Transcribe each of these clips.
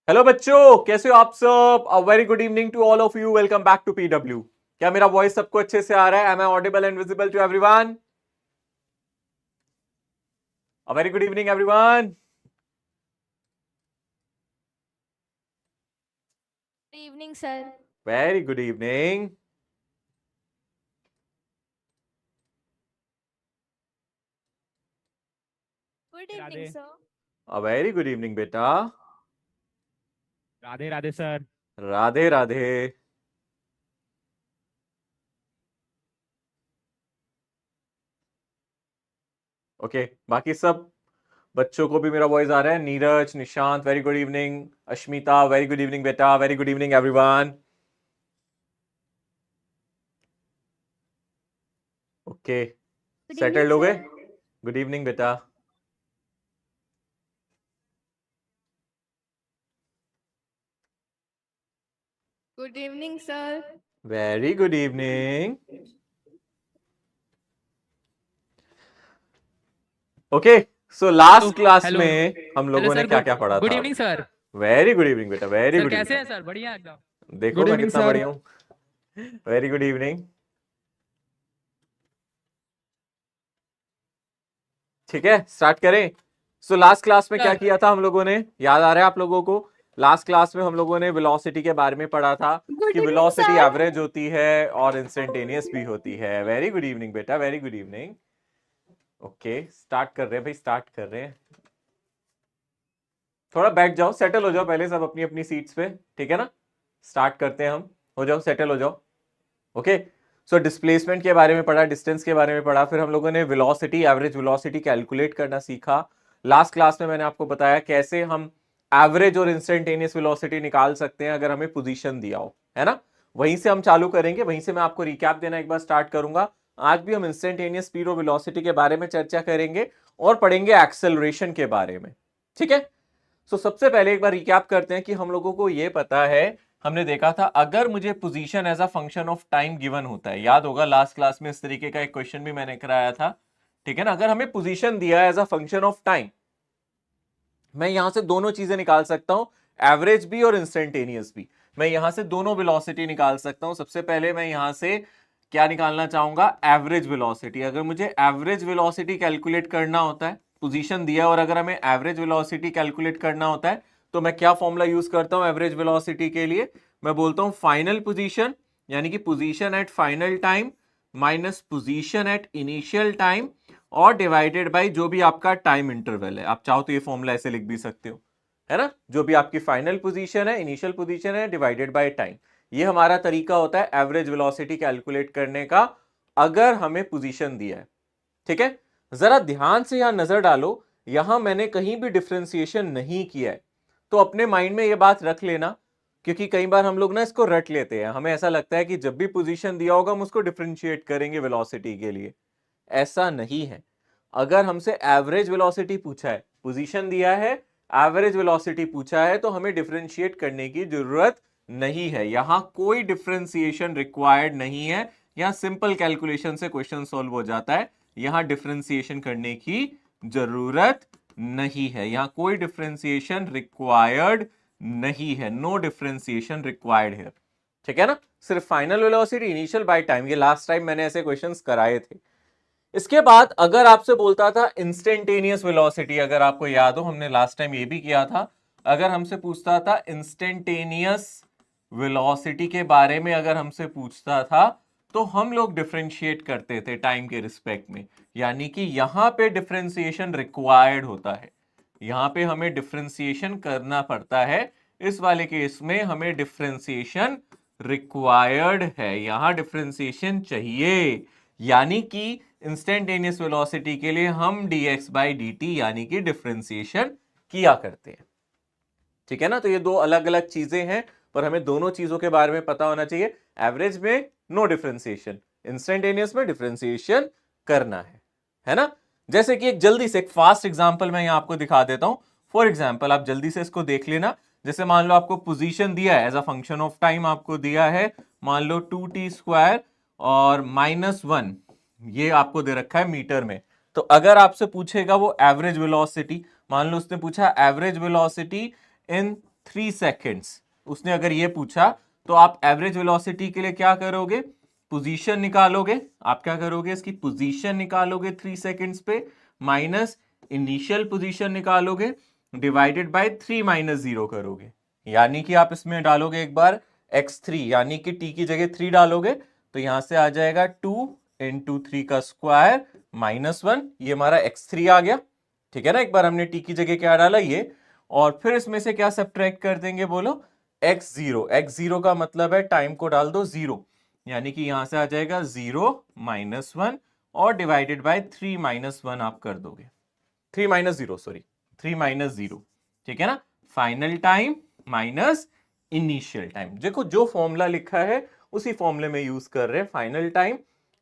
Hello बच्चों, कैसे हो आप सब? A very good evening to all of you. Welcome back to PW. क्या मेरा वॉइस सबको अच्छे से आ रहा है? Am I audible and visible to everyone? A very good evening everyone. Good evening sir. Very good evening. Good evening Radhe sir. A very good evening बेटा। Radhe Radhe sir. Radhe Radhe. Okay, बाकी सब बच्चों को भी मेरा वॉइस आ रहा है? Neeraj, Nishant, very good evening. Ashmita, very good evening बेटा। Very good evening everyone. Okay, good evening settled हो गए? सर। गुड इवनिंग बेटा। Good evening sir. Very good evening. Okay, so last class hello में हम हेलो लोगों ने सर। क्या गुड क्या पढ़ा गुड था? Evening sir. Very good evening बेटा, वेरी सर गुड कैसे हैं इवनिंग। सर? बढ़िया एकदम। देखो गुड मैं इवनिंग कितना सर। बढ़िया हूँ। Very good evening. ठीक है, स्टार्ट करें। सो लास्ट क्लास में क्या सर किया था हम लोगों ने? याद आ रहा है आप लोगों को? लास्ट क्लास में हम लोगों ने वेलोसिटी के बारे में पढ़ा था गुड कि इवनिंग वेलोसिटी सर। एवरेज होती है और इंस्टेंटेनियस भी होती है। वेरी गुड इवनिंग बेटा, very good evening. Okay, start कर रहे हैं भाई, स्टार्ट कर रहे हैं। थोड़ा बैठ जाओ, सेटल हो जाओ पहले सब अपनी अपनी सीट्स पे। ठीक है ना? स्टार्ट करते हैं हम। हो जाओ, सेटल हो जाओ। ओके, सो डिस्प्लेसमेंट के बारे में पढ़ा, डिस्टेंस के बारे में पढ़ा, फिर हम लोगों ने वेलोसिटी, एवरेज वेलोसिटी कैलकुलेट करना सीखा। लास्ट क्लास में मैंने आपको बताया कैसे हम एवरेज और इंस्टेंटेनियस वेलोसिटी निकाल सकते हैं अगर हमें पोजीशन दिया हो, है ना? वहीं से हम चालू करेंगे, वहीं से मैं आपको रिकैप देना एक बार स्टार्ट करूंगा। आज भी हम इंस्टेंटेनियस स्पीड और वेलोसिटी के बारे में चर्चा करेंगे और पढ़ेंगे एक्सेलरेशन के बारे में। ठीक है? सो सबसे पहले एक बार रिकैप करते हैं कि हम लोगों को यह पता है, हमने देखा था अगर मुझे position as a function of time given होता है, याद होगा लास्ट क्लास में इस तरीके का एक क्वेश्चन भी मैंने कराया था। ठीक है ना? अगर हमें पोजीशन दिया है as a function of time, मैं यहां से दोनों चीजें निकाल सकता हूं, एवरेज भी और इंस्टेंटेनियस भी। मैं यहां से दोनों वेलोसिटी निकाल सकता हूं। सबसे पहले मैं यहां से क्या निकालना चाहूंगा? Average velocity. अगर मुझे एवरेज वेलोसिटी कैलकुलेट करना होता है, पोजीशन दिया और अगर हमें एवरेज वेलोसिटी कैलकुलेट करना होता है, तो मैं क्या फॉर्मूला यूज करता हूं एवरेज वेलोसिटी के लिए? मैं बोलता हूं फाइनल पोजीशन, यानी कि position at final time minus position at initial time और डिवाइडेड बाय जो भी आपका टाइम इंटरवल है। आप चाहो तो ये फॉर्मूला ऐसे लिख भी सकते हो, है ना? जो भी आपकी फाइनल पोजीशन है, इनिशियल पोजीशन है, डिवाइडेड बाय टाइम। ये हमारा तरीका होता है एवरेज वेलोसिटी कैलकुलेट करने का अगर हमें पोजीशन दिया है। ठीक है? जरा ध्यान से यहां नजर डालो, यहां मैंने कहीं भी डिफरेंशिएशन नहीं किया है। तो अपने माइंड में यह बात रख लेना, क्योंकि कई बार हम लोग ना इसको रट लेते हैं। हमें ऐसा लगता है कि जब भी पोजीशन दिया होगा हम उसको डिफरेंशिएट करेंगे वेलोसिटी के लिए। ऐसा नहीं है। अगर हमसे एवरेज वेलोसिटी पूछा है, पोजीशन दिया है, एवरेज वेलोसिटी पूछा है, तो हमें डिफरेंशिएट करने की जरूरत नहीं है। यहां कोई डिफरेंशिएशन रिक्वायर्ड नहीं है। यहां सिंपल कैलकुलेशन से क्वेश्चन सॉल्व हो जाता है। यहां डिफरेंशिएशन करने की जरूरत नहीं है। यहां कोई डिफरेंशिएशन रिक्वायर्ड नहीं है। नो डिफरेंशिएशन रिक्वायर्ड है। ठीक है ना? सिर्फ final velocity, initial by time. ये लास्ट टाइम मैंने ऐसे क्वेश्चंस कराए थे। इसके बाद अगर आपसे बोलता था इंस्टेंटेनियस वेलोसिटी, अगर आपको याद हो हमने लास्ट टाइम ये भी किया था, अगर हमसे पूछता था इंस्टेंटेनियस वेलोसिटी के बारे में, अगर हमसे पूछता था, तो हम लोग डिफरेंशिएट करते थे टाइम के रिस्पेक्ट में। यानी कि यहां पे डिफरेंशिएशन रिक्वायर्ड होता है, यहां पे हमें डिफरेंशिएशन करना पड़ता है। इस वाले केस में हमें डिफरेंशिएशन रिक्वायर्ड है, यहां डिफरेंशिएशन चाहिए। यानी कि इंस्टेंटेनियस वेलोसिटी के लिए हम dx बाई dt यानी कि डिफरेंशिएशन किया करते हैं। ठीक है ना? तो ये दो अलग अलग चीजें हैं, पर हमें दोनों चीजों के बारे में पता होना चाहिए। एवरेज में नो डिफरेंशिएशन, इंस्टेंटेनियस में डिफरेंशिएशन करना है ना? जैसे कि एक जल्दी से एक फास्ट एग्जांपल मैं यहां आपको दिखा देता हूं। फॉर एग्जांपल आप जल्दी से इसको देख लेना। जैसे मान लो आपको पोजीशन दिया है as a function of time, आपको दिया है मान लो 2t² और -1, ये आपको दे रखा है मीटर में। तो अगर आपसे पूछेगा वो एवरेज वेलोसिटी, मान लो उसने पूछा एवरेज वेलोसिटी इन 3 सेकेंड्स, उसने अगर ये पूछा तो आप एवरेज वेलोसिटी के लिए क्या करोगे, पोजीशन निकालोगे। आप क्या करोगे, इसकी पोजीशन निकालोगे 3 सेकेंड्स पे, माइनस इनिशियल पोजीशन निकालोगे, डिवाइडेड बाय 3 माइनस 0 करोगे। यानी कि आप इसमें डालोगे एक बार x3, यानी कि t की जगह 3 डालोगे तो यहां से आ जाएगा 2 इंटू 3 का स्क्वायर माइनस 1, ये हमारा x3 आ गया। ठीक है ना, एक बार हमने t की जगह क्या डाला ये, और फिर इसमें से क्या सब्ट्रैक्ट कर देंगे, बोलो x0। x0 का मतलब है टाइम को डाल दो 0, यानी कि यहां से आ जाएगा 0 माइनस 1 और डिवाइडेड बाय 3 माइनस 1 आप कर दोगे, 3 माइनस 0 सॉरी 3 माइनस 0। ठीक है ना, final time minus initial time. देखो जो फॉर्मूला लिखा है उसी फॉर्मूले में यूज कर रहे हैं। फाइनल टाइम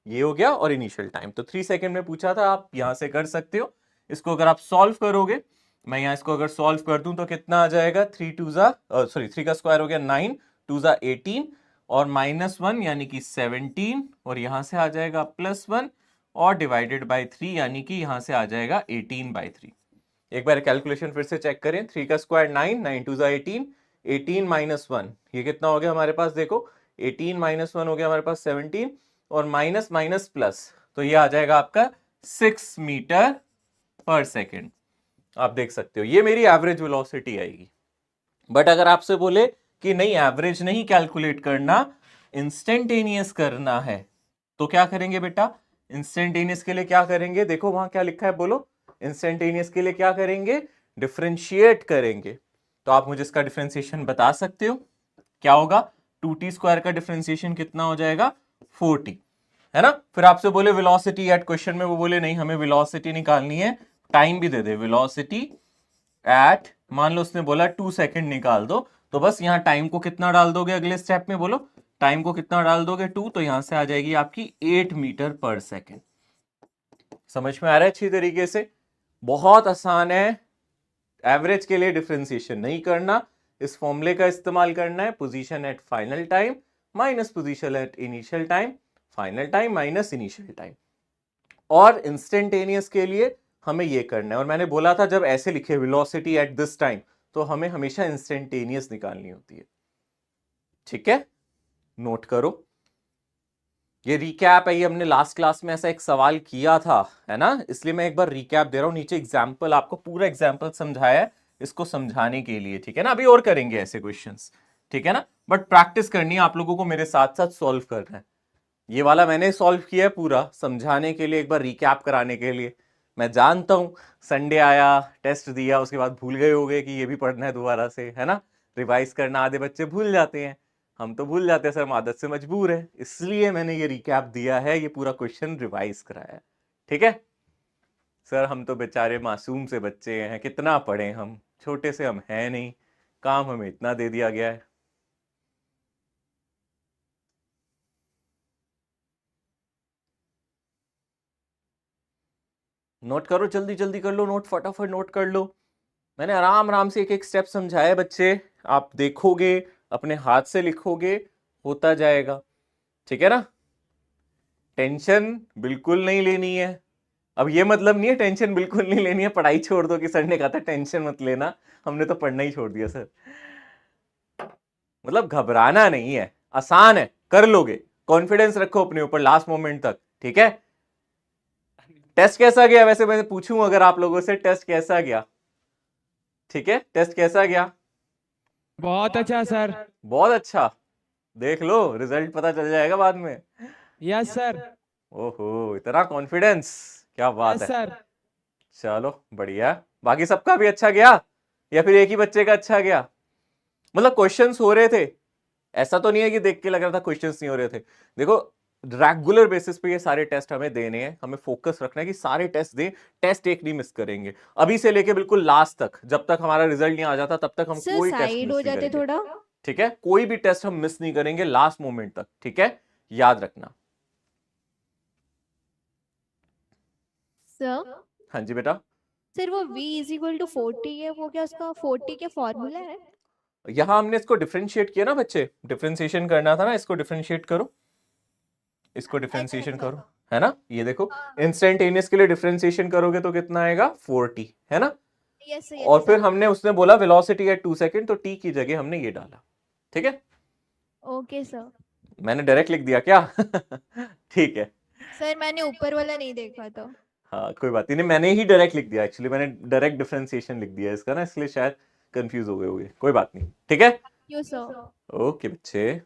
ये हो गया और इनिशियल टाइम तो 3 सेकंड में पूछा था, आप यहां से कर सकते हो। इसको अगर आप सॉल्व करोगे, मैं यहां इसको अगर सॉल्व कर दूं तो कितना आ जाएगा, 3 का स्क्वायर हो गया 9, 2 जा 18 और माइनस 1 यानी कि 17 और यहां से आ जाएगा प्लस 1 और डिवाइडेड बाय 3 यानी कि यहां से आ जाएगा 18/3। एक बार कैलकुलेशन फिर से चेक करें, 3 का स्क्वायर 9, 9 2 जा 18, 18 माइनस 1 ये कितना हो गया हमारे पास, देखो 18 माइनस 1 हो गया हमारे पास 17 और माइनस माइनस प्लस तो ये आ जाएगा आपका 6 मीटर पर सेकेंड। आप देख सकते हो ये मेरी एवरेज वेलोसिटी आएगी। बट अगर आपसे बोले कि नहीं एवरेज नहीं कैलकुलेट करना, इंस्टेंटेनियस करना है, तो क्या करेंगे बेटा, इंस्टेंटेनियस के लिए क्या करेंगे, देखो वहां क्या लिखा है, बोलो इंस्टेंटेनियस के लिए क्या करेंगे, डिफरेंशिएट करेंगे। तो आप मुझे इसका डिफरेंशिएशन बता सकते हो, क्या होगा, 2t स्क्वायर का डिफरेंशिएशन कितना हो जाएगा, 4t, है ना। फिर आपसे बोले वेलोसिटी एट, क्वेश्चन में वो बोले नहीं हमें वेलोसिटी निकालनी है, टाइम भी दे दे, वेलोसिटी एट, मान लो उसने बोला 2 सेकंड निकाल दो, तो बस यहां टाइम को कितना डाल दोगे अगले स्टेप में, बोलो टाइम को कितना डाल दोगे 2, तो यहां से आ जाएगी आपकी 8 मीटर पर सेकंड। समझ में आ रहा है अच्छी तरीके से, बहुत आसान है। एवरेज के लिए डिफरेंशिएशन नहीं करना, इस फॉर्मूले का इस्तेमाल करना है, position at final time minus position at initial time, final time minus initial time. और इंस्टेंटेनियस के लिए हमें ये करना है, और मैंने बोला था जब ऐसे लिखे वेलोसिटी एट दिस टाइम तो हमें हमेशा इंस्टेंटेनियस निकालनी होती है। ठीक है, नोट करो, ये रिकैप है, ये हमने लास्ट क्लास में ऐसा एक सवाल किया था, है ना, इसलिए मैं एक बार रिकैप दे रहा हूं। नीचे एग्जाम्पल, आपको पूरा एग्जाम्पल समझाया है इसको समझाने के लिए। ठीक है ना, अभी और करेंगे ऐसे क्वेश्चंस, ठीक है ना, बट प्रैक्टिस करनी है आप लोगों को, मेरे साथ साथ सॉल्व करना है। ये वाला मैंने सॉल्व किया है पूरा समझाने के लिए, एक बार रिकैप कराने के लिए। मैं जानता हूं संडे आया, टेस्ट दिया, उसके बाद भूल गए होगे कि ये भी पढ़ना है दोबारा से, है ना, रिवाइज करना आधे बच्चे भूल जाते हैं, हम तो भूल जाते हैं सर, हम आदत से मजबूर है, इसलिए मैंने ये रिकैप दिया है, ये पूरा क्वेश्चन रिवाइज कराया है। ठीक है सर, हम तो बेचारे मासूम से बच्चे हैं, कितना पढ़े हम, छोटे से हम हैं नहीं, काम हमें इतना दे दिया गया है। नोट करो, जल्दी जल्दी कर लो नोट, फटाफट नोट कर लो। मैंने आराम आराम से एक एक स्टेप समझाया है बच्चे, आप देखोगे अपने हाथ से लिखोगे होता जाएगा। ठीक है ना, टेंशन बिल्कुल नहीं लेनी है। अब ये मतलब नहीं है टेंशन बिल्कुल नहीं लेनी है, पढ़ाई छोड़ दो कि सर ने कहा था टेंशन मत लेना, हमने तो पढ़ना ही छोड़ दिया सर। मतलब घबराना नहीं है, आसान है, कर लोगे, कॉन्फिडेंस रखो अपने ऊपर लास्ट मोमेंट तक। ठीक है, टेस्ट कैसा गया वैसे, मैं पूछूं अगर आप लोगों से, टेस्ट कैसा गया, ठीक है, टेस्ट कैसा गया, बहुत अच्छा सर। बहुत अच्छा, देख लो रिजल्ट पता चल जाएगा बाद में। Yes sir. ओहो, इतना कॉन्फिडेंस, क्या बात यस है। सर। चलो बढ़िया, बाकी सबका भी अच्छा गया या फिर एक ही बच्चे का अच्छा गया, मतलब क्वेश्चंस हो रहे थे, ऐसा तो नहीं है कि देख के लग रहा था क्वेश्चंस नहीं हो रहे थे। देखो रेगुलर बेसिस पे ये सारे टेस्ट हमें देने हैं, हमें फोकस रखना है कि सारे टेस्ट दें, टेस्ट एक नहीं मिस करेंगे, अभी से लेके बिल्कुल लास्ट तक, जब तक हमारा रिजल्ट नहीं आ जाता तब तक हम सर कोई टेस्ट साइड मिस हो नहीं जाते करेंगे। थोड़ा। ठीक है, कोई भी टेस्ट हम मिस नहीं करेंगे लास्ट मोमेंट तक, ठीक है, याद रखना। सर हाँ जी बेटा, सर वो v इज इक्वल टू 40 है, वो क्या उसका 40 के फॉर्मूला है? यहां हमने इसको डिफरेंशिएट किया ना बच्चे, डिफरेंशिएशन करना था ना, इसको डिफरेंशिएट करो, इसको डिफरेंशिएशन करो, है ना, ये देखो इंस्टेंटेनियस के लिए डिफरेंशिएशन करोगे तो कितना आएगा 40, है ना, यस और फिर हमने उसने बोला वेलोसिटी एट 2 सेकंड, तो टी की जगह हमने ये डाला। ठीक है, ओके सर। मैंने डायरेक्ट लिख दिया क्या? ठीक है, सर मैंने ऊपर वाला नहीं देखा था। हाँ कोई बात नहीं, मैंने ही डायरेक्ट लिख दिया, एक्चुअली मैंने डायरेक्ट डिफरेंशिएशन लिख दिया इसका ना, इसलिए शायद कंफ्यूज हो गए होंगे, कोई बात नहीं। ठीक है, क्यों सर? ओके बच्चे,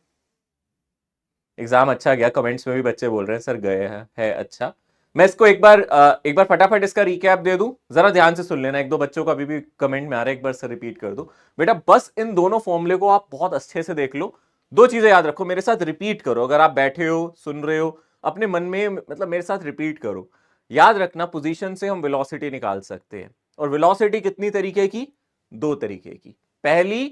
एग्जाम अच्छा गया, कमेंट्स में भी बच्चे बोल रहे हैं सर गए हैं, है अच्छा। मैं इसको एक बार फटाफट इसका रिकैप दे दूं, जरा ध्यान से सुन लेना, एक दो बच्चों का अभी भी कमेंट में आ रहा है, एक बार सर रिपीट कर दो। बेटा बस इन दोनों फॉर्मूले को आप बहुत अच्छे से देख लो, दो चीजें याद रखो, मेरे साथ रिपीट करो, अगर आप बैठे हो सुन रहे हो अपने मन में, मतलब मेरे साथ रिपीट करो। याद रखना, पोजीशन से हम वेलोसिटी निकाल सकते हैं, और वेलोसिटी कितनी तरीके की? दो तरीके की, पहली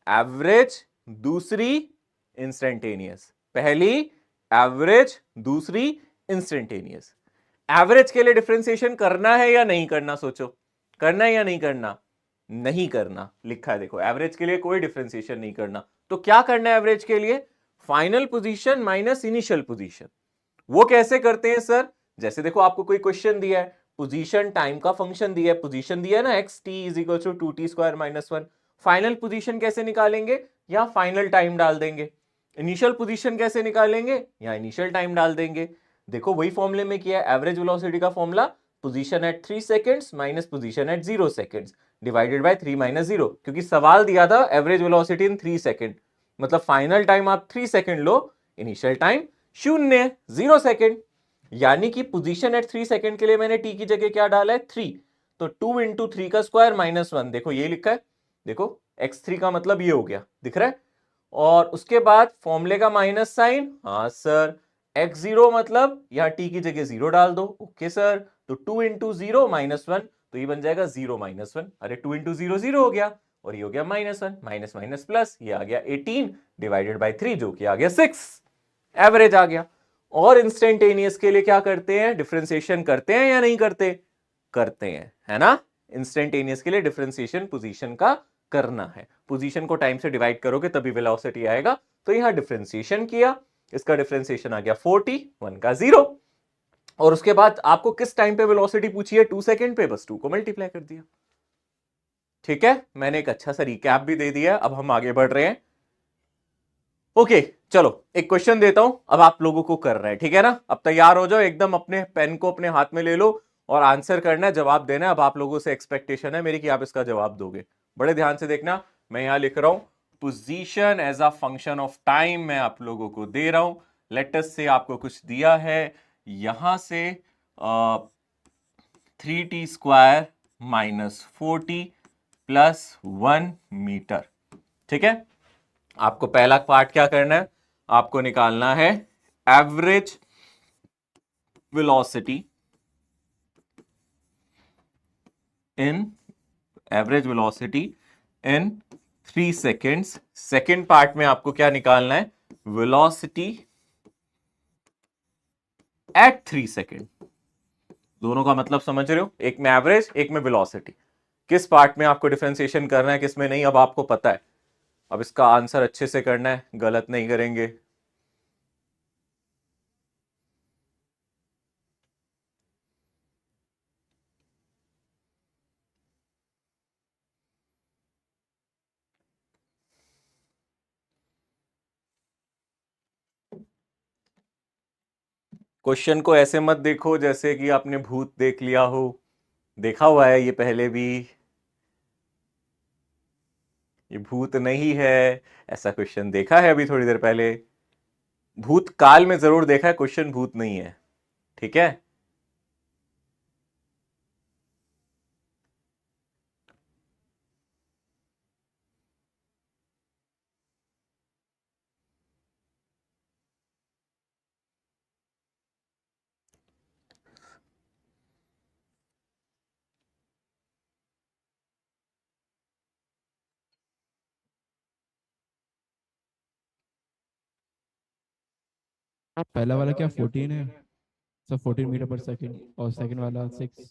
एवरेज, दूसरी इंस्टेंटेनियस। पहली एवरेज, दूसरी इंस्टेंटेनियस। एवरेज के लिए डिफरेंशिएशन करना है या नहीं करना, सोचो, करना है या नहीं करना? नहीं करना, लिखा है देखो, एवरेज के लिए कोई डिफरेंशिएशन नहीं करना। तो क्या करना है एवरेज के लिए? Final position minus initial position. वो कैसे करते हैं सर? जैसे देखो आपको कोई क्वेश्चन दिया है, पोजीशन टाइम का फंक्शन दिया है, पोजीशन दिया है ना X T is equal to 2t² - 1। Final position कैसे निकालेंगे? या फाइनल टाइम डाल देंगे। इनिशियल पोजीशन कैसे निकालेंगे? या इनिशियल टाइम डाल देंगे। देखो वही फॉर्मूले में किया है, एवरेज वेलोसिटी का formula position at 3 seconds minus position at 0 seconds divided by 3 - 0, क्योंकि सवाल दिया था एवरेज वेलोसिटी इन 3 सेकंड, मतलब फाइनल टाइम आप 3 सेकंड लो, इनिशियल टाइम 0 सेकंड, यानी कि पोजीशन एट 3 सेकंड के लिए मैंने टी की जगह क्या डाला है? 3। तो 2 × 3 का स्क्वायर -1, देखो ये लिखा है, देखो x3 का मतलब ये हो गया, दिख रहा है। और उसके बाद फॉर्मूले का माइनस साइन, हाँ सर, x0 मतलब यहां t की जगह 0 डाल दो, ओके सर। तो 2 × 0 -1, तो ये बन जाएगा 0 - 1, अरे 2 × 0 0 हो गया, और ये हो गया -1, माइनस माइनस प्लस, ये आ गया 18 डिवाइडेड बाय 3, जो कि आ गया 6, एवरेज आ गया। और इंस्टेंटेनियस के लिए क्या करते हैं? डिफरेंशिएशन करते हैं या नहीं करते? करते हैं, है ना। इंस्टेंटेनियस के लिए डिफरेंशिएशन पोजीशन का करना है, पोजीशन को टाइम से डिवाइड करोगे तभी वेलोसिटी आएगा। तो यहां डिफरेंशिएशन किया, इसका डिफरेंशिएशन आ गया 40, 1 का 0, और उसके बाद आपको किस टाइम पे वेलोसिटी पूछी है? 2 सेकंड पे, बस 2 को मल्टीप्लाई कर दिया। ठीक है, मैंने एक अच्छा सा रिकैप भी दे दिया, अब हम आगे बढ़ रहे हैं। ओके चलो एक क्वेश्चन देता हूं, अब आप लोगों को कर रहे हैं, ठीक है ना। अब तैयार हो जाओ, एकदम अपने पेन को अपने हाथ में ले लो और आंसर करना है, जवाब देना है। अब आप लोगों से एक्सपेक्टेशन है मेरी कि आप इसका जवाब दोगे। बड़े ध्यान से देखना, मैं यहां लिख रहा हूं position as a function of time, मैं आप लोगों को दे रहा हूं। लेटस से आपको कुछ दिया है, यहां से 3t² - 40 + 1 मीटर। ठीक है, आपको पहला पार्ट क्या करना है? आपको निकालना है average velocity in 3 seconds. Second part में आपको क्या निकालना है? Velocity at 3 second. दोनों का मतलब समझ रहे हो, एक में एवरेज, एक में वेलोसिटी। किस पार्ट में आपको डिफरेंशिएशन करना है, किस में नहीं, अब आपको पता है। अब इसका आंसर अच्छे से करना है, गलत नहीं करेंगे। क्वेश्चन को ऐसे मत देखो जैसे कि आपने भूत देख लिया हो, देखा हुआ है ये पहले भी, ये भूत नहीं है। ऐसा क्वेश्चन देखा है अभी थोड़ी देर पहले, भूतकाल में जरूर देखा है, क्वेश्चन भूत नहीं है, ठीक है। पहला वाला क्या 14 है? सब 14 मीटर पर सेकंड, और सेकंड वाला 6।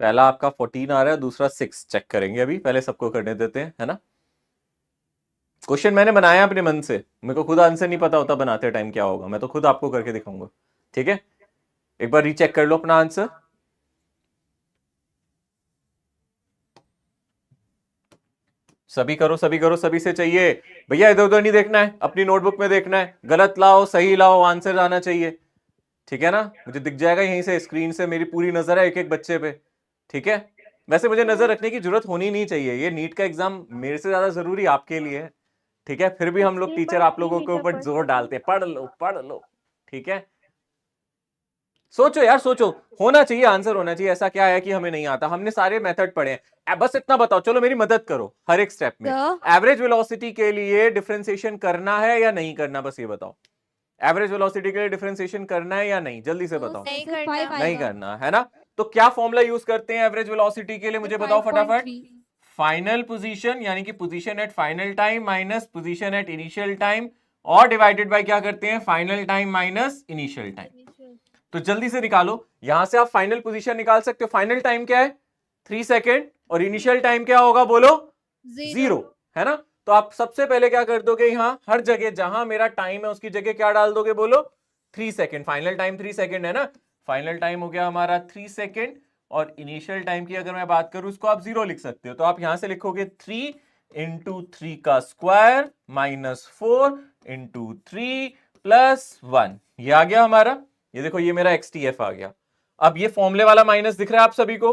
पहला आपका 14 आ रहा है, दूसरा 6, चेक करेंगे अभी, पहले सबको करने देते हैं, है ना। क्वेश्चन मैंने बनाया अपने मन से, मेरे को खुद आंसर नहीं पता होता बनाते टाइम क्या होगा, मैं तो खुद आपको करके दिखाऊंगा, ठीक है। एक बार रीचेक कर लो अपना आंसर। सभी करो, सभी करो, सभी से चाहिए भैया, इधर उधर नहीं देखना है, अपनी नोटबुक में देखना है, गलत लाओ सही लाओ, आंसर आना चाहिए, ठीक है ना। मुझे दिख जाएगा यहीं से स्क्रीन से, मेरी पूरी नजर है एक एक बच्चे पे, ठीक है। वैसे मुझे नजर रखने की जरूरत होनी नहीं चाहिए, ये नीट का एग्जाम मेरे से ज्यादा जरूरी आपके लिए है, ठीक है। फिर भी हम लोग टीचर आप लोगों के ऊपर जोर डालते हैं, पढ़ लो पढ़ लो, ठीक है। सोचो यार सोचो, होना चाहिए, आंसर होना चाहिए, ऐसा क्या है कि हमें नहीं आता, हमने सारे मेथड पढ़े हैं। बस इतना बताओ, चलो मेरी मदद करो हर एक स्टेप में। एवरेज वेलोसिटी के लिए डिफरेंशिएशन करना है या नहीं करना, बस ये बताओ। एवरेज वेलोसिटी के लिए डिफरेंशिएशन करना है या नहीं, जल्दी से बताओ। नहीं करना। नहीं करना है ना। तो क्या फॉर्मूला यूज करते हैं एवरेज वेलोसिटी के लिए, मुझे बताओ फटाफट। फाइनल पोजीशन यानी कि position at final time minus position at initial time, और डिवाइडेड बाय क्या करते हैं, final time minus initial time. तो जल्दी से निकालो, यहां से आप फाइनल पोजीशन निकाल सकते हो। फाइनल टाइम क्या है 3 सेकेंड, और इनिशियल टाइम क्या होगा बोलो, 0, है ना। तो आप सबसे पहले क्या कर दोगे, यहां हर जगह जहां मेरा टाइम है उसकी जगह क्या डाल दोगे बोलो, 3 सेकेंड। फाइनल टाइम 3 सेकेंड है ना, फाइनल टाइम हो गया हमारा 3 सेकेंड, और इनिशियल टाइम की अगर मैं बात करूं उसको आप 0 लिख सकते हो। तो आप यहां से लिखोगे 3 इंटू 3 का स्क्वायर माइनस 4 इंटू 3 प्लस 1, ये आ गया हमारा। ये देखो ये मेरा XTF आ गया। अब ये फॉर्मूले वाला माइनस दिख रहा है आप सभी को,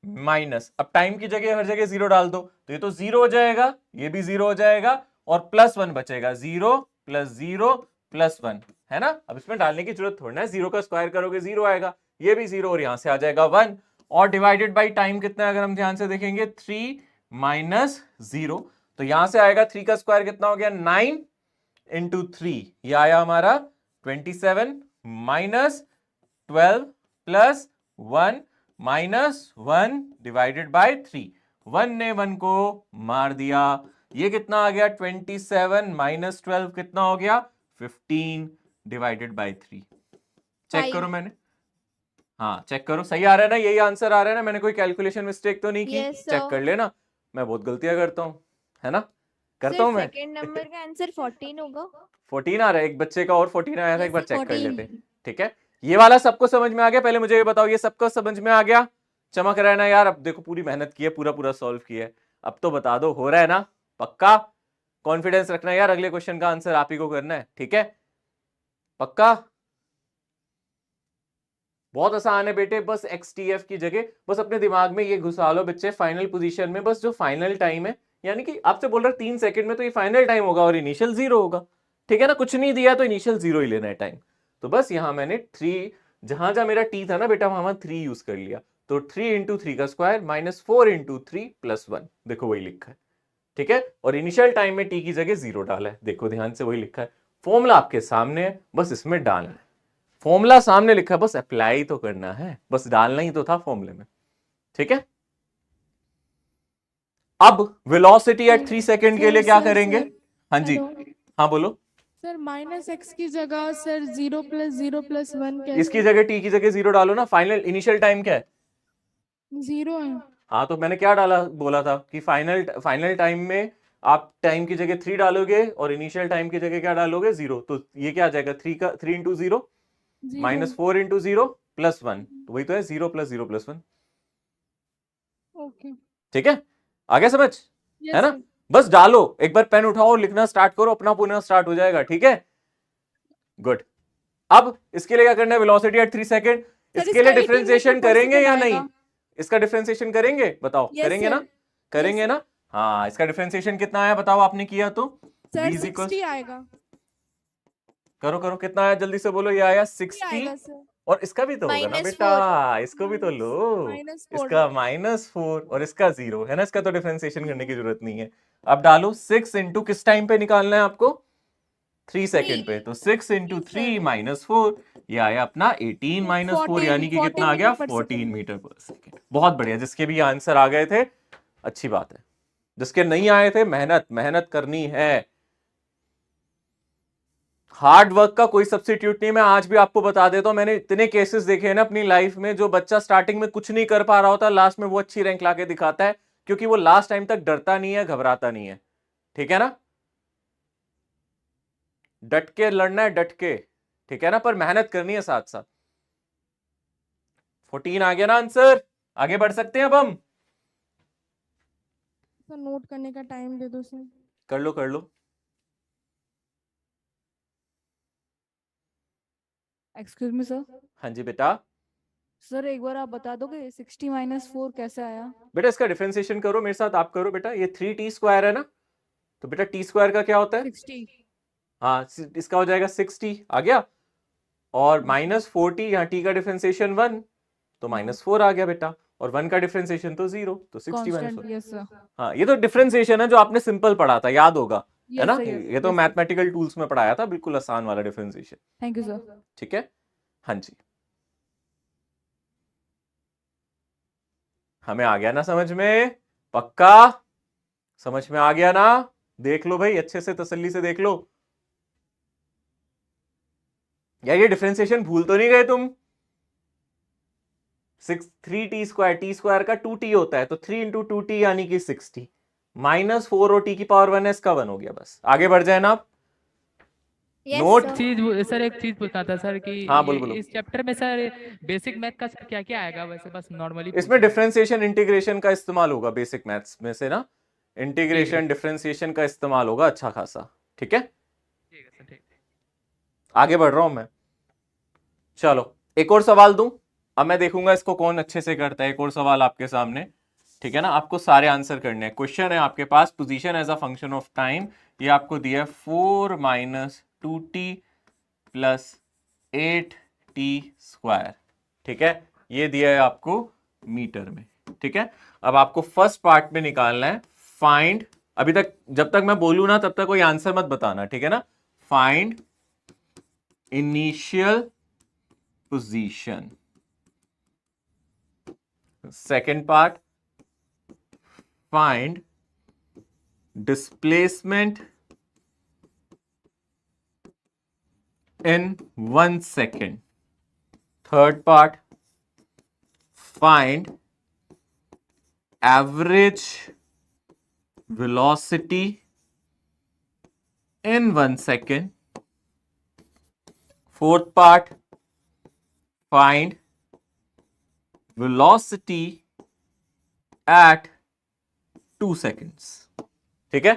माइनस। अब टाइम की जगह हर जगह 0 डाल दो, तो ये तो 0 हो जाएगा, ये भी 0 हो जाएगा, और प्लस 1 बचेगा, 0 प्लस 0 प्लस 1, है ना। अब इसमें डालने की जरूरत थोड़ी ना है, 0 का स्क्वायर करोगे 0 आएगा, ये भी 0, और यहां से आ जाएगा 1, और डिवाइडेड बाई टाइम कितना है अगर हम ध्यान से देखेंगे 3 माइनस 0, तो यहां से आएगा 3 का स्क्वायर कितना हो गया 9 इंटू 3, ये आया हमारा 27 minus 12 plus 1 minus 1 divided by 3, 1 ने 1 को मार दिया, ये कितना आ गया 27 माइनस 12 कितना हो गया 15 डिवाइडेड बाय 3। चेक करो मैंने, हाँ चेक करो सही आ रहा है ना, यही आंसर आ रहा है ना, मैंने कोई कैलकुलेशन मिस्टेक तो नहीं की। Yes, चेक कर लेना, मैं बहुत गलतियां करता हूं, है ना, करता हूं मैं। सेकंड नंबर का आंसर 14 होगा। 14 आ रहा है, एक बच्चे का और 14 आया था, एक बार Yes, चेक कर 14 लेते, ठीक है। ये वाला सबको समझ में आ गया, पहले मुझे ये बताओ ये सबको समझ में आ गया, चमक रहा है ना यार। अब देखो पूरी मेहनत की है, पूरा पूरा सॉल्व किया है, अब तो बता दो हो रहा है ना, पक्का कॉन्फिडेंस रखना है यार, अगले क्वेश्चन का आंसर आप ही को करना है, ठीक है, पक्का। बहुत आसान है बेटे, बस XTF की जगह बस अपने दिमाग में ये घुसा लो बच्चे, फाइनल पोजीशन में बस जो फाइनल टाइम है, यानी कि आपसे बोल रहा 3 सेकंड में, तो ये फाइनल टाइम होगा और इनिशियल 0 होगा, ठीक है ना। कुछ नहीं दिया तो इनिशियल 0 ही लेना है टाइम। तो बस यहां मैंने 3, जहां जहां मेरा T था ना बेटा वहां 3 यूज कर लिया, तो 3 इंटू 3 का स्क्वायर माइनस 4 इंटू 3 प्लस 1, देखो वही लिखा है, ठीक है। और इनिशियल टाइम में T की जगह 0 डाला है, देखो ध्यान से वही लिखा है। फॉर्मूला आपके सामने है, बस इसमें डालना है, फॉर्मूला सामने लिखा है, बस अप्लाई तो करना है, बस डालना ही तो था फॉर्मूले में, ठीक है। अब वेलोसिटी एट 3 सेकेंड के लिए क्या करेंगे, हाँ जी, हाँ बोलो सर माइनस एक्स की जगह सर 0 प्लस 0 प्लस 1 इसकी जगह T की जगह 0 डालो ना। फाइनल इनिशियल टाइम क्या है 0 है। हाँ तो मैंने क्या डाला बोला था कि फाइनल टाइम में आप टाइम की जगह 3 डालोगे और इनिशियल टाइम की जगह क्या डालोगे 0, तो ये क्या आ जाएगा 3 इंटू 0 माइनस 4 इंटू 0 प्लस 1, तो वही तो है 0 प्लस 0 प्लस 1, ओके ठीक है, आगे समझ, यस है ना। सर। बस डालो, एक बार पेन उठाओ और लिखना स्टार्ट करो, अपना पुनः स्टार्ट हो जाएगा, ठीक है, गुड। अब इसके लिए क्या करना है, वेलोसिटी एट 3 सेकेंड, इसके लिए डिफरेंशिएशन करेंगे या नहीं, इसका डिफरेंशिएशन करेंगे बताओ, करेंगे ना, करेंगे ना, हाँ। इसका डिफरेंशिएशन कितना आया बताओ, आपने किया तो सर v is equals, 60 आएगा। करो करो कितना आया जल्दी से बोलो, ये आया 60, आएगा सर। और इसका भी तो होगा ना बेटा, इसको भी तो लो, इसका -4 और इसका 0 है ना, इसका तो डिफरेंशिएशन करने की जरूरत नहीं है। अब डालो 6 इंटू किस टाइम पे निकालना है आपको 3 सेकेंड पे, तो 6 इंटू 3 माइनस 4, ये आया अपना 18 माइनस 4, यानी कि कितना आ गया 14 मीटर पर सेकेंड। बहुत बढ़िया, जिसके भी आंसर आ गए थे अच्छी बात है, जिसके नहीं आए थे मेहनत मेहनत करनी है, हार्ड वर्क का कोई सब्स्टिट्यूट नहीं। मैं आज भी आपको बता देता हूं, मैंने इतने केसेस देखे हैं ना अपनी लाइफ में, जो बच्चा स्टार्टिंग में कुछ नहीं कर पा रहा होता, लास्ट में वो अच्छी रैंक लाके दिखाता है, क्योंकि वो लास्ट टाइम तक डरता नहीं है, घबराता नहीं है, ठीक है ना। डट के लड़ना है, डट के, ठीक है ना, पर मेहनत करनी है साथ साथ। 14 आ गया ना आंसर, आगे बढ़ सकते हैं अब हम। तो नोट करने का टाइम दे दो सर। कर लो कर लो। Excuse me sir. हाँ जी बेटा। सर एक बार आप बता दोगे 60 माइनस 4 कैसे आया? बेटा इसका डिफरेंशिएशन करो मेरे साथ, आप करो बेटा। ये 3t² है ना, तो बेटा t² का क्या होता है? 60। हाँ, इसका हो जाएगा 60 आ गया, और -4t, यहाँ t का डिफरेंशिएशन 1, तो -4 आ गया बेटा, और 1 का डिफरेंशिएशन तो 0, तो 60 - कांस्टेंट 4। Yes sir. हाँ, ये तो डिफरेंशिएशन है जो आपने सिंपल पढ़ा था, याद होगा, है यस ना? सर ये तो मैथमेटिकल टूल्स में पढ़ाया था, बिल्कुल आसान वाला डिफरेंशिएशन। Thank you sir. ठीक है, हाँ जी। हमें आ गया ना समझ में? पक्का समझ में आ गया ना? देख लो भाई, अच्छे से तसल्ली से देख लो यार, ये डिफरेंशिएशन भूल तो नहीं गए तुम? 3t² का 2t होता है, तो 3 × 2t यानी कि 60, -4 और t की पावर 1 है, इसका 1 हो गया। बस आगे बढ़ जाए ना आप। Yes, note. sir. चीज सर, एक चीज पूछना था सर कि हाँ, बोलो। इस चैप्टर में सर बेसिक मैथ का सर क्या क्या आएगा? वैसे बस नॉर्मली इसमें डिफरेंशिएशन इंटीग्रेशन का इस्तेमाल होगा, बेसिक मैथ्स में से ना, इंटीग्रेशन डिफरेंशिएशन का इस्तेमाल होगा अच्छा खासा। ठीक है, ठीक है सर, ठीक। आगे बढ़ रहा हूं मैं। चलो एक और सवाल दूं, अब मैं देखूंगा इसको कौन अच्छे से करता है। एक और सवाल आपके सामने, ठीक है ना? आपको सारे आंसर करने हैं। क्वेश्चन है आपके पास, position as a function of time, ये आपको दिया है 4 - 2t + 8t²। ठीक है, ये दिया है आपको मीटर में। ठीक है, अब आपको फर्स्ट पार्ट में निकालना है फाइंड, अभी तक जब तक मैं बोलूं ना तब तक कोई आंसर मत बताना, ठीक है ना? Find initial position. Second part, find displacement in 1 second. Third part, find average velocity in 1 second. Fourth part, find velocity at 2 seconds. ठीक है,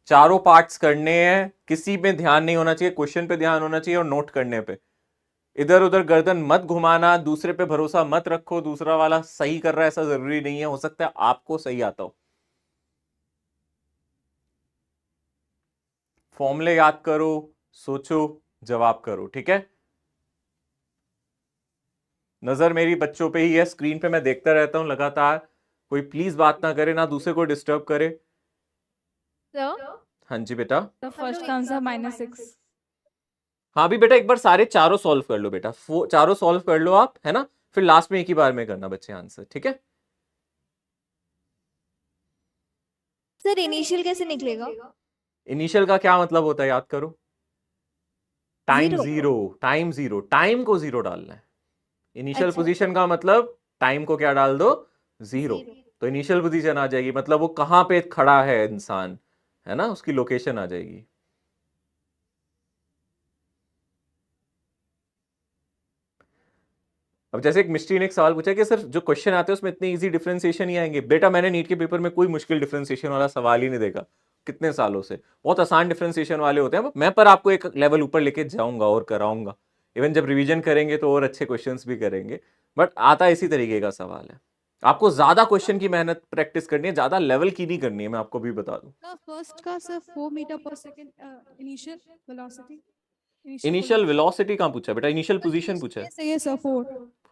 चारों पार्ट्स करने हैं, किसी पे ध्यान नहीं होना चाहिए, क्वेश्चन पे ध्यान होना चाहिए और नोट करने पे। इधर उधर गर्दन मत घुमाना, दूसरे पे भरोसा मत रखो, दूसरा वाला सही कर रहा है ऐसा जरूरी नहीं है, हो सकता है आपको सही आता हो। फॉर्मूले याद करो, सोचो, जवाब करो। ठीक है, नजर मेरी बच्चों पे ही है, स्क्रीन पे मैं देखता रहता हूं लगातार, कोई प्लीज बात ना करे, ना दूसरे को डिस्टर्ब करे। Sir? हाँ जी बेटा। The first answer -6। हाँ भी बेटा, एक बार सारे चारों सॉल्व कर लो बेटा, चारों सॉल्व कर लो आप, है ना? फिर लास्ट में एक ही बार में करना बच्चे आंसर, ठीक है? सर इनिशियल कैसे निकलेगा? इनिशियल का क्या मतलब होता है, याद करो। Time Zero. Zero, time zero, time को जीरो डालना है। इनिशियल अच्छा। पोजीशन का मतलब टाइम को क्या डाल दो, जीरो। तो इनिशियल पोजीशन आ जाएगी, मतलब वो कहां पे खड़ा है इंसान, है ना, उसकी लोकेशन आ जाएगी। अब जैसे एक मिस्ट्री ने एक सवाल पूछा कि सर जो क्वेश्चन आते हैं उसमें इतने इजी डिफरेंशिएशन ही आएंगे। बेटा मैंने नीट के पेपर में कोई मुश्किल डिफरेंशिएशन वाला सवाल ही नहीं देखा कितने सालों से, बहुत आसान डिफरेंशिएशन वाले होते हैं। मैं पर आपको एक लेवल ऊपर लेके जाऊंगा और कराऊंगा, इवन जब रिवीजन करेंगे तो और अच्छे क्वेश्चंस भी करेंगे, बट आता इसी तरीके का सवाल है। आपको ज्यादा क्वेश्चन की मेहनत प्रैक्टिस करनी है, ज्यादा लेवल की नहीं करनी है, मैं आपको भी बता दूं। फर्स्ट का सर 4 मीटर पर second initial velocity. Initial velocity कहां पूछा बेटा, इनिशियल पोजीशन पूछा है। सही है सर 4।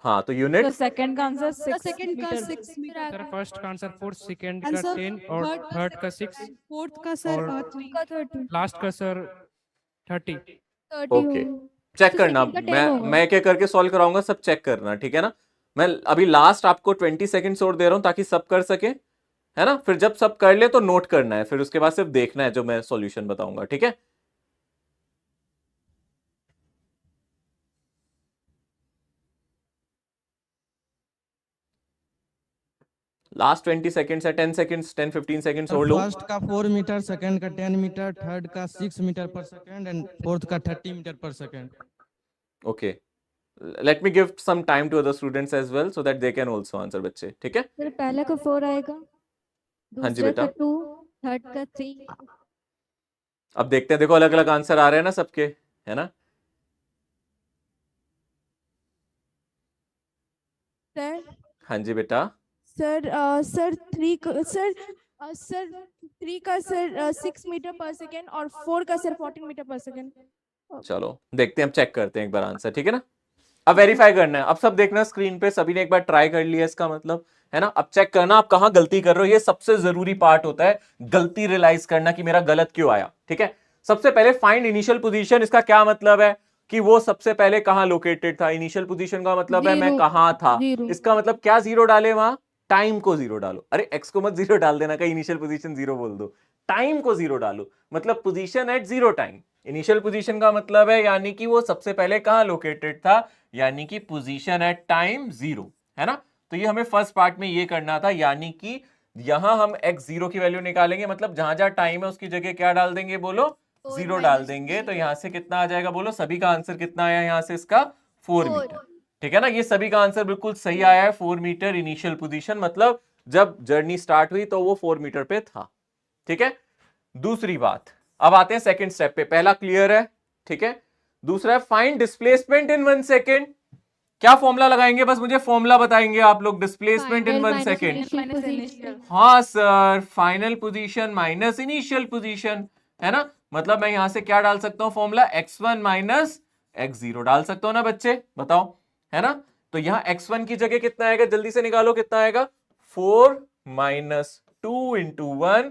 हाँ तो तो यूनिट, सेकंड का आंसर 6 सेकंड का मीटर। 6 मीटर सर फर्स्ट का आंसर 4, सेकंड And का sir, 10 और थर्ड का 6, फोर्थ का सर और 3 का 30 लास्ट का सर 30। 30 ओके होगा। चेक तो करना, second का 10 होगा। मैं क्या करके सॉल्व कराऊंगा सब चेक करना, ठीक है ना? मैं अभी लास्ट आपको 20 सेकंड्स और दे रहा हूं ताकि सब कर सके, है ना? फिर जब सब कर ले तो नोट करना है, फिर उसके बाद सिर्फ देखना है जो मैं सॉल्यूशन बताऊंगा, ठीक है? लास्ट 20 सेकंड्स है, 10 सेकंड्स, 10-15 सेकंड्स और लो। फर्स्ट का 4 मीटर, सेकंड का 10 मीटर, थर्ड का 6 मीटर पर सेकंड एंड फोर्थ का 30 मीटर पर second. Okay, let me give some time to other students as well so that they can also answer बच्चे, ठीक है? फिर पहले का 4 आएगा। हाँ जी दूसरे बेटा। का 2, थर्ड का 3। अब देखते हैं, देखो अलग अलग आंसर आ रहे हैं ना सबके, है ना। सर हाँ जी बेटा। सर सर सर 3 का सर 6 मीटर पर सेकेंड और 4 का सर 14 मीटर पर सेकेंड। चलो देखते हैं, हम चेक करते हैं एक बार आंसर, ठीक है ना। अब वेरीफाई करना है, अब सब देखना स्क्रीन पे, सभी ने एक बार ट्राई कर लिया इसका मतलब, है ना। अब चेक करना आप कहां गलती कर रहे हो, ये सबसे जरूरी पार्ट होता है, गलती रियलाइज करना कि मेरा गलत क्यों आया, ठीक है। सबसे पहले फाइंड इनिशियल पोजीशन, इसका क्या मतलब है कि वो सबसे पहले कहां लोकेटेड था। इनिशियल पोजीशन का मतलब है मैं जीरो कहां था, जीरो इसका मतलब क्या जीरो डाले वहां, टाइम को जीरो डालो। अरे एक्स को मत जीरो डाल देना, कहीं इनिशियल पोजीशन जीरो बोल दो, टाइम को जीरो डालो, मतलब position at zero time. Initial position का मतलब है यानी कि वो सबसे पहले कहां लोकेटेड था, यानी कि पोजीशन एट टाइम जीरो, है ना। तो ये हमें फर्स्ट पार्ट में ये करना था, यानी कि यहां हम x जीरो की वैल्यू निकालेंगे, मतलब जहां जहां टाइम है उसकी जगह क्या डाल देंगे बोलो, जीरो डाल देंगे। तो यहां से कितना आ जाएगा बोलो, सभी का आंसर कितना आया यहां से, इसका 4 मीटर, ठीक है ना। ये सभी का आंसर बिल्कुल सही आया है, 4 मीटर इनिशियल पोजीशन, मतलब जब जर्नी स्टार्ट हुई तो वो 4 मीटर पे था, ठीक है। दूसरी बात, अब आते हैं सेकंड स्टेप पे, पहला क्लियर है, ठीक है। दूसरा है फाइंड डिस्प्लेसमेंट इन 1 सेकेंड। क्या फॉर्मूला लगाएंगे, बस मुझे फॉर्मूला बताएंगे आप लोग, डिस्प्लेसमेंट इन 1 सेकेंड। हाँ sir, final position minus initial position, है ना। मतलब मैं यहां से क्या डाल सकता हूं फॉर्मूला, x1 माइनस x0 डाल सकता हूं ना बच्चे, बताओ, है ना। तो यहां x1 की जगह कितना आएगा, जल्दी से निकालो, कितना आएगा, 4 माइनस 2 इंटू 1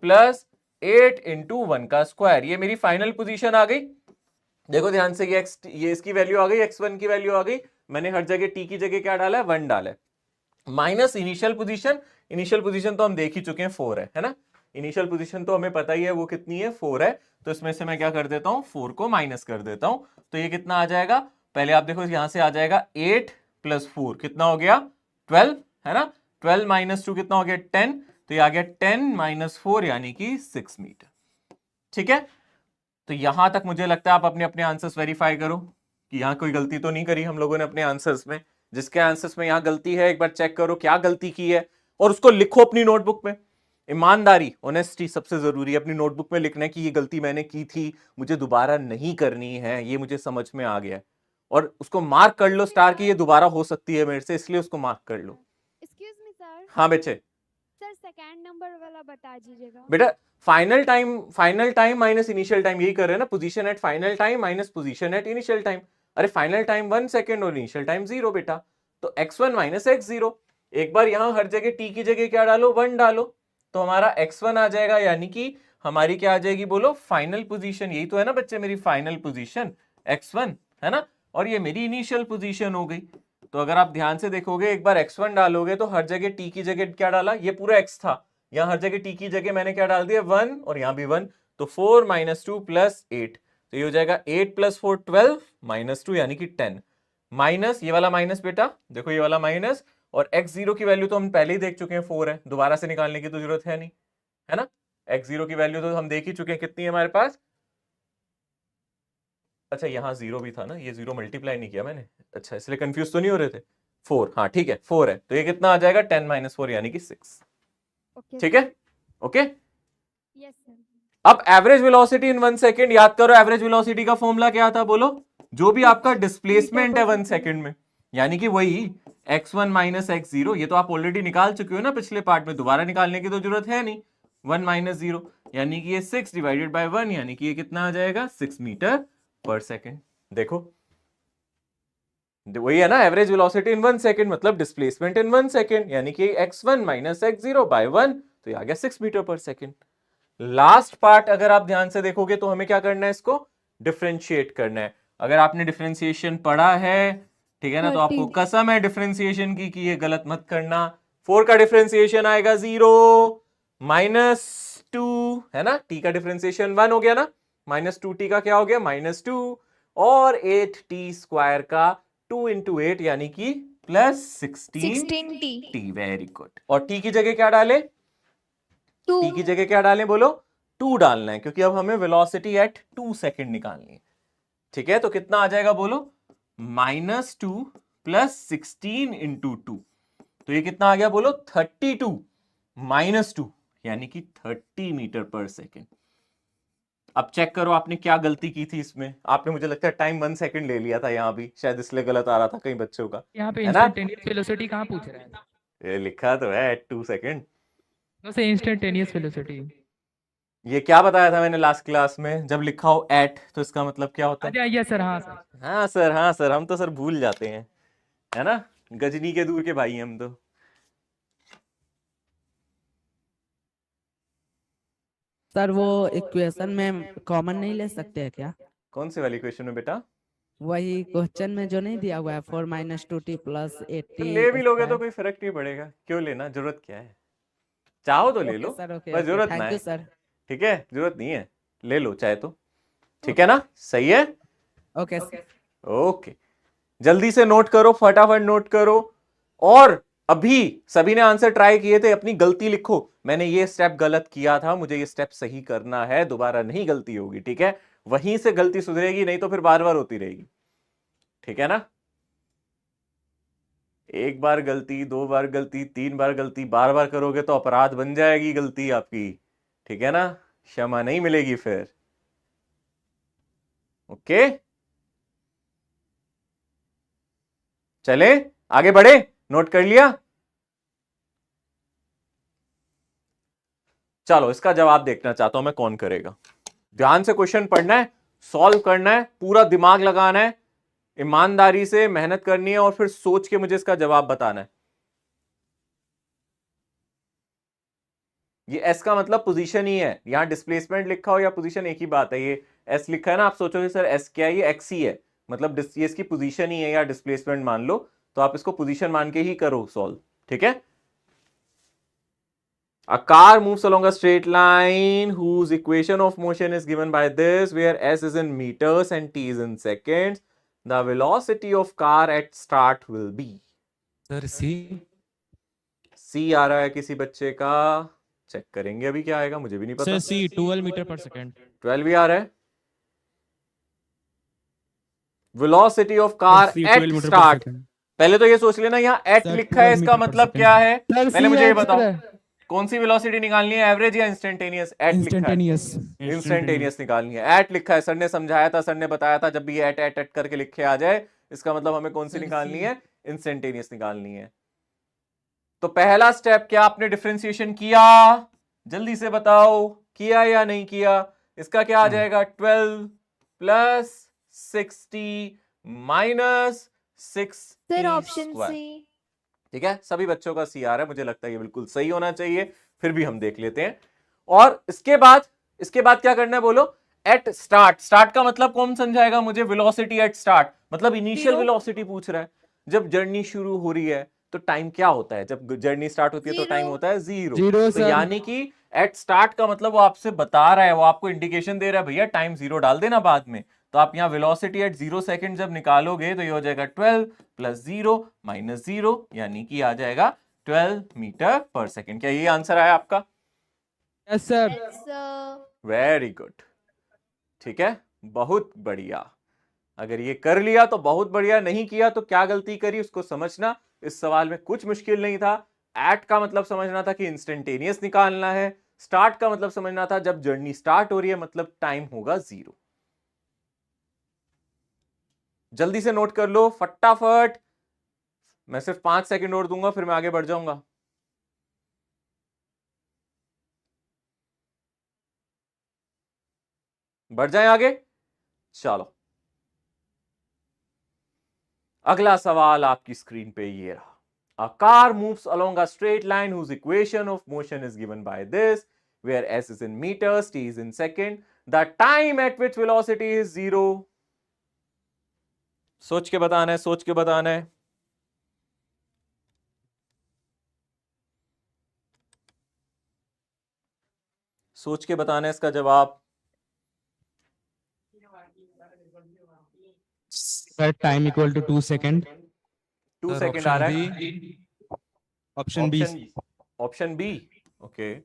प्लस 8 इंटू 1 का स्क्वायर। ये मेरी फाइनल पोजीशन आ गई। देखो ध्यान से, ये इसकी वैल्यू आ गई, x1 की वैल्यू आ गई, मैंने हर जगह t की जगह क्या डाला है, 1 डाला है, minus initial position. Initial position तो हम देख ही चुके हैं, 4 है ना। इनिशियल पोजीशन तो हमें पता ही है वो कितनी है, 4 है। तो इसमें से मैं क्या कर देता हूं, 4 को माइनस कर देता हूं। तो ये कितना आ जाएगा, पहले आप देखो यहां से आ जाएगा 8 प्लस 4 कितना हो गया, 12, है ना। 12 माइनस 2 कितना हो गया, 10। तो ये आ गया 10 माइनस 4 यानी कि 6 मीटर, ठीक है। तो यहां तक मुझे लगता है आप अपने अपने आंसर्स वेरीफाई करो कि यहां कोई गलती तो नहीं करी हम लोगों ने अपने आंसर्स में। जिसके आंसर्स में यहां गलती है एक बार चेक करो क्या गलती की है, और उसको लिखो अपनी नोटबुक में। ईमानदारी, ऑनेस्टी सबसे जरूरी है, अपनी नोटबुक में लिखना है कि ये गलती मैंने की थी, मुझे दोबारा नहीं करनी है, ये मुझे समझ में आ गया है। और उसको मार्क कर लो स्टार की, ये दोबारा हो सकती है मेरे से, इसलिए उसको मार्क कर लो। एक्सक्यूज मी सर, हाँ बच्चे। सर सेकंड नंबर वाला बता दीजिएगा। बेटा final time minus initial time, यही कर रहे हैं ना, position at final time minus position at initial time. अरे फाइनल टाइम 1 सेकेंड और इनिशियल टाइम 0 बेटा, तो x1 माइनस x0। एक बार यहां हर जगह t की जगह क्या डालो, 1 डालो, तो हमारा x1 आ जाएगा, यानी कि हमारी क्या आ जाएगी बोलो, फाइनल पोजीशन। यही तो है ना बच्चे मेरी फाइनल पोजीशन, x1, है ना। और ये मेरी इनिशियल पोजीशन हो गई। तो अगर आप ध्यान से देखोगे, एक बार x1 डालोगे तो हर जगह t की जगह क्या डाला, ये पूरा x था, यहां हर जगह t की जगह मैंने क्या डाल दिया, 1, और यहां भी 1। तो 4 माइनस 2 प्लस 8, तो ये हो जाएगा 8 प्लस 4 12 माइनस 2 यानी कि 10, माइनस ये वाला माइनस बेटा, देखो ये वाला माइनस, और x0 की वैल्यू तो हम पहले ही देख चुके हैं 4 है, दोबारा से निकालने की तो जरूरत है नहीं, है ना। x0 की वैल्यू तो हम देख ही चुके हैं, कितनी है हमारे पास। अच्छा यहां 0 भी था ना, ये 0 मल्टीप्लाई नहीं किया मैंने, अच्छा इसलिए कंफ्यूज तो नहीं हो रहे थे। 4, हाँ ठीक है 4 है, तो ये कितना आ जाएगा, 10 माइनस 4 यानी कि 6, ठीक है, ओके। Yes sir. अब एवरेज वेलोसिटी इन 1 सेकेंड, याद करो एवरेज वेलोसिटी का फॉर्मूला क्या था बोलो, जो भी आपका डिस्प्लेसमेंट है 1 सेकेंड में, यानी कि वही x1 माइनस x0, ये तो आप ऑलरेडी निकाल चुके हो ना पिछले पार्ट में, दोबारा निकालने की तो जरूरत है नहीं। 1 माइनस 0 यानी कि ये 6 डिवाइडेड बाय 1, यानी कि ये कितना आ जाएगा, 6 मीटर पर सेकेंड। देखो वही है ना, एवरेज वेलोसिटी इन 1 सेकेंड मतलब डिस्प्लेसमेंट इन 1 सेकेंड, यानी कि x1 माइनस x0 बाय 1, तो ये आ गया 6 metre per second. Last part अगर आप ध्यान से देखोगे तो हमें क्या करना है, इसको डिफरेंशिएट करना है। अगर आपने डिफरेंशिएशन पढ़ा है, ठीक है ना, तो आपको कसम है डिफरेंशिएशन की कि ये गलत मत करना। 4 का डिफरेंशिएशन आएगा 0, माइनस 2, है ना, t का डिफरेंशिएशन 1 हो गया ना, माइनस 2t का क्या हो गया, माइनस 2, और 8t स्क्वायर का 2 इंटू 8 यानी कि प्लस 16t, वेरी गुड। और t की जगह क्या डाले, t की जगह क्या डालें बोलो, 2 डालना है, क्योंकि अब हमें वेलोसिटी एट 2 सेकेंड निकालनी है, ठीक है। तो कितना आ जाएगा बोलो, माइनस 2 प्लस 16 इंटू 2, तो ये कितना आ गया बोलो, 32, -2 यानी कि 30 मीटर पर सेकेंड। अब चेक करो आपने क्या गलती की थी इसमें। आपने मुझे लगता है टाइम 1 सेकंड ले लिया था यहाँ भी, शायद इसलिए गलत आ रहा था कई बच्चों का, यहाँ पे है ना? इंस्टेंटेनियस वेलोसिटी कहाँ पूछ रहा है? ये लिखा तो है 2 सेकंड। वैसे इंस्टेंटेनियस वेलोसिटी। ये क्या बताया था मैंने लास्ट क्लास में, जब लिखा हो एट तो इसका मतलब क्या होता है? अच्छा यस सर, हाँ सर। हाँ सर, हाँ सर, हम तो सर भूल जाते हैं, है ना? गजनी के दूर के भाई हैं हम तो। सर वो इक्वेशन में कॉमन नहीं ले सकते हैं क्या? कौन से वाली क्वेश्चन में बेटा? वही क्वेश्चन में जो नहीं दिया हुआ है 4 - 2t + तो 80 ले भी लोगे तो कोई फर्क नहीं पड़ेगा, क्यों लेना, जरूरत क्या है? चाहो तो ले लो, सर। ओके बस जरूरत ना थैंक है, यू सर। ठीक है? जरूरत नहीं है, ले लो चाहे तो, ठीक है ना? सही है, ओके सर। ओके। जल्दी से नोट करो, फटाफट नोट करो। और अभी सभी ने आंसर ट्राई किए थे, अपनी गलती लिखो। मैंने ये स्टेप गलत किया था, मुझे ये स्टेप सही करना है, दोबारा नहीं गलती होगी, ठीक है? वहीं से गलती सुधरेगी, नहीं तो फिर बार बार होती रहेगी, ठीक है ना? एक बार गलती, 2 बार गलती, 3 बार गलती, बार बार करोगे तो अपराध बन जाएगी गलती आपकी, ठीक है ना? क्षमा नहीं मिलेगी फिर, ओके? चले आगे बढ़े, नोट कर लिया? चलो इसका जवाब देखना चाहता हूं मैं, कौन करेगा। ध्यान से क्वेश्चन पढ़ना है, सॉल्व करना है, पूरा दिमाग लगाना है, ईमानदारी से मेहनत करनी है और फिर सोच के मुझे इसका जवाब बताना है। ये एस का मतलब पोजीशन ही है, यहां डिस्प्लेसमेंट लिखा हो या पोजीशन एक ही बात है। ये एस लिखा है ना, आप सोचोगे सर एस क्या है, ये एक्स ही है, मतलब ये इसकी पोजीशन ही है या डिस्प्लेसमेंट मान लो, तो आप इसको पोजीशन मान के ही करो सॉल्व, ठीक है? A car moves along a straight line whose equation of motion is given by this, where s is in meters and t is in seconds. The velocity of car at start will be. Sir C. C आ रहा है किसी बच्चे का, check करेंगे अभी क्या आएगा, मुझे भी नहीं पता। सर सी 12 मीटर पर सेकेंड। 12 भी आ रहा है। Velocity of car at start. पहले तो ये सोच लेना, यहाँ at Sir, लिखा है, 12 इसका मीटर पर मतलब सेकंड। क्या है? सर पहले सी मुझे ये आंसर बताओ, है। कौन सी वेलोसिटी निकालनी है, एवरेज या इंस्टेंटेनियस? एट लिखा है, इंस्टेंटेनियस। इंस्टेंटेनियस निकालनी है। एट लिखा है, सर ने समझाया था, सर ने बताया था, जब भी एट एट एट करके लिखे आ जाए इसका मतलब हमें कौन सी सर, निकालनी सी। है, इंस्टेंटेनियस निकालनी है। तो पहला स्टेप क्या आपने डिफरेंशिएशन किया, जल्दी से बताओ, किया या नहीं किया? इसका क्या आ जाएगा, 12 plus 60 minus 6 sir option C. ठीक है, सभी बच्चों का सी आ रहा है, मुझे लगता है ये बिल्कुल सही होना चाहिए, फिर भी हम देख लेते हैं। और इसके बाद क्या करना है बोलो? Eight start. स्टार्ट का मतलब कौन समझाएगा मुझे? वेलोसिटी एट स्टार्ट, मतलब इनिशियल वेलोसिटी पूछ रहा है। जब जर्नी शुरू हो रही है तो टाइम क्या होता है? जब जर्नी स्टार्ट होती है तो टाइम होता है 0। जीरो तो सर। यानी कि एट स्टार्ट का मतलब वो आपसे बता रहा है, वो आपको इंडिकेशन दे रहा है, भैया टाइम 0 डाल देना बाद में। तो आप यहाँ वेलोसिटी एट 0 सेकंड जब निकालोगे तो ये हो जाएगा 12 प्लस 0 माइनस 0, यानी कि आ जाएगा 12 मीटर पर सेकंड। क्या ये आंसर आया आपका? Yes sir. वेरी गुड, ठीक है, बहुत बढ़िया। अगर ये कर लिया तो बहुत बढ़िया, नहीं किया तो क्या गलती करी उसको समझना। इस सवाल में कुछ मुश्किल नहीं था। एट का मतलब समझना था कि इंस्टेंटेनियस निकालना है, स्टार्ट का मतलब समझना था जब जर्नी स्टार्ट हो रही है मतलब टाइम होगा 0। जल्दी से नोट कर लो फटाफट, मैं सिर्फ 5 सेकंड और दूंगा, फिर मैं आगे बढ़ जाऊंगा। बढ़ जाए आगे, चलो अगला सवाल आपकी स्क्रीन पे ये रहा। A car moves along a straight line whose equation of motion is given by this, where s is in meters, t is in second. The time at which velocity is 0. सोच के बताना है, सोच के बताना है। सोच के बताना है इसका जवाब। Sir time equal to 2 second. 2 second आ रहा है। Option B. Option B, okay.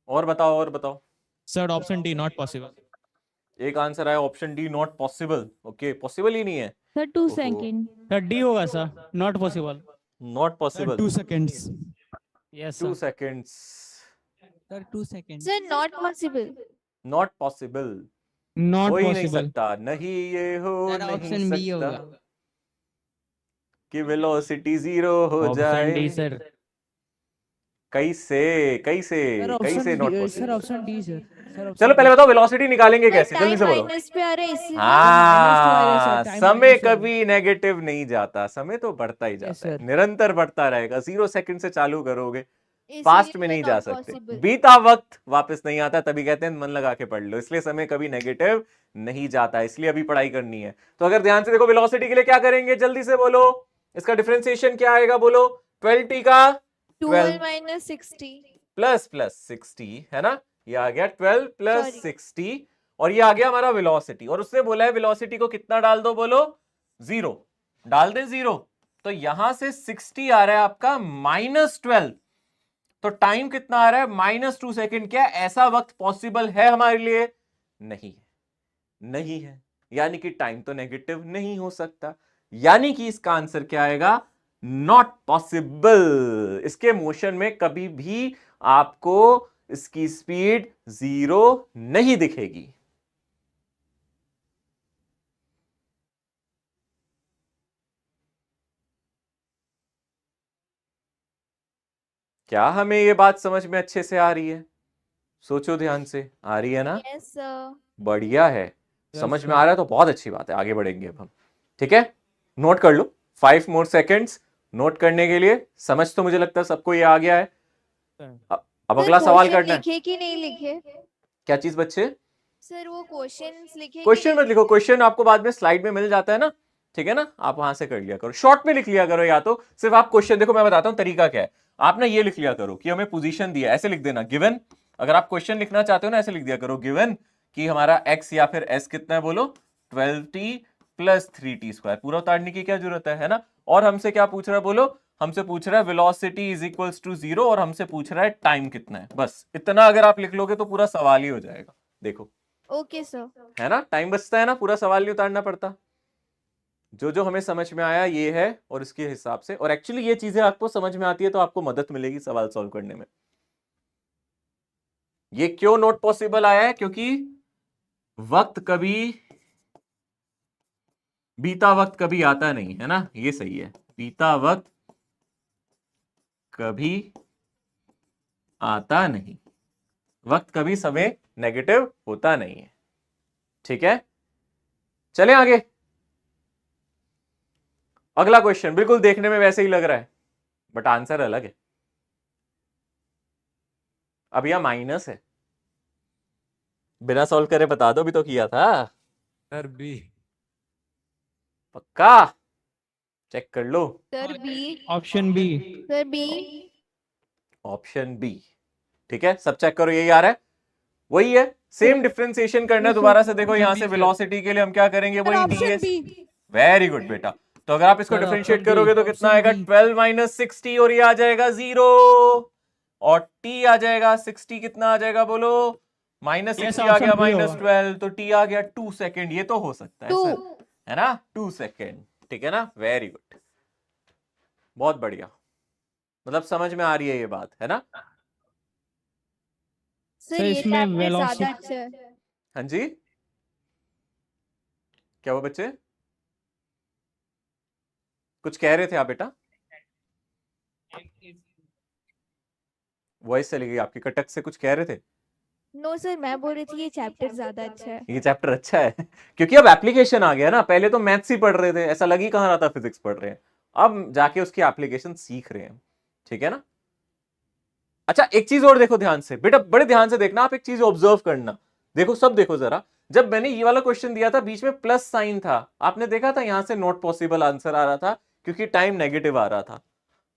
और बताओ, और बताओ। Sir option D not possible. एक आंसर आया option D, not possible. Okay, possible ही नहीं है सर 2 ओहो। सेकंड। सर डी होगा sir, not possible. Not possible. 2 seconds. Yes 2 sir. Seconds, sir 2 second sir not possible. Not possible, not हो ही नहीं possible सकता, नहीं ये हो सर नहीं ऑप्शन बी सकता होगा कि वेलोसिटी जीरो हो ऑप्शन जाए। D sir. कैसे कैसे सर कैसे epsilon naught sir possible? Option D sir. Sir चलो पहले बताओ वेलोसिटी निकालेंगे कैसे, जल्दी टाइम से बोलो। माइनस पे आ रहा है इसीलिए। हाँ, time समय minus हो। कभी नेगेटिव नहीं जाता, समय तो बढ़ता ही जाता है, sir. निरंतर बढ़ता रहेगा। 0 सेकंड से चालू करोगे, इसीलिए पास्ट में ये नहीं जा not सकते, possible। बीता वक्त वापस नहीं आता, तभी कहते हैं मन लगा के पढ़ लो। इसलिए समय कभी नेगेटिव नहीं जाता, इसलिए अभी पढ़ाई करनी है। तो अगर ध्यान से देखो, वेलोसिटी के लिए क्या करेंगे, जल्दी से बोलो, इसका डिफरेंशिएशन क्या आएगा, बोलो। 12t का 12 माइनस 60 प्लस 60 है ना, ये आ गया 12 प्लस Sorry। 60, और ये आ गया हमारा वेलोसिटी। और उसने बोला है वेलोसिटी को कितना डाल दो, बोलो 0 डाल दे 0। तो यहां से 60 आ रहा है आपका -12, तो टाइम कितना आ रहा है, -2 सेकंड। क्या ऐसा वक्त पॉसिबल है हमारे लिए? नहीं है, नहीं है, यानी कि टाइम तो नेगेटिव नहीं हो सकता, यानी कि इसका आंसर क्या आएगा, नॉट पॉसिबल। इसके मोशन में कभी भी आपको इसकी स्पीड 0 नहीं दिखेगी। क्या हमें ये बात समझ में अच्छे से आ रही है? सोचो ध्यान से, आ रही है ना? Yes sir. बढ़िया है, समझ में आ रहा है तो बहुत अच्छी बात है, आगे बढ़ेंगे अब हम। ठीक है, नोट कर लो, 5 मोर सेकेंड्स नोट करने के लिए। समझ तो मुझे लगता है सबको ये आ गया है। अब अगला सवाल करना है। लिखे कि नहीं लिखे? क्या चीज बच्चे? सर वो क्वेश्चंस लिखे कि क्वेश्चन नहीं मत लिखो, क्वेश्चन आपको बाद में स्लाइड में मिल जाता है ना, ठीक है ना, आप वहां से कर लिया करो, शॉर्ट में लिख लिया करो, या तो सिर्फ आप क्वेश्चन देखो। मैं बताता हूं तरीका क्या है, आप ना ये लिख लिया करो कि हमें पोजीशन दिया, ऐसे लिख देना गिवन। अगर आप क्वेश्चन लिखना चाहते हो ना, ऐसे लिख दिया करो गिवन कि हमारा x या फिर s कितना है, बोलो 12t प्लस 3t²। पूरा उतारने की क्या जरूरत है ना। और हमसे क्या पूछ रहा है, बोलो, हमसे पूछ रहा है वेलोसिटी इज इक्वल्स टू 0, और हमसे पूछ रहा है टाइम कितना है। बस इतना अगर आप लिख लोगे तो पूरा सवाल ही हो जाएगा। देखो, ओके सर। है ना, टाइम बचता है ना, पूरा सवाल नहीं उतारना पड़ता। जो जो हमें समझ में आया ये है, और इसके हिसाब से, और एक्चुअली ये चीजें आपको समझ में आती है तो आपको मदद मिलेगी सवाल सॉल्व करने में। ये क्यों नॉट पॉसिबल आया है, क्योंकि वक्त कभी, बीता वक्त कभी आता नहीं है ना, ये सही है, बीता वक्त कभी आता नहीं, वक्त कभी समय नेगेटिव होता नहीं है। ठीक है, चलें आगे। अगला क्वेश्चन बिल्कुल देखने में वैसे ही लग रहा है, बट आंसर अलग है। अब यह माइनस है, बिना सॉल्व करे बता दो, भी तो किया था। Sir B. पक्का चेक कर लो। Sir B. Option B sir B. Option B, ठीक है, सब चेक करो, यही आ रहा है, वही है। सेम डिफरेंशिएशन करना है दोबारा से। देखो यहां से वेलोसिटी के लिए हम क्या करेंगे, वही ऑप्शन ds। बी। वेरी गुड बेटा। तो अगर आप इसको सर, डिफरेंशिएट option B, करोगे तो कितना option आएगा, B। 12 माइनस 60, और ये आ जाएगा 0, और t आ जाएगा 60, कितना आ जाएगा, बोलो -60 Yes, आ गया option B होगा। -12, तो t आ गया 2 सेकेंड। ये तो हो सकता है 2 सर, है ना, 2 सेकेंड, ठीक है ना, वेरी गुड, बहुत बढ़िया, मतलब समझ में आ रही है ये बात, है ना। सर ये इसमें चैप्टर ज्यादा velocity- अच्छा है। हाँ जी, क्या हुआ बच्चे, कुछ कह रहे थे आप बेटा? वॉइस चली गई आपकी, कटक से कुछ कह रहे थे। नो सर मैं बोल रही थी ये चैप्टर ज्यादा अच्छा है। ये चैप्टर अच्छा है क्योंकि अब एप्लीकेशन आ गया ना, पहले तो मैथ्स ही पढ़ रहे थे, ऐसा लग ही कहाँ रहा था फिजिक्स पढ़ रहे हैं, अब जाके उसकी एप्लीकेशन सीख रहे हैं, ठीक है ना। अच्छा एक चीज और देखो ध्यान से बेटा, बड़े ध्यान से देखना, आप एक चीज ऑब्जर्व करना, देखो सब देखो जरा। जब मैंने ये वाला क्वेश्चन दिया था, बीच में प्लस साइन था, आपने देखा था यहां से नॉट पॉसिबल आंसर आ रहा था क्योंकि टाइम नेगेटिव आ रहा था।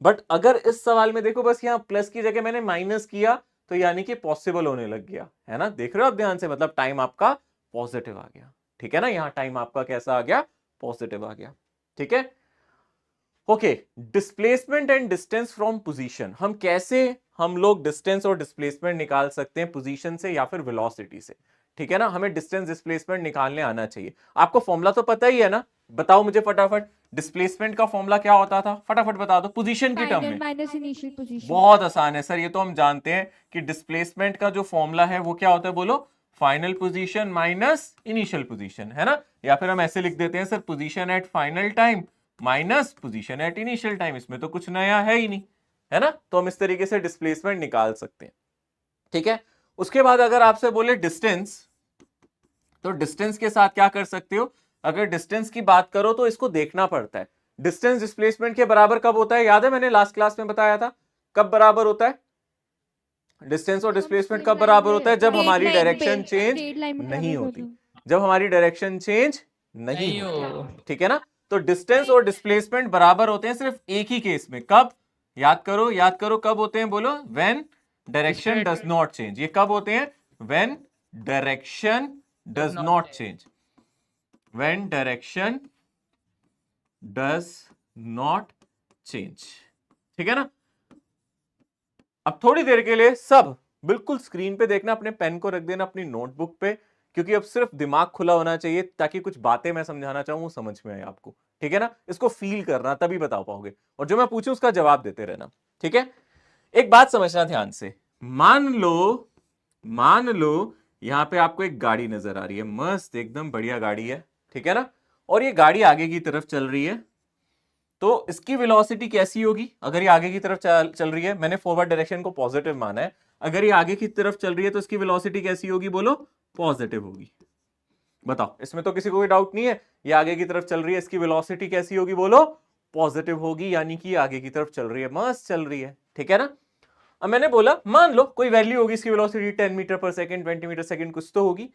बट अगर इस सवाल में देखो, बस यहां प्लस की जगह मैंने माइनस किया, तो यानी कि पॉसिबल होने लग गया, है ना, देख रहे हो आप ध्यान से, मतलब टाइम आपका पॉजिटिव आ गया, ठीक है ना, यहां टाइम आपका कैसा आ गया, पॉजिटिव आ गया, ठीक है। Okay, displacement and distance from position, हम कैसे, हम लोग डिस्टेंस और डिस्प्लेसमेंट निकाल सकते हैं पोजीशन से या फिर वेलोसिटी से, ठीक है ना। हमें डिस्टेंस डिस्प्लेसमेंट निकालने आना चाहिए। आपको फॉर्मूला तो पता ही है ना, बताओ मुझे फटाफट, डिस्प्लेसमेंट का फॉर्मूला क्या होता था, फटाफट बता दो पोजीशन की टर्म फाइनल में। Minus initial position. बहुत आसान है सर, ये तो हम जानते हैं कि डिस्प्लेसमेंट का जो फॉर्मूला है वो क्या होता है, बोलो, final position minus initial position, है ना। या फिर हम ऐसे लिख देते हैं sir, position at final time minus position at initial time. इसमें तो कुछ नया है ही नहीं, है ना। तो हम इस तरीके से डिस्प्लेसमेंट निकाल सकते हैं, ठीक है। उसके बाद अगर आपसे बोले डिस्टेंस, तो डिस्टेंस के साथ क्या कर सकते हो, अगर डिस्टेंस की बात करो तो इसको देखना पड़ता है। डिस्टेंस डिस्प्लेसमेंट के बराबर कब होता है, याद है मैंने लास्ट क्लास में बताया था, कब बराबर होता है डिस्टेंस और डिस्प्लेसमेंट, कब बराबर होता है, जब हमारी डायरेक्शन चेंज नहीं होती, जब हमारी डायरेक्शन चेंज नहीं होती, ठीक है ना। तो डिस्टेंस और डिस्प्लेसमेंट बराबर होते हैं सिर्फ एक ही केस में, कब, याद करो कब होते हैं, बोलो, when direction does not change. ये कब होते हैं, when direction does not change, when direction does not change, ठीक है ना। अब थोड़ी देर के लिए सब बिल्कुल स्क्रीन पे देखना, अपने पेन को रख देना अपनी नोटबुक पे, क्योंकि अब सिर्फ दिमाग खुला होना चाहिए ताकि कुछ बातें मैं समझाना चाहूं वो समझ में आए आपको, ठीक है ना। इसको फील करना, तभी बता पाओगे, और जो मैं पूछूं उसका जवाब देते रहना, ठीक है। एक बात समझना ध्यान से, मान लो यहां पे आपको एक गाड़ी नजर आ रही है, मस्त एकदम बढ़िया गाड़ी है, ठीक है ना, और ये गाड़ी आगे की तरफ चल रही है, तो इसकी वेलोसिटी कैसी होगी, अगर ये आगे की तरफ चल रही है, मैंने फॉरवर्ड डायरेक्शन को पॉजिटिव माना है, अगर ये आगे की तरफ चल रही है तो इसकी वेलोसिटी कैसी होगी, बोलो, पॉजिटिव होगी। बताओ, इसमें तो किसी को कोई डाउट नहीं है, ये आगे की तरफ चल रही है, इसकी वेलोसिटी कैसी होगी, बोलो, पॉजिटिव होगी, यानी कि आगे की तरफ चल रही है, मस्त चल रही है, ठीक है ना। अब मैंने बोला मान लो कोई वैल्यू होगी इसकी वेलोसिटी 10 मीटर पर सेकंड, 20 मीटर सेकंड, कुछ तो होगी।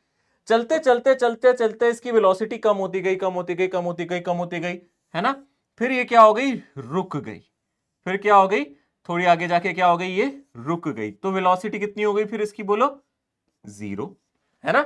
चलते चलते चलते चलते इसकी वेलोसिटी कम होती गई, कम होती गई, कम होती गई, कम होती गई, है ना। फिर ये क्या हो गई, रुक गई, फिर क्या हो गई, थोड़ी आगे जाके क्या हो गई, ये रुक गई, तो वेलोसिटी कितनी हो गई फिर इसकी, बोलो, 0, है ना,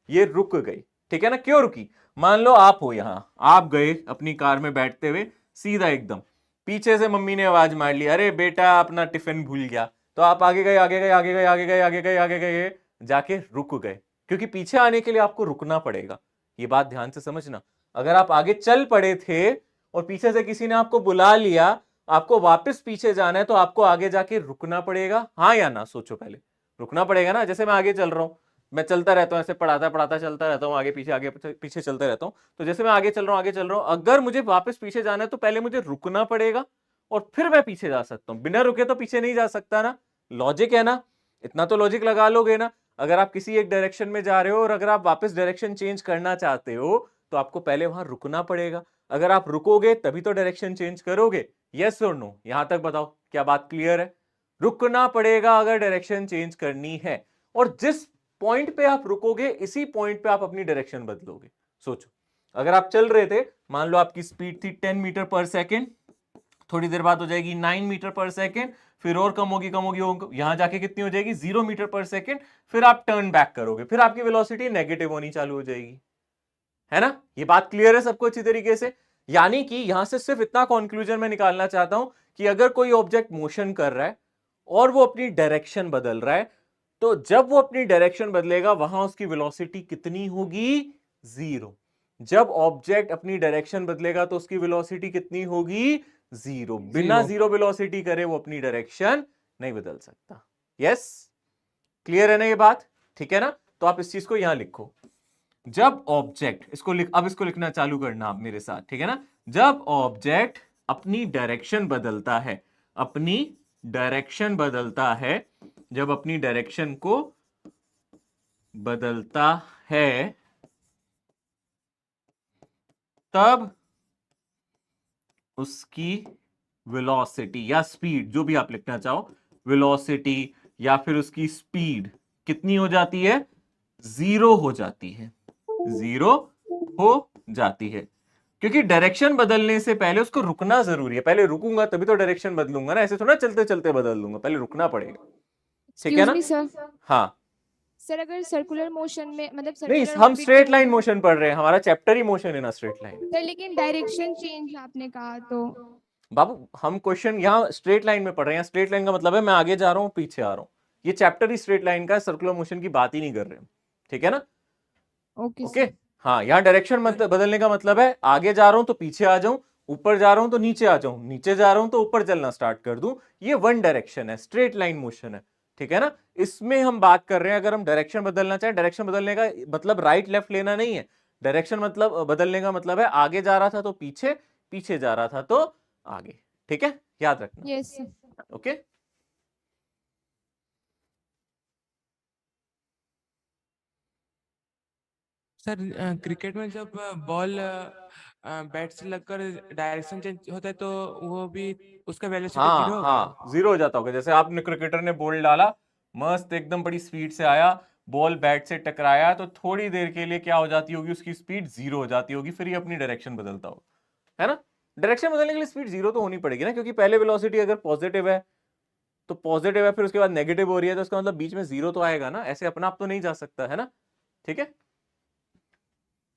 ये रुक गई, ठीक है ना। क्यों रुकी, मान लो आप हो यहां, आप गए अपनी कार में बैठते हुए सीधा एकदम, पीछे से मम्मी ने आवाज मार ली, अरे बेटा अपना टिफिन भूल गया, तो आप आगे गए आगे गए आगे गए आगे गए आगे गए आगे गए, जाके रुक गए, क्योंकि पीछे आने के लिए आपको रुकना पड़ेगा। ये बात ध्यान से समझना, अगर आप आगे चल पड़े थे और पीछे से किसी ने आपको बुला लिया, आपको वापस पीछे जाना है, तो आपको आगे जाके रुकना पड़ेगा, हाँ या ना, सोचो पहले, रुकना पड़ेगा ना। जैसे मैं आगे चल रहा हूं, मैं चलता रहता हूं, ऐसे पढ़ाता चलता रहता हूं, आगे पीछे चलता रहता हूं, तो जैसे मैं आगे चल रहा हूं, अगर मुझे वापस पीछे जाना है तो पहले मुझे रुकना पड़ेगा और फिर मैं पीछे जा सकता हूं, बिना रुके तो पीछे नहीं जा सकता ना, लॉजिक है ना, इतना तो लॉजिक लगा लोगे ना। अगर आप किसी एक डायरेक्शन में जा रहे हो और अगर आप वापस डायरेक्शन चेंज करना चाहते हो तो आपको पहले वहां रुकना पड़ेगा, अगर आप रुकोगे तभी तो डायरेक्शन चेंज करोगे, यस और नो, यहां तक बताओ, क्या बात क्लियर है। रुकना पड़ेगा अगर डायरेक्शन चेंज करनी है, और जिस पॉइंट पे आप रुकोगे इसी पॉइंट पे आप अपनी डायरेक्शन बदलोगे। सोचो, अगर आप चल रहे थे, मान लो आपकी स्पीड थी 10 मीटर पर सेकेंड, थोड़ी देर बाद हो जाएगी 9 मीटर पर सेकेंड, फिर और कम होगी, यहां जाके कितनी हो जाएगी, 0 मीटर पर सेकेंड, फिर आप टर्न बैक करोगे, फिर आपकी वेलोसिटी नेगेटिव होनी चालू हो जाएगी, है ना। ये बात क्लियर है सबको अच्छी तरीके से। यानी कि यहां से सिर्फ इतना कंक्लूजन मैं निकालना चाहता हूं कि अगर कोई ऑब्जेक्ट मोशन कर रहा है और वो अपनी डायरेक्शन बदल रहा है, तो जब वो अपनी डायरेक्शन बदलेगा वहां उसकी वेलोसिटी कितनी होगी, 0। जब ऑब्जेक्ट अपनी डायरेक्शन बदलेगा तो उसकी वेलोसिटी कितनी होगी, 0। बिना 0 वेलोसिटी करे वो अपनी डायरेक्शन नहीं बदल सकता। यस, क्लियर है ना ये बात, ठीक है ना। तो आप इस चीज को यहां लिखो, जब ऑब्जेक्ट, अब इसको लिखना चालू करना आप मेरे साथ, ठीक है ना। जब ऑब्जेक्ट अपनी डायरेक्शन बदलता है, अपनी डायरेक्शन बदलता है, जब अपनी डायरेक्शन को बदलता है, तब उसकी वेलोसिटी या स्पीड, जो भी आप लिखना चाहो, वेलोसिटी या फिर उसकी स्पीड कितनी हो जाती है, 0 हो जाती है, 0 हो जाती है। क्योंकि डायरेक्शन बदलने से पहले उसको रुकना जरूरी है, पहले रुकूंगा तभी तो डायरेक्शन बदलूंगा ना, ऐसे थोड़ा चलते चलते बदल दूंगा, पहले रुकना पड़ेगा, ठीक है ना। सर, हाँ सर अगर सर्कुलर मोशन में, मतलब नहीं, circular हम orbit स्ट्रेट में- लाइन मोशन पढ़ रहे हैं, हमारा चैप्टर ही मोशन है ना, स्ट्रेट लाइन। सर लेकिन डायरेक्शन चेंज आपने कहा तो बाबू हम क्वेश्चन यहाँ स्ट्रेट लाइन में पढ़ रहे हैं, स्ट्रेट लाइन का मतलब है मैं आगे जा रहा हूँ पीछे आ रहा हूँ, ये चैप्टर ही स्ट्रेट लाइन का, सर्कुलर मोशन की बात ही नहीं कर रहे हैं, ठीक है ना। ओके ओके, हाँ, यहाँ डायरेक्शन बदलने का मतलब है आगे जा रहा हूं तो पीछे आ जाऊं, ऊपर जा रहा हूं तो नीचे आ जाऊं, नीचे जा रहा हूं तो ऊपर चलना स्टार्ट कर दूं। ये वन डायरेक्शन है, स्ट्रेट लाइन मोशन है, ठीक है ना। इसमें हम बात कर रहे हैं अगर हम डायरेक्शन बदलना चाहें, डायरेक्शन बदलने का मतलब राइट लेफ्ट लेना नहीं है। डायरेक्शन मतलब बदलने का मतलब है आगे जा रहा था तो पीछे, पीछे जा रहा था तो आगे, ठीक है, याद रखना। Yes sir. Okay. Sir cricket में जब बॉल बैट से लगकर डायरेक्शन चेंज होता है तो वो भी उसका वेलोसिटी जीरो होगा। हाँ, जीरो हो जाता होगा। जैसे आपने क्रिकेटर ने बॉल डाला, मस्त एकदम बड़ी स्पीड से आया, बॉल बैट से टकराया तो थोड़ी देर के लिए क्या हो जाती होगी, उसकी स्पीड जीरो हो जाती होगी, फिर ये अपनी डायरेक्शन बदलता होगा, है ना। डायरेक्शन बदलने के लिए स्पीड जीरो तो होनी पड़ेगी ना, क्योंकि पहले वेलोसिटी अगर पॉजिटिव है तो पॉजिटिव है, फिर उसके बाद नेगेटिव हो रही है तो उसका मतलब बीच में जीरो तो आएगा ना, ऐसे अपना आप तो नहीं जा सकता, है ना, ठीक है।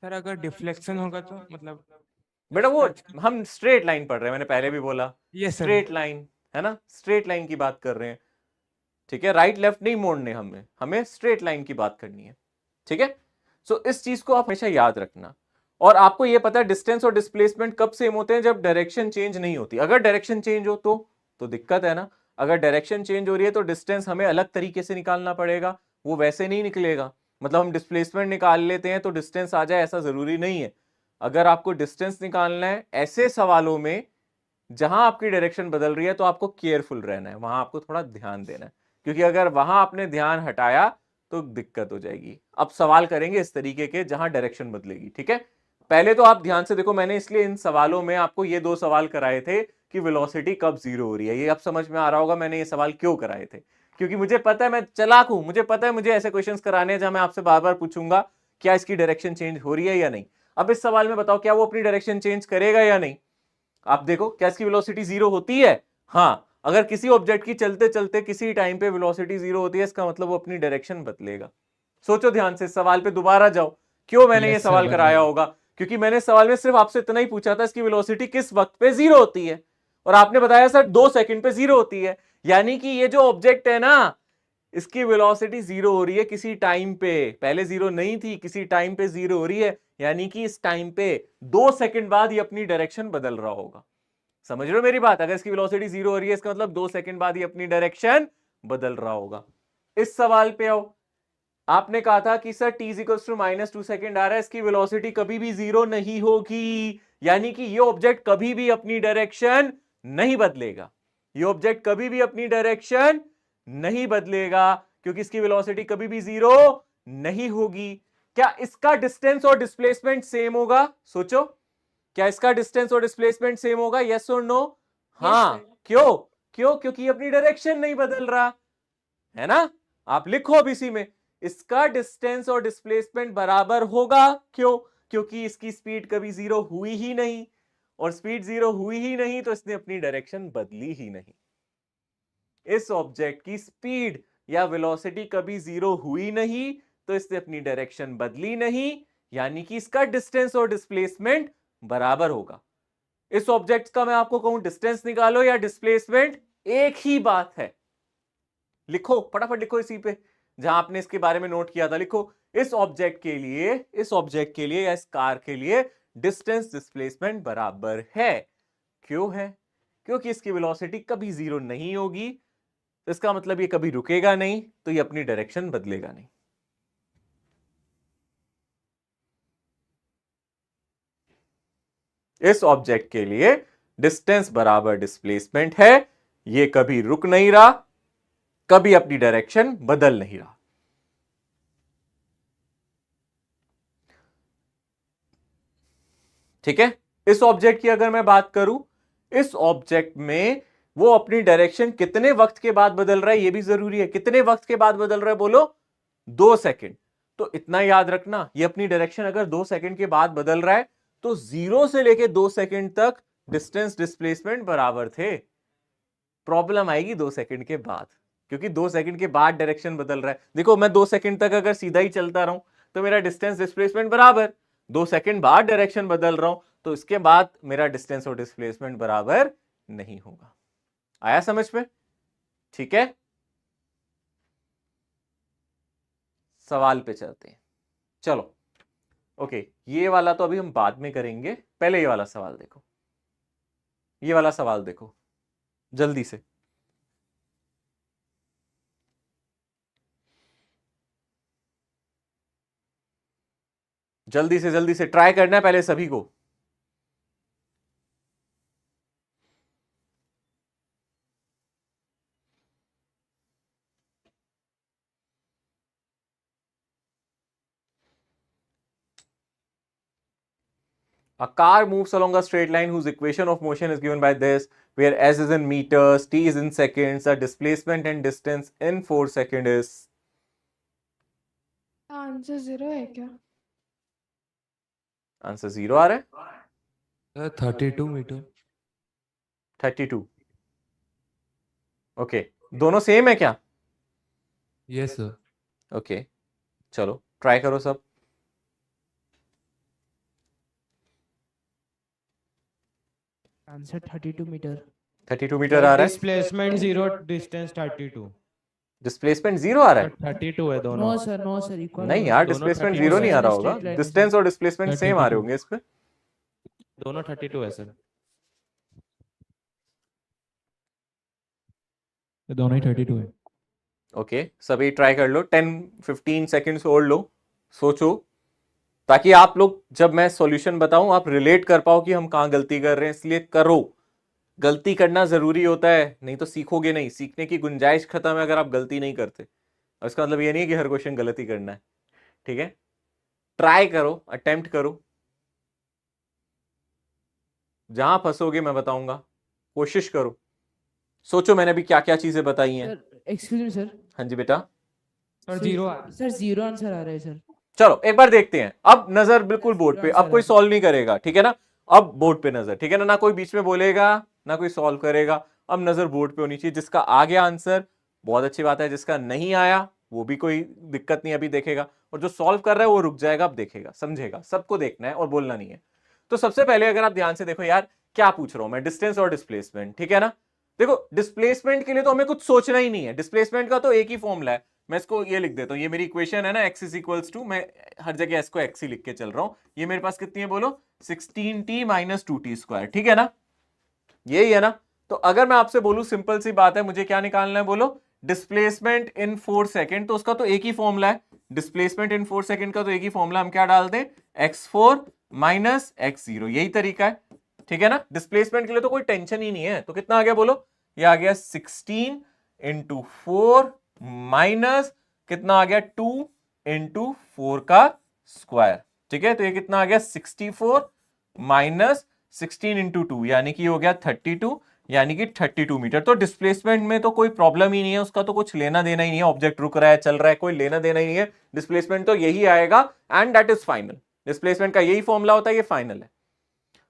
सर अगर डिफ्लेक्शन होगा तो मतलब बेटा वो हम स्ट्रेट लाइन पढ़ रहे हैं, मैंने पहले भी बोला यस सर। स्ट्रेट लाइन, है ना, स्ट्रेट लाइन की बात कर रहे हैं, ठीक है। राइट लेफ्ट नहीं मोड़ने, हमें स्ट्रेट लाइन की बात करनी है, ठीक है। सो इस चीज को आप हमेशा याद रखना। और आपको यह पता है डिस्टेंस और डिस्प्लेसमेंट कब सेम होते हैं, जब डायरेक्शन चेंज नहीं होती। अगर डायरेक्शन चेंज हो तो दिक्कत है ना। अगर डायरेक्शन चेंज हो रही है तो डिस्टेंस हमें अलग तरीके से निकालना पड़ेगा, वो वैसे नहीं निकलेगा। मतलब हम डिस्प्लेसमेंट निकाल लेते हैं तो डिस्टेंस आ जाए, ऐसा जरूरी नहीं है। अगर आपको डिस्टेंस निकालना है ऐसे सवालों में जहां आपकी डायरेक्शन बदल रही है तो आपको केयरफुल रहना है, वहां आपको थोड़ा ध्यान देना है, क्योंकि अगर वहां आपने ध्यान हटाया तो दिक्कत हो जाएगी। अब सवाल करेंगे इस तरीके के जहां डायरेक्शन बदलेगी, ठीक है। पहले तो आप ध्यान से देखो, मैंने इसलिए इन सवालों में आपको ये दो सवाल कराए थे कि वेलोसिटी कब जीरो हो रही है। ये अब समझ में आ रहा होगा मैंने ये सवाल क्यों कराए थे, क्योंकि मुझे पता है मैं चालाक हूं, मुझे पता है मुझे ऐसे क्वेश्चंस कराने हैं जहां मैं आपसे बार बार पूछूंगा क्या इसकी डायरेक्शन चेंज हो रही है या नहीं। अब इस सवाल में बताओ क्या वो अपनी डायरेक्शन चेंज करेगा या नहीं। आप देखो क्या इसकी वेलोसिटी जीरो होती है। हाँ, अगर किसी ऑब्जेक्ट की चलते चलते किसी टाइम पे वेलोसिटी जीरो होती है, इसका मतलब वो अपनी डायरेक्शन बदलेगा। सोचो ध्यान से, सवाल पे दोबारा जाओ, क्यों मैंने ये सवाल कराया होगा, क्योंकि मैंने सवाल में सिर्फ आपसे इतना ही पूछा था इसकी वेलोसिटी किस वक्त पे जीरो होती है, और आपने बताया सर 2 सेकंड पे जीरो होती है। यानी कि ये जो ऑब्जेक्ट है ना, इसकी वेलोसिटी जीरो हो रही है किसी टाइम पे, पहले जीरो नहीं थी, किसी टाइम पे जीरो हो रही है, यानी कि इस टाइम पे 2 सेकंड बाद ये अपनी डायरेक्शन बदल रहा होगा। समझ रहे हो मेरी बात। अगर इसकी वेलोसिटी जीरो हो रही है इसका मतलब 2 सेकंड बाद ये अपनी डायरेक्शन बदल रहा होगा। इस सवाल पे आओ, आपने कहा था कि सर t -2 सेकंड आ रहा है, इसकी वेलोसिटी कभी भी जीरो नहीं होगी, यानी कि ये ऑब्जेक्ट कभी भी अपनी डायरेक्शन नहीं बदलेगा। ये ऑब्जेक्ट कभी भी अपनी डायरेक्शन नहीं बदलेगा क्योंकि इसकी वेलोसिटी कभी भी जीरो नहीं होगी। क्या इसका डिस्टेंस और डिस्प्लेसमेंट सेम होगा? सोचो, क्या इसका डिस्टेंस और डिस्प्लेसमेंट सेम होगा? यस और नो? हाँ। क्यों? क्योंकि ये अपनी डायरेक्शन नहीं बदल रहा है ना। आप लिखो अब इसी में, इसका डिस्टेंस और डिस्प्लेसमेंट बराबर होगा। क्यों? क्योंकि इसकी स्पीड कभी जीरो हुई ही नहीं, और स्पीड जीरो हुई ही नहीं तो इसने अपनी डायरेक्शन बदली ही नहीं। इस ऑब्जेक्ट की स्पीड या वेलोसिटी कभी जीरो हुई नहीं तो इसने अपनी डायरेक्शन बदली नहीं, यानी कि इसका डिस्टेंस और डिस्प्लेसमेंट बराबर होगा। इस ऑब्जेक्ट का मैं आपको कहूं डिस्टेंस निकालो या डिस्प्लेसमेंट, एक ही बात है। लिखो, फटाफट लिखो इसी पे जहां आपने इसके बारे में नोट किया था। लिखो, इस ऑब्जेक्ट के लिए या इस कार के लिए डिस्टेंस डिस्प्लेसमेंट बराबर है। क्यों है? क्योंकि इसकी वेलोसिटी कभी जीरो नहीं होगी, तो इसका मतलब ये कभी रुकेगा नहीं, तो ये अपनी डायरेक्शन बदलेगा नहीं। इस ऑब्जेक्ट के लिए डिस्टेंस बराबर डिस्प्लेसमेंट है, ये कभी रुक नहीं रहा, कभी अपनी डायरेक्शन बदल नहीं रहा। ठीक है। इस ऑब्जेक्ट की अगर मैं बात करूं, इस ऑब्जेक्ट में वो अपनी डायरेक्शन कितने वक्त के बाद बदल रहा है, ये भी जरूरी है। कितने वक्त के बाद बदल रहा है बोलो? 2 सेकंड। तो इतना याद रखना, ये अपनी डायरेक्शन अगर 2 सेकंड के बाद बदल रहा है तो 0 से लेके 2 सेकंड तक डिस्टेंस डिस्प्लेसमेंट बराबर थे। प्रॉब्लम आएगी 2 सेकंड के बाद, क्योंकि 2 सेकंड के बाद डायरेक्शन बदल रहा है। देखो, मैं 2 सेकंड तक अगर सीधा ही चलता रहूं तो मेरा डिस्टेंस डिस्प्लेसमेंट बराबर, 2 सेकंड बाद डायरेक्शन बदल रहा हूं तो इसके बाद मेरा डिस्टेंस और डिस्प्लेसमेंट बराबर नहीं होगा। आया समझ में? ठीक है, सवाल पे चलते हैं। चलो, ओके, ये वाला तो अभी हम बाद में करेंगे, पहले ये वाला सवाल देखो, ये वाला सवाल देखो जल्दी से। जल्दी से ट्राई करना है पहले सभी को। A car moves along a straight line whose equation of motion is given by this, where s is in meters, t is in seconds, the displacement and distance in 4 seconds is. Answer 0 है क्या? Answer 0 आ रहा है? 32 metre. 32। Okay, दोनों same है क्या? Yes sir. Okay, चलो try करो सब। Answer 32 metre. 32 मीटर आ रहा है। Displacement 0, distance 32। डिस्प्लेसमेंट 0 आ रहा है? 32 है दोनों। नो सर इक्वल नहीं यार, दोनों डिस्प्लेसमेंट 32 0 नहीं आ रहा है। होगा, Straight line है डिस्टेंस और डिस्प्लेसमेंट सेम आ रहे 32। होंगे इस पे। दोनों 32 है सर। तो दोनों ही 32 है। ओके, सभी ट्राई कर लो, 10-15 सेकंड्स और लो, सोचो, ताकि आप लोग जब मैं सॉल्यूशन बताऊं आप रिलेट कर पाओ कि हम कहां गलती कर रहे हैं। इसलिए करो, गलती करना जरूरी होता है, नहीं तो सीखोगे नहीं, सीखने की गुंजाइश खत्म है अगर आप गलती नहीं करते। और इसका मतलब ये नहीं है कि हर क्वेश्चन गलत ही करना है, ठीक है? ट्राई करो, अटेम्प्ट करो, जहां फंसोगे मैं बताऊंगा, कोशिश करो। सोचो मैंने अभी क्या क्या चीजें बताई हैं। Excuse me sir. हाँ जी बेटा। सर 0 सर 0 आंसर आ रहा है सर। चलो एक बार देखते हैं, अब नजर बिल्कुल बोर्ड पे, अब कोई सॉल्व नहीं करेगा, ठीक है ना? अब बोर्ड पे नजर, ठीक है ना? ना कोई बीच में बोलेगा, ना कोई सॉल्व करेगा। अब नजर बोर्ड पे होनी चाहिए। जिसका आ गया आंसर बहुत अच्छी बात है, जिसका नहीं आया वो भी कोई दिक्कत नहीं, अभी देखेगा। और जो सॉल्व कर रहा है वो रुक जाएगा, अब देखेगा, समझेगा। सबको देखना है और बोलना नहीं है। तो सबसे पहले अगर आप ध्यान से देखो यार, क्या पूछ रहा हूं मैं, डिस्टेंस और डिस्प्लेसमेंट, ठीक है ना? देखो डिस्प्लेसमेंट के लिए तो हमें कुछ सोचना ही नहीं है, डिस्प्लेसमेंट का तो एक ही फॉर्मूला है। मैं इसको ये लिख देता हूं, ये मेरी इक्वेशन है ना, x इज इक्वल्स टू, मैं हर जगह s को x ही लिख के चल रहा हूं। ये मेरे पास कितनी है बोलो? 16t माइनस 2t स्क्वायर, ठीक है ना? यही है ना? तो अगर मैं आपसे बोलूं, सिंपल सी बात है, मुझे क्या निकालना है बोलो? Displacement in 4 second. तो उसका तो एक ही फॉर्मूला है, डिस्प्लेसमेंट इन 4 सेकेंड का तो एक ही फॉर्मूला, हम क्या डालते हैं? x4 माइनस x0, यही तरीका है, ठीक है ना? डिस्प्लेसमेंट के लिए तो कोई टेंशन ही नहीं है। तो कितना आ गया बोलो? ये आ गया 16 इंटू 4 माइनस कितना आ गया? 2 इंटू 4 का स्क्वायर, ठीक है? तो ये कितना आ गया? 64 माइनस 16 इंटू 2, यानी कि हो गया 32, यानी कि 32 मीटर। तो डिस्प्लेसमेंट में तो कोई प्रॉब्लम ही नहीं है, उसका तो कुछ लेना देना ही नहीं है। ऑब्जेक्ट रुक रहा है, चल रहा है, कोई लेना देना ही नहीं है। डिस्प्लेसमेंट तो यही आएगा and that is final. Displacement का यही फॉर्मूला होता है, ये फाइनल है।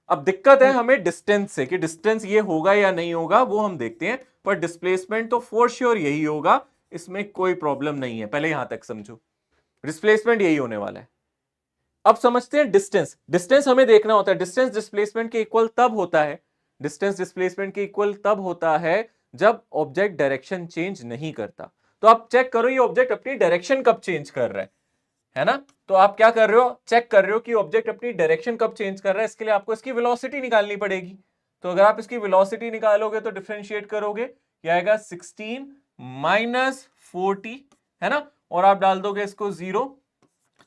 अब दिक्कत है हमें डिस्टेंस से, कि डिस्टेंस ये होगा या नहीं होगा, वो हम देखते हैं। पर डिस्प्लेसमेंट तो फॉर श्योर यही होगा, इसमें कोई प्रॉब्लम नहीं है। पहले यहां तक समझो, डिस्प्लेसमेंट यही होने वाला है। अब समझते हैं डिस्टेंस। डिस्टेंस हमें देखना होता है, डिस्टेंस डिस्प्लेसमेंट के इक्वल तब होता है, डिस्टेंस डिस्प्लेसमेंट के इक्वल तब होता है जब ऑब्जेक्ट डायरेक्शन चेंज नहीं करता। तो आप चेक करो ये ऑब्जेक्ट अपनी डायरेक्शन कब चेंज कर रहा है ना? तो आप क्या कर रहे हो? चेक कर रहे हो कि ऑब्जेक्ट अपनी डायरेक्शन कब चेंज कर रहा है। इसके लिए आपको इसकी वेलोसिटी निकालनी पड़ेगी। तो अगर आप इसकी वेलोसिटी निकालोगे तो डिफरेंशिएट करोगे, क्या आएगा? 16 माइनस 40, है ना? और आप डाल दोगे इसको 0,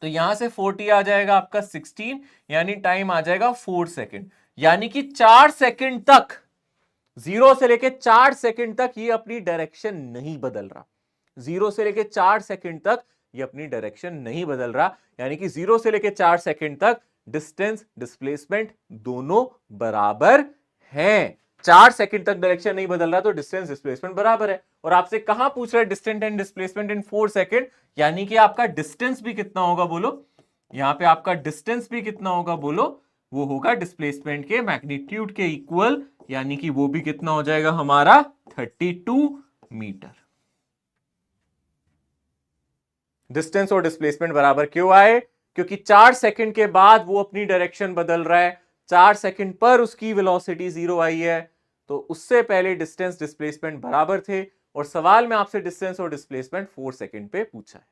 तो यहां से 40 आ जाएगा आपका 16, यानी टाइम आ जाएगा 4 सेकेंड। यानी कि 4 सेकेंड तक, 0 से लेके 4 सेकेंड तक ये अपनी डायरेक्शन नहीं बदल रहा। 0 से लेके 4 सेकेंड तक ये अपनी डायरेक्शन नहीं बदल रहा, यानी कि 0 से लेके 4 सेकेंड तक डिस्टेंस डिस्प्लेसमेंट दोनों बराबर हैं। 4 सेकेंड तक डायरेक्शन नहीं बदल रहा तो डिस्टेंस डिस्प्लेसमेंट बराबर है। और आपसे कहां पूछ रहा है? Distance and displacement in 4 second, यानी कि आपका डिस्टेंस भी कितना होगा बोलो? यहां पे आपका डिस्टेंस भी कितना होगा बोलो? वो होगा डिस्प्लेसमेंट के मैग्नीट्यूड के इक्वल, यानी कि वो भी कितना हो जाएगा हमारा? 32 मीटर। डिस्टेंस और डिस्प्लेसमेंट बराबर क्यों आए? क्योंकि 4 सेकंड के बाद वो अपनी डायरेक्शन बदल रहा है, 4 सेकंड पर उसकी वेलोसिटी 0 आई है। तो उससे पहले डिस्टेंस डिस्प्लेसमेंट बराबर थे, और सवाल में आपसे डिस्टेंस और डिस्प्लेसमेंट 4 सेकंड पे पूछा है।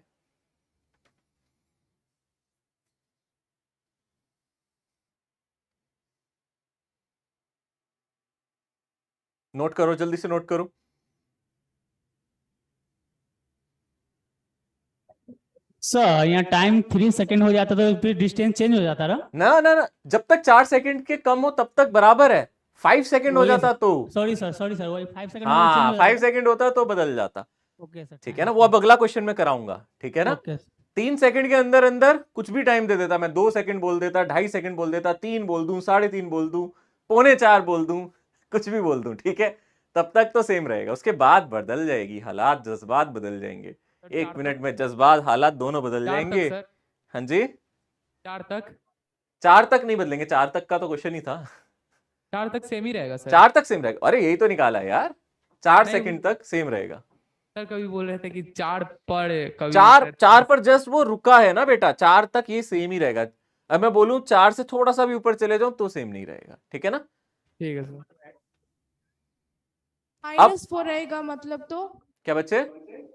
नोट करो, जल्दी से नोट करो। सर यहाँ टाइम 3 सेकंड हो जाता तो फिर डिस्टेंस चेंज हो जाता ना? ना ना ना, जब तक 4 सेकंड के कम हो तब तक बराबर है। 5 सेकंड हो वही जाता तो, सॉरी सर वही 5 सेकंड हाँ 5 सेकंड होता तो बदल जाता। ओके सर, ठीक है ना, वो अब अगला क्वेश्चन में कराऊंगा, ठीक है ना। ओके 3 सेकंड के अंदर अंदर कुछ भी टाइम दे देता, मैं 2 सेकंड बोल देता, 2.5 सेकंड बोल देता, 3 बोल दूं, 3.5 बोल दूं, 3:45 बोल दूं, कुछ भी बोल दूं, ठीक है, तब तक तो सेम रहेगा। उसके बाद बदल जाएगी, हालात जज्बात बदल जाएंगे। 1 मिनट में जज्बात हालात दोनों बदल 4 जाएंगे। तक सर, हाँ जी, 4 तक 4 तक नहीं बदलेंगे, 4 तक का तो क्वेश्चन ही था। 4 तक सेम ही रहेगा सर। 4 तक सेम रहेगा, अरे यही तो निकाला है यार, 4 नहीं, सेकंड तक सेम रहेगा। सर कभी बोल रहे थे कि 4 पर, कभी 4 पर जस्ट वो रुका है ना बेटा, 4 तक ये सेम ही रहेगा। अब मैं बोलूं 4 से थोड़ा सा भी ऊपर चले जाऊं तो सेम नहीं रहेगा, ठीक है ना। ठीक है सर। -4 रहेगा मतलब, तो क्या बच्चे,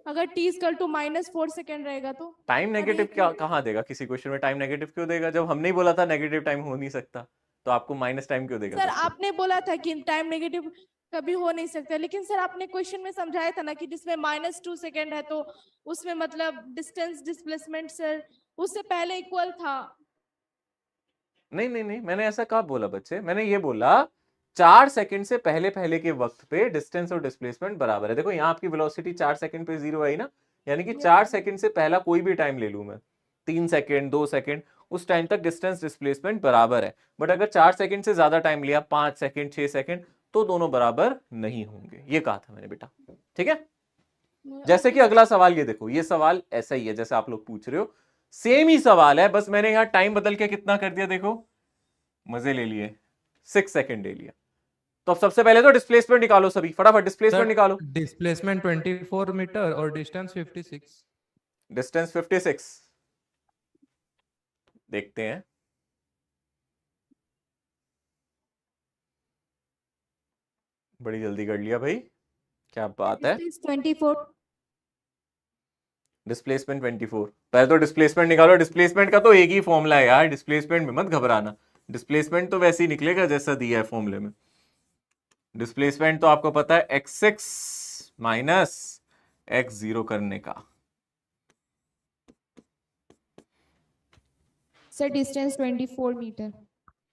अगर t इक्वल टू -4 सेकेंड रहेगा तो टाइम नेगेटिव क्या कहाँ देगा किसी क्वेश्चन में? टाइम नेगेटिव क्यों देगा? जब हमने ही बोला था नेगेटिव टाइम हो नहीं सकता, तो आपको माइनस टाइम क्यों देगा? सर आपने बोला था कि टाइम नेगेटिव कभी हो नहीं सकता, लेकिन सर आपने क्वेश्चन में समझाया था ना कि जिसमें -2 सेकेंड है तो उसमें मतलब डिस्टेंस डिस्प्लेसमेंट सर उससे पहले इक्वल था। नहीं नहीं नहीं, मैंने ऐसा कब बोला बच्चे? मैंने ये बोला 4 सेकंड से पहले पहले के वक्त पे डिस्टेंस और डिस्प्लेसमेंट बराबर है। देखो यहाँ आपकी वेलोसिटी 4 सेकंड पे 0 आई ना, यानी कि 4 सेकंड से पहला कोई भी टाइम ले लूं मैं, 3 सेकंड 2 सेकंड, उस टाइम तक डिस्टेंस डिस्प्लेसमेंट बराबर है। बट अगर 4 सेकंड से ज्यादा टाइम लिया, 5 सेकंड 6 सेकंड, तो दोनों बराबर नहीं होंगे, ये कहा था मैंने बेटा, ठीक है। जैसे कि अगला सवाल ये देखो, ये सवाल ऐसा ही है जैसे आप लोग पूछ रहे हो, सेम ही सवाल है, बस मैंने यहाँ टाइम बदल के कितना कर दिया, देखो मजे ले लिए, 6 सेकंड ले लिया। तो अब सबसे पहले तो डिस्प्लेसमेंट निकालो सभी, फटाफट डिस्प्लेसमेंट निकालो। डिस्प्लेसमेंट 24 मीटर और डिस्टेंस 56। डिस्टेंस 56 देखते हैं। बड़ी जल्दी कर लिया भाई, क्या बात है। 24 डिस्प्लेसमेंट 24, पहले तो डिस्प्लेसमेंट निकालो। डिस्प्लेसमेंट का तो एक ही फॉर्मूला है यार, डिस्प्लेसमेंट में मत घबराना, डिस्प्लेसमेंट तो वैसे ही निकलेगा जैसा दिया है फॉर्मूले में। डिस्प्लेसमेंट तो आपको पता है x6 माइनस x0 करने का। Sir distance 24 metre.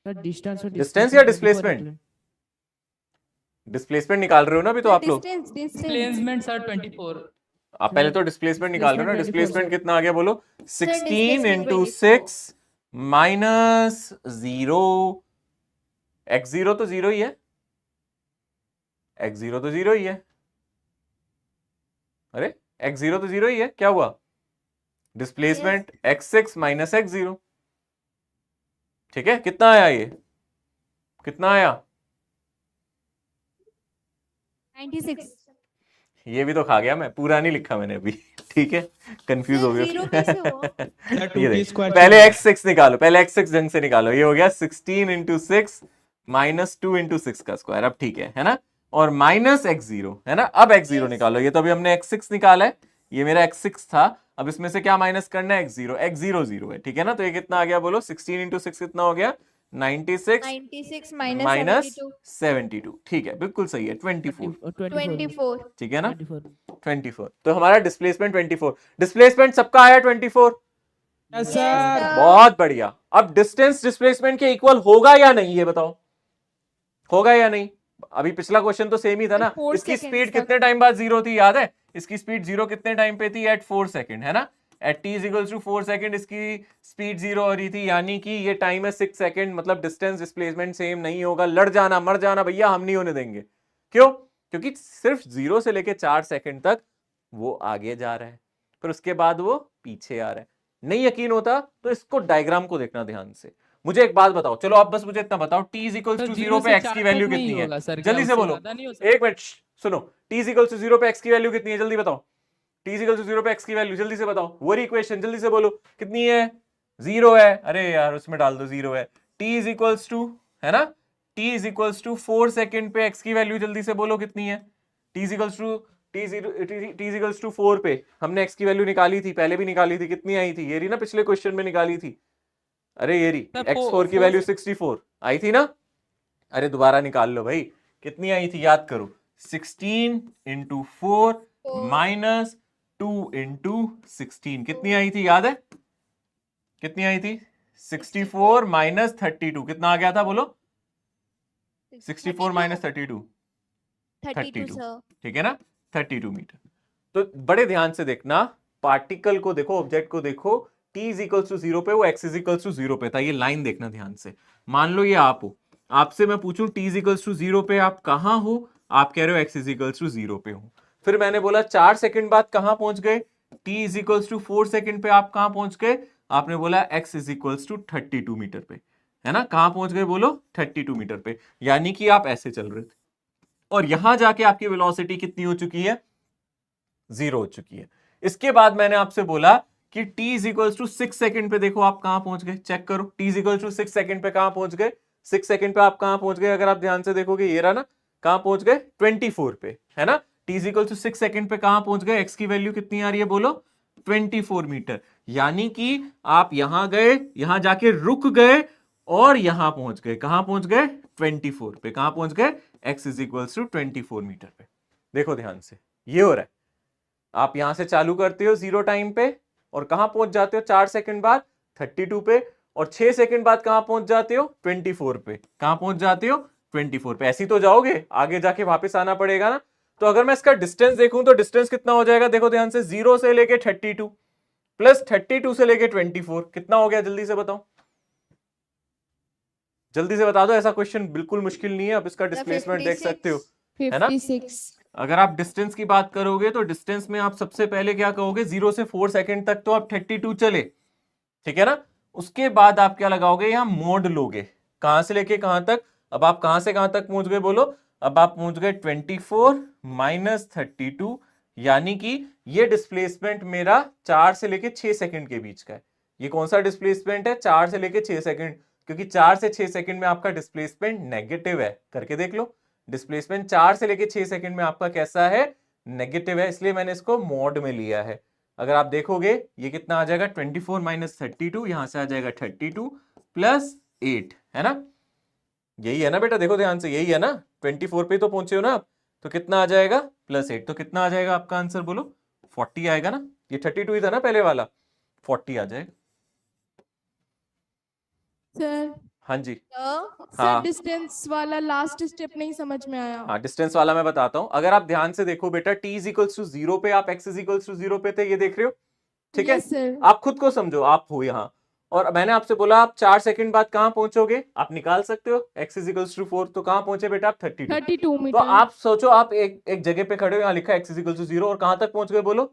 Sir distance या डिस्प्लेसमेंट? डिस्प्लेसमेंट निकाल रहे हो ना अभी तो आप लोग। Displacement sir 24। आप पहले तो डिस्प्लेसमेंट निकाल रहे हो ना, डिस्प्लेसमेंट कितना आ गया बोलो? 16 इंटू 6 माइनस 0, x0 तो 0 ही है, x0 तो 0 ही है, अरे x0 तो 0 ही है, क्या हुआ? डिस्प्लेसमेंट x6 माइनस x0, ठीक है। कितना आया ये, कितना आया? 96। ये भी तो खा गया मैं, पूरा नहीं लिखा मैंने अभी, ठीक है, कंफ्यूज हो जीरो गया। कैसे हुआ? ये देख, पहले x6 निकालो, पहले x6 ढंग से निकालो। ये हो गया 16 इंटू 6 माइनस 2 इंटू 6 का स्क्वायर, अब ठीक है ना, और माइनस x0 है ना। अब x0 निकालो, ये तो अभी हमने x6 निकाला है, ये मेरा x6 था, अब इसमें से क्या माइनस करना है? x0, x0 0 है, ठीक है ना। तो ये कितना आ गया बोलो? 16 इंटू 6 कितना हो गया? 96 माइनस 72, ठीक है, बिल्कुल सही है, 24, ठीक है ना, 24। तो हमारा डिस्प्लेसमेंट 24, डिस्प्लेसमेंट सबका आया 24। बहुत बढ़िया। अब डिस्टेंस डिस्प्लेसमेंट के इक्वल होगा या नहीं, ये बताओ, होगा या नहीं? अभी पिछला क्वेश्चन तो सेम ही था ना। इसकी स्पीड कितने टाइम बाद 0 थी, याद है? इसकी स्पीड 0 कितने टाइम पे थी? एट 4 सेकंड, है ना। At t equals to 4 second इसकी स्पीड 0 हो रही थी, यानी कि ये टाइम है 6 सेकंड। मतलब डिस्टेंस डिस्प्लेसमेंट सेम नहीं होगा, लड़ जाना मर जाना भैया, हम नहीं होने देंगे। क्यों? क्योंकि सिर्फ 0 से लेके 4 सेकंड तक वो आगे जा रहा है, फिर उसके बाद वो पीछे आ रहा है। नहीं यकीन होता तो इसको डायग्राम को देखना ध्यान से। मुझे एक बात बताओ, चलो आप बस मुझे इतना बताओ, t इक्वल्स टू 0 पे x की वैल्यू कितनी है? जल्दी से बोलो, एक मिनट सुनो, t इक्वल्स टू 0 पे x की वैल्यू कितनी है? जल्दी बताओ, t इक्वल्स टू 0 पे x की वैल्यू जल्दी से बताओ, वही इक्वेशन जल्दी से बोलो, कितनी है? 0 है। अरे यार उसमें डाल दो 0 है। t इक्वल्स टू, है ना, t इक्वल्स टू 4 सेकंड पे x की वैल्यू जल्दी से बोलो कितनी है? t इक्वल्स टू 4 पे हमने x की वैल्यू निकाली थी, पहले भी निकाली थी, कितनी आई थी? ये रही ना, पिछले क्वेश्चन में निकाली थी। अरे ये रही, x4 की वैल्यू 64 आई थी ना। अरे दोबारा निकाल लो भाई, कितनी आई थी याद करो, 16 इंटू 4 माइनस 2 इंटू 16 कितनी आई थी, याद है कितनी आई थी? 64 माइनस 32 कितना आ गया था बोलो? 64 माइनस 32 32 सर। ठीक है ना, 32 मीटर। तो बड़े ध्यान से देखना, पार्टिकल को देखो, ऑब्जेक्ट को देखो, t इज इक्वल्स टू 0 पे, वो x इज इक्वल्स टू 0 पे था। ये लाइन देखना ध्यान से। मान लो ये आप हो, आपसे मैं पूछूं t इज इक्वल्स टू 0 पे आप कहां हो, आप कह रहे हो x इज इक्वल्स टू 0 पे हो। फिर मैंने बोला 4 सेकंड बाद कहां पहुंच गए, t is equals to 4 second पे आप कहां पहुंच गए, आपने बोला x is equals to 32 metre पे, है ना। कहां पहुंच गए बोलो? 32 मीटर पे। यानी कि आप ऐसे चल रहे थे और यहां जाके आपकी वेलोसिटी कितनी हो चुकी है? 0 हो चुकी है। इसके बाद मैंने आपसे बोला कि t is equals to 6 second पे देखो आप कहां पहुंच गए, चेक करो t is equals to 6 second पे कहां पहुंच गए। 6 सेकंड पे आप कहां पहुंच गए, अगर आप ध्यान से देखोगे ये रहा ना, कहां पहुंच गए 24 पे, है ना। t is equal to 6 second पे कहां पहुंच गए, x की वैल्यू कितनी आ रही है बोलो? 24 मीटर। यानी कि आप यहां गए, यहां जाके रुक गए और यहां पहुंच गए, कहां पहुंच गए 24 पे, कहां पहुंच गए x is equals to 24 metre पे। देखो ध्यान से, ये हो रहा है, आप यहां से चालू करते हो 0 टाइम पे और कहां पहुंच जाते हो 4 सेकंड बाद 32 पे, और 6 सेकंड बाद कहां पहुंच जाते हो 24 पे, कहां पहुंच जाते हो 24 पे। ऐसी तो जाओगे, आगे जाके वापस आना पड़ेगा ना। तो अगर मैं इसका डिस्टेंस देखूं तो डिस्टेंस कितना हो जाएगा, देखो ध्यान से, 0 से लेके 32 प्लस 32 से लेके 24 कितना हो गया, जल्दी से बताओ, जल्दी से बता दो। ऐसा क्वेश्चन बिल्कुल मुश्किल नहीं है, आप इसका डिस्प्लेसमेंट देख सकते हो, है ना। 56। अगर आप डिस्टेंस की बात करोगे तो डिस्टेंस में आप सबसे पहले क्या कहोगे, 0 से 4 सेकंड तक तो आप 32 चले, ठीक है ना। उसके बाद आप क्या लगाओगे, यहां मोड लोगे, कहां से लेके कहां तक। अब आप कहां से कहां तक पहुंच गए बोलो? अब आप पहुंच गए 24 माइनस 32, यानी कि ये डिस्प्लेसमेंट मेरा 4 से लेके 6 सेकंड के बीच का है। ये कौन सा डिस्प्लेसमेंट है, 4 से लेके 6 सेकंड, क्योंकि 4 से 6 सेकंड में आपका डिस्प्लेसमेंट नेगेटिव है। करके देख लो, डिस्प्लेसमेंट 4 से लेके 6 सेकंड में आपका कैसा है, नेगेटिव है, इसलिए मैंने इसको मोड में लिया है। अगर आप देखोगे ये कितना आ जाएगा, 24 माइनस 32, यहां से आ जाएगा 32 प्लस 8, है ना। यही है ना बेटा, देखो ध्यान से, यही है ना, 24 पे तो पहुंचे हो ना आप, तो कितना आ जाएगा प्लस 8, तो कितना आ जाएगा आपका आंसर बोलो? 40 आएगा ना। ये 32 ही था ना पहले वाला, 40 आ जाएगा। सर हाँ जी, सर हाँ डिस्टेंस वाला लास्ट स्टेप नहीं समझ में आया। हाँ, डिस्टेंस वाला मैं बताता हूं। अगर आप ध्यान से देखो बेटा, t इज इक्वल्स टू 0 पे आप x इज इक्वल्स टू 0 पे थे, ये देख रहे हो, ठीक है। Yes, sir. आप खुद को समझो, आप हो यहां, और मैंने आपसे बोला आप 4 सेकंड बाद कहां पहुंचोगे, आप निकाल सकते हो, x इज इक्वल्स टू 4, तो कहां पहुंचे बेटा आप 32। 32 तो मीटर। आप सोचो, आप एक जगह पे खड़े हो, यहां लिखा है x इज इक्वल्स टू 0, और कहां तक पहुंच गए बोलो?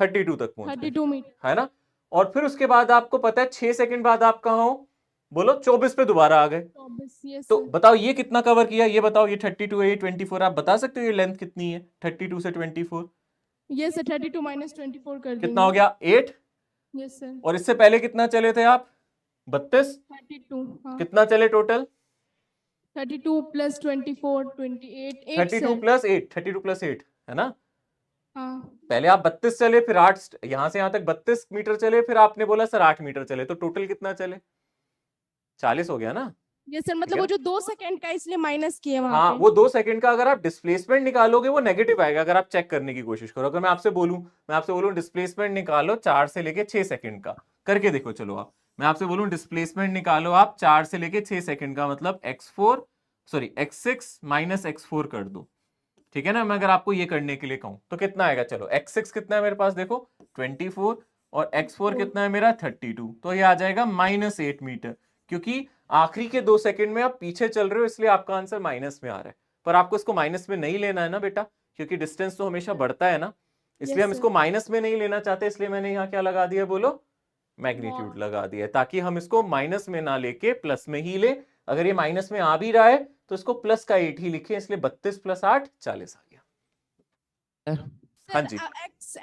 32 तक पहुंच गए, 32 मीटर, है ना। और फिर उसके बाद आपको पता है 6 सेकंड बाद आप कहां हो बोलो? 24 पे दोबारा आ गए। 24। Yes, तो sir. बताओ ये कितना कवर किया, ये बताओ, ये 32 है, ये 24, आप बता सकते हो ये लेंथ कितनी है 32 से 24? Yes, sir. 32 माइनस 24 कर देंगे। कितना हो गया 8, Yes, sir. और इससे पहले कितना चले थे आप 32, 32 हाँ। कितना चले total? 32 plus 24 28 8 32 sir. Plus 8, 32 plus 8, है ना। हाँ पहले आप 32 चले, फिर 8, यहां से यहां तक 32 मीटर चले, फिर आपने बोला सर 8 मीटर चले, तो टोटल कितना चले? 40 हो गया ना। यस सर, मतलब वो जो 2 सेकंड का इसलिए माइनस किए वहां हाँ, पे। वो 2 सेकंड का अगर आप डिस्प्लेसमेंट निकालोगे वो नेगेटिव आएगा, अगर आप चेक करने की कोशिश करो। अगर मैं आपसे बोलूं डिस्प्लेसमेंट निकालो 4 से लेके 6 सेकंड का, करके देखो। चलो आप, मैं आपसे बोलूं डिस्प्लेसमेंट निकालो आप 4 से लेके 6 सेकंड का, मतलब x6 माइनस x4 कर दो, ठीक है ना। मैं अगर आपको ये करने के लिए कहूं तो कितना आएगा? चलो x6 कितना है मेरे पास, देखो 24, और x4 कितना है मेरा 32, तो ये आ जाएगा माइनस 8 मीटर, क्योंकि आखिरी के 2 सेकंड में आप पीछे चल रहे हो, इसलिए आपका आंसर माइनस में आ रहा है। पर आपको इसको माइनस में नहीं लेना है ना बेटा, क्योंकि डिस्टेंस तो हमेशा बढ़ता है ना, इसलिए हम इसको माइनस में नहीं लेना चाहते, इसलिए मैंने यहाँ क्या लगा दिया बोलो? मैग्नीट्यूड लगा दिया, ताकि हम इसको माइनस में ना लेके प्लस में ही ले। अगर ये माइनस में आ भी रहा है तो इसको प्लस का 8 ही लिखे, इसलिए 32 प्लस 8 40 आ गया। हाँ जी,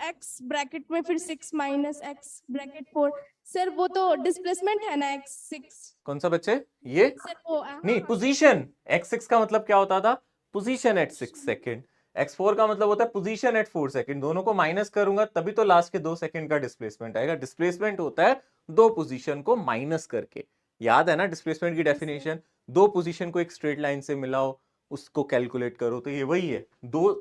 x ब्रैकेट में फिर 6 माइनस x ब्रैकेट 4। सर वो तो डिस्प्लेसमेंट है ना x6। कौन सा बच्चे? ये सर वो नहीं, पोजीशन। x6 का मतलब क्या होता था? Position eight 6 second. x4 का मतलब होता है पोजीशन एट 4 सेकंड। दोनों को माइनस करूंगा तभी तो लास्ट के 2 सेकंड का डिस्प्लेसमेंट आएगा। डिस्प्लेसमेंट होता है 2 पोजीशन को माइनस करके। याद है ना डिस्प्लेसमेंट की डेफिनेशन? 2 पोजीशन को एक स्ट्रेट लाइन से मिलाओ, उसको कैलकुलेट करो तो ये वही है।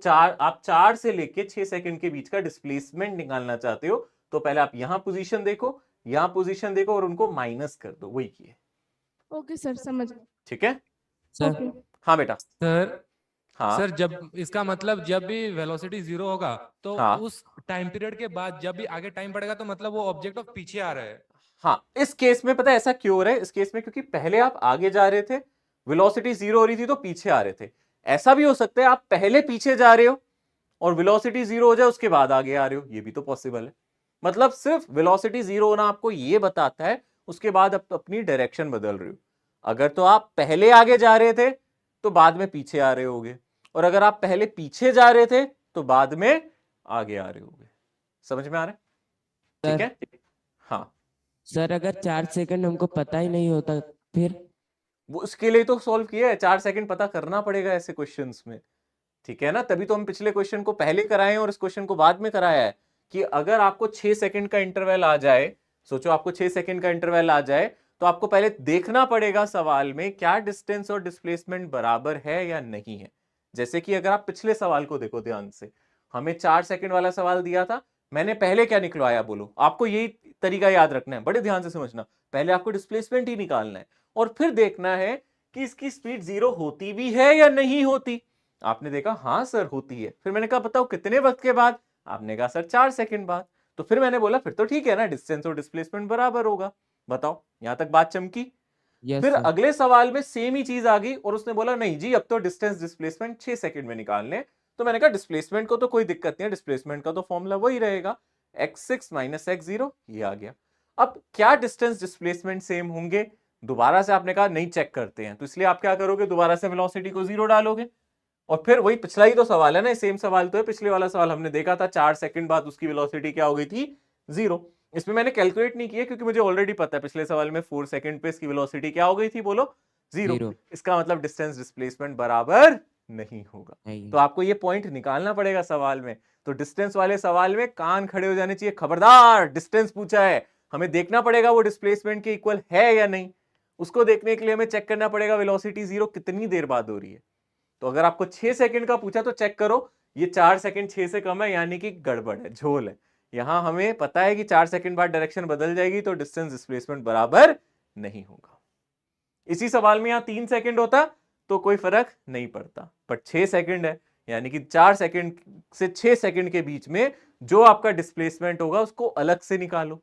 आप 4 से लेके 6 सेकंड के बीच का डिस्प्लेसमेंट निकालना चाहते हो तो पहले आप यहां पोजीशन देखो, यहां पोजीशन देखो और उनको माइनस कर दो, वही किए। ओके सर, समझ। ठीक है सर ओके। हाँ बेटा। सर हाँ सर जब इसका मतलब जब भी वेलोसिटी 0 होगा तो हाँ उस टाइम पीरियड के बाद जब भी आगे टाइम बढ़ेगा तो मतलब वो ऑब्जेक्ट ऑफ पीछे आ रहा है। हाँ, इस केस में पता है ऐसा क्यों हो रहा है? इस केस में क्योंकि पहले आप आगे जा रहे थे, वेलोसिटी 0 हो रही थी तो पीछे आ रहे थे। ऐसा भी हो सकता है आप पहले पीछे जा रहे हो और वेलोसिटी 0 हो जाए उसके बाद आगे आ रहे हो, ये भी तो पॉसिबल है। मतलब सिर्फ वेलोसिटी 0 होना आपको ये बताता है, उसके बाद आप अपनी डायरेक्शन बदल रहे हो। अगर तो आप पहले आगे जा रहे थे तो बाद में पीछे आ रहे होगे, और अगर आप पहले पीछे जा रहे थे तो बाद में आगे आ रहे होगे। समझ में आ रहा है? ठीक है हाँ। सर अगर 4 सेकंड हमको पता ही नहीं होता फिर? वो उसके लिए तो सॉल्व किया है, 4 सेकंड पता करना पड़ेगा ऐसे क्वेश्चंस में। ठीक है ना, तभी तो हम पिछले क्वेश्चन को पहले कराए हैं और इस क्वेश्चन को बाद में कराया है कि अगर आपको 6 सेकंड का इंटरवल आ जाए, सोचो आपको 6 सेकंड का इंटरवल आ जाए तो आपको पहले देखना पड़ेगा सवाल में क्या डिस्टेंस और डिस्प्लेसमेंट बराबर है या नहीं है। जैसे कि अगर आप पिछले सवाल को देखो ध्यान से, हमें 4 सेकंड वाला सवाल दिया था, मैंने पहले क्या निकलवाया बोलो? आपको यही तरीका याद रखना है, बड़े ध्यान से समझना। पहले आपको डिस्प्लेसमेंट ही निकालना है और फिर देखना है कि इसकी स्पीड 0 होती भी है या नहीं होती। आपने देखा हाँ सर होती है, फिर मैंने कहा बताओ कितने वक्त के बाद? आपने कहा सर 4 सेकंड बाद। तो फिर मैंने बोला फिर तो ठीक है ना, डिस्टेंस और डिस्प्लेसमेंट बराबर होगा। बताओ यहां तक बात चमकी? फिर सर। अगले सवाल में सेम ही चीज आ गई और उसने बोला नहीं जी अब तो डिस्टेंस डिस्प्लेसमेंट 6 सेकंड में निकालने। तो मैंने कहा डिस्प्लेसमेंट को तो कोई दिक्कत नहीं है, डिस्प्लेसमेंट का तो फॉर्मूला वही रहेगा, x6 - x0, ये आ गया। अब क्या डिस्टेंस डिस्प्लेसमेंट सेम होंगे? दोबारा से आपने कहा नहीं चेक करते हैं, तो इसलिए आप क्या करोगे, दोबारा से वेलोसिटी को 0 डालोगे और फिर वही पिछला ही तो सवाल है ना, सेम सवाल तो है। पिछले वाला सवाल हमने देखा था 4 सेकंड बाद उसकी वेलोसिटी क्या हो गई थी, 0। इसमें मैंने कैलकुलेट नहीं किया क्योंकि मुझे ऑलरेडी पता है पिछले सवाल में 4 सेकंड पे इसकी वेलोसिटी क्या हो गई थी, बोलो 0। इसका मतलब डिस्टेंस डिस्प्लेसमेंट बराबर नहीं होगा। तो आपको ये पॉइंट निकालना पड़ेगा सवाल में। तो डिस्टेंस वाले सवाल में कान खड़े हो जाने चाहिए, खबरदार डिस्टेंस पूछा है, हमें देखना पड़ेगा वो डिस्प्लेसमेंट के इक्वल है या नहीं। उसको देखने के लिए हमें चेक करना पड़ेगा वेलोसिटी 0 कितनी देर बाद हो रही है। तो अगर आपको 6 सेकंड का पूछा तो चेक करो ये 4 सेकंड 6 से कम है, यानी कि गड़बड़ है, झोल है। यहां हमें पता है कि 4 सेकंड बाद डायरेक्शन बदल जाएगी तो डिस्टेंस डिस्प्लेसमेंट बराबर नहीं होगा। इसी सवाल में यहां 3 सेकंड होता तो कोई फर्क नहीं पड़ता, बट 6 सेकंड है, यानी कि 4 सेकंड से 6 सेकंड के बीच में जो आपका डिस्प्लेसमेंट होगा उसको अलग से निकालो,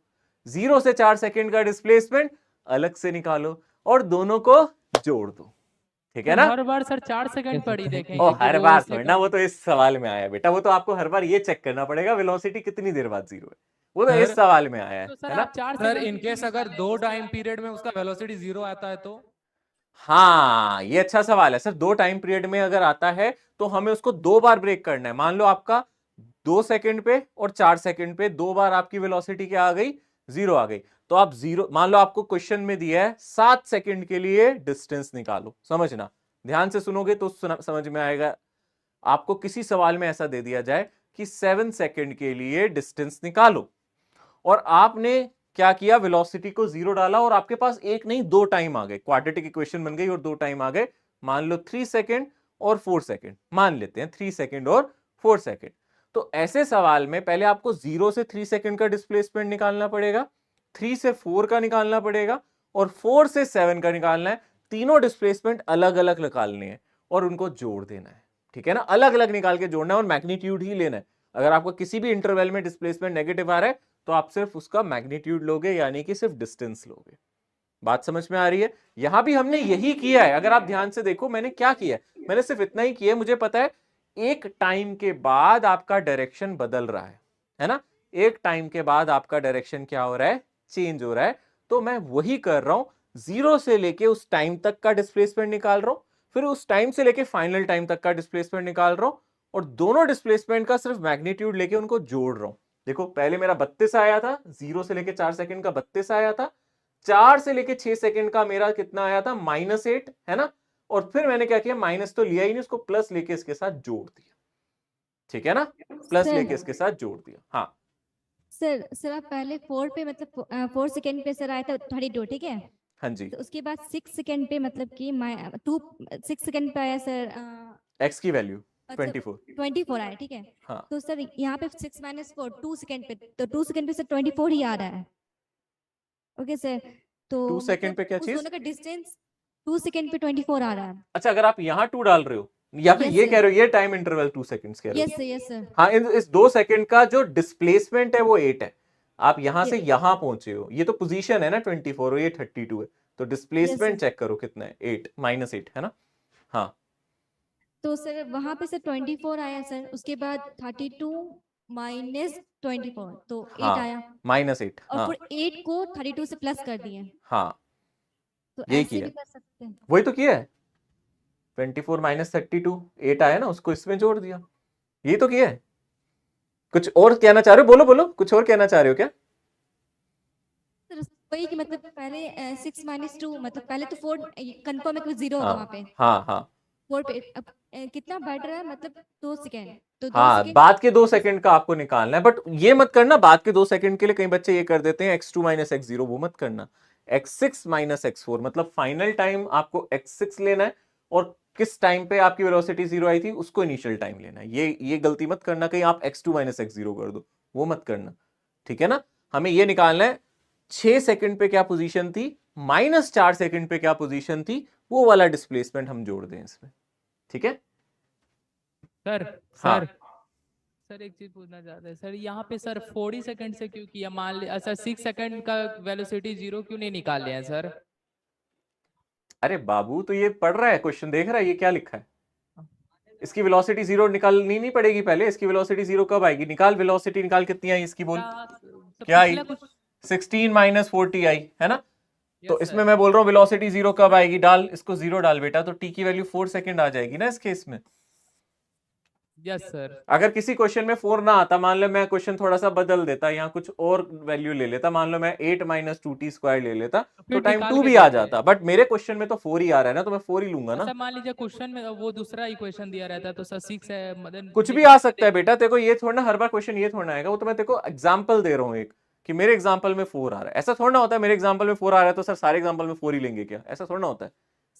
0 से 4 सेकंड का डिस्प्लेसमेंट अलग से निकालो और दोनों को जोड़ दो। ठीक है ना? हर बार सर 4 सेकंड पड़ी देखेंगे ओ कि हर वो बार उससे थोड़ी ना, कम- वो तो इस सवाल में आया बेटा, वो तो आपको हर बार ये चेक करना पड़ेगा वेलोसिटी कितनी देर बाद 0 है, वो तो इस सर, सवाल में आया तो सर है ना? आप 4 सर सेकंड इनकेस अगर 2 टाइम पीरियड में उसका वेलोसिटी 0 आता है तो? हाँ ये अच्छा सवाल है सर। 2 टाइम पीरियड में अगर आता है तो हमें उसको 2 बार ब्रेक करना है। मान लो आपका 2 सेकंड पे और 4 सेकंड पे 2 बार आपकी वेलोसिटी क्या आ गई, 0 आ गई। तो आप 0, मान लो आपको क्वेश्चन में दिया है 7 सेकंड के लिए डिस्टेंस निकालो। समझना, ध्यान से सुनोगे तो समझ में आएगा। आपको किसी सवाल में ऐसा दे दिया जाए कि 7 सेकंड के लिए डिस्टेंस निकालो और आपने क्या किया, वेलोसिटी को 0 डाला और आपके पास एक नहीं 2 टाइम आ गए, क्वाड्रेटिक इक्वेशन बन गई और 2 टाइम आ गए। मान लो 3 सेकंड और 4 सेकंड, मान लेते हैं 3 सेकंड और 4 सेकंड। तो ऐसे सवाल में पहले आपको 0 से 3 सेकंड का डिस्प्लेसमेंट निकालना पड़ेगा, 3 से 4 का निकालना पड़ेगा और 4 से 7 का निकालना है। तीनों डिस्प्लेसमेंट अलग अलग निकालने हैं और उनको जोड़ देना है। ठीक है ना, अलग अलग निकाल के जोड़ना है और मैग्नीट्यूड ही लेना है। अगर आपको किसी भी इंटरवल में डिस्प्लेसमेंट नेगेटिव आ रहा है तो आप सिर्फ उसका मैग्नीट्यूड लोगे, यानी कि सिर्फ डिस्टेंस लोगे। बात समझ में आ रही है? यहां भी हमने यही किया है। अगर आप ध्यान से देखो मैंने क्या किया, मैंने सिर्फ इतना ही किया है। मुझे पता है एक टाइम के बाद आपका डायरेक्शन बदल रहा है ना, एक टाइम के बाद आपका डायरेक्शन क्या हो रहा है, चेंज हो रहा है। तो मैं वही कर रहा हूं, 0 से लेके उस टाइम तक का डिस्प्लेसमेंट निकाल रहा हूं, फिर उस टाइम से लेके फाइनल टाइम तक का डिस्प्लेसमेंट निकाल रहा हूं और दोनों डिस्प्लेसमेंट का सिर्फ मैग्नीट्यूड लेके उनको जोड़ रहा हूं। देखो पहले मेरा 32 आया था, 0 से लेके 4 सेकंड का 32 आया था, 4 से लेके 6 सेकंड का मेरा कितना आया था, -8 है ना। और फिर मैंने क्या किया, माइनस तो लिया ही नहीं, उसको प्लस लेके इसके साथ जोड़ दिया। ठीक है ना, प्लस लेके इसके साथ जोड़ दिया। हाँ सर आप पहले 4 पे मतलब 4 सेकंड पे सर आया था 32, ठीक है। हाँ जी, तो उसके बाद 6 सेकंड पे मतलब कि 6 सेकंड पे आया सर x की वैल्यू मतलब 24। 24 आया, ठीक है। हाँ, तो सर यहाँ पे 6 माइनस 4 2 सेकंड पे, तो 2 सेकंड पे सर 24 ही आ रहा है। ओके सर, तो 2 सेकंड पे क्या उस चीज? दोनों का डिस्टेंस 2 सेकंड पे 24 आ रहा है। अच्छा, अगर आप यहाँ 2 डाल रहे हो या फिर Yes, ये sir. कह रहे हो, ये टाइम इंटरवल 2 सेकंड्स कह रहे हो? Yes sir, yes sir. हाँ, इस 2 सेकंड का जो डिस्प्लेसमेंट है वो 8 है। आप यहां से Yes. यहां पहुंचे हो, ये तो पोजीशन है ना 24 और ये 32 है, तो डिस्प्लेसमेंट sir. चेक करो कितना है, 8 -8 है ना। हाँ, तो सर वहां पे सर 24 आया सर, उसके बाद 32 माइनस 24 तो 8 हाँ, आया, -8, और हाँ फिर 8 को 32 से प्लस कर दिए। हाँ, तो यही ऐसे किया भी कर सकते हैं। वही तो किया है। 24 - 32 8 आया ना, उसको इसमें जोड़ दिया, यही तो किया है। कुछ और कहना चाह रहे हो? बोलो बोलो, कुछ और कहना चाह रहे हो क्या? सर वही कि मतलब पहले 6 माइनस 2 मतलब पहले तो 4 कंफर्म है कि 0 होगा वहां हाँ पे, हाँ हाँ 4 पे अब कितना बढ़ रहा है मतलब 2 सेकंड, तो 2 हाँ, सेकंड बाद के 2 सेकंड का आपको निकालना है, बट ये मत करना बाद के 2 सेकंड के लिए कई बच्चे ये कर देते हैं x2 - x0, वो मत करना। x6 - x4 मतलब फाइनल टाइम आपको x6 लेना है, और किस टाइम पे आपकी वेलोसिटी 0 आई थी उसको इनिशियल टाइम लेना है। ये गलती मत करना कहीं आप x2 - x0 कर दो, वो मत करना, ठीक है ना। हमें ये निकालना है 6 सेकंड पे क्या पोजीशन थी, -4 सेकंड पे क्या पोजीशन थी, वो वाला डिस्प्लेसमेंट हम जोड़ दें इसमें, ठीक है। सर हाँ। सर सर एक चीज पूछना चाहते हैं सर, यहाँ पे सर 40 सेकंड से क्यों किया? मान लिया सर 6 सेकंड का वेलोसिटी 0 क्यों नहीं निकाल लिया सर? अरे बाबू, तो ये पढ़ रहा है, क्वेश्चन देख रहा है, ये क्या लिखा है। इसकी वेलोसिटी 0 निकालनी नहीं पड़ेगी पहले, इसकी वेलोसिटी 0 कब आएगी? निकाल वेलोसिटी, निकाल कितनी आई इसकी, बोल क्या आई? 16 - 40 आई है ना। तो इसमें मैं बोल रहा हूँ वेलोसिटी 0 कब आएगी, डाल इसको 0 डाल बेटा, तो टी की वैल्यू 4 सेकंड आ जाएगी ना इस केस में। Yes sir. अगर किसी क्वेश्चन में 4 ना आता, मान लो मैं क्वेश्चन थोड़ा सा बदल देता, यहाँ कुछ और वैल्यू ले लेता, मान लो मैं 8 - 2t² ले लेता, तो टाइम 2 भी आ जाता, बट मेरे क्वेश्चन में तो 4 ही आ रहा है ना, तो मैं 4 ही लूंगा ना। सर मान लीजिए क्वेश्चन में वो दूसरा इक्वेशन दिया रहता है तो सर 6 है मतलब कुछ भी आ सकता है बेटा, देखो ये थोड़ा ना हर बार क्वेश्चन ये थोड़ा आएगा, वो तो मैं देखो एग्जांपल दे रहा हूँ एक, कि मेरे एग्जांपल में 4 आ रहा है, ऐसा थोड़ा होता है मेरे एग्जांपल में 4 आ रहा है तो सर सारे एग्जांपल में 4 ही लेंगे क्या, ऐसा थोड़ा होता है।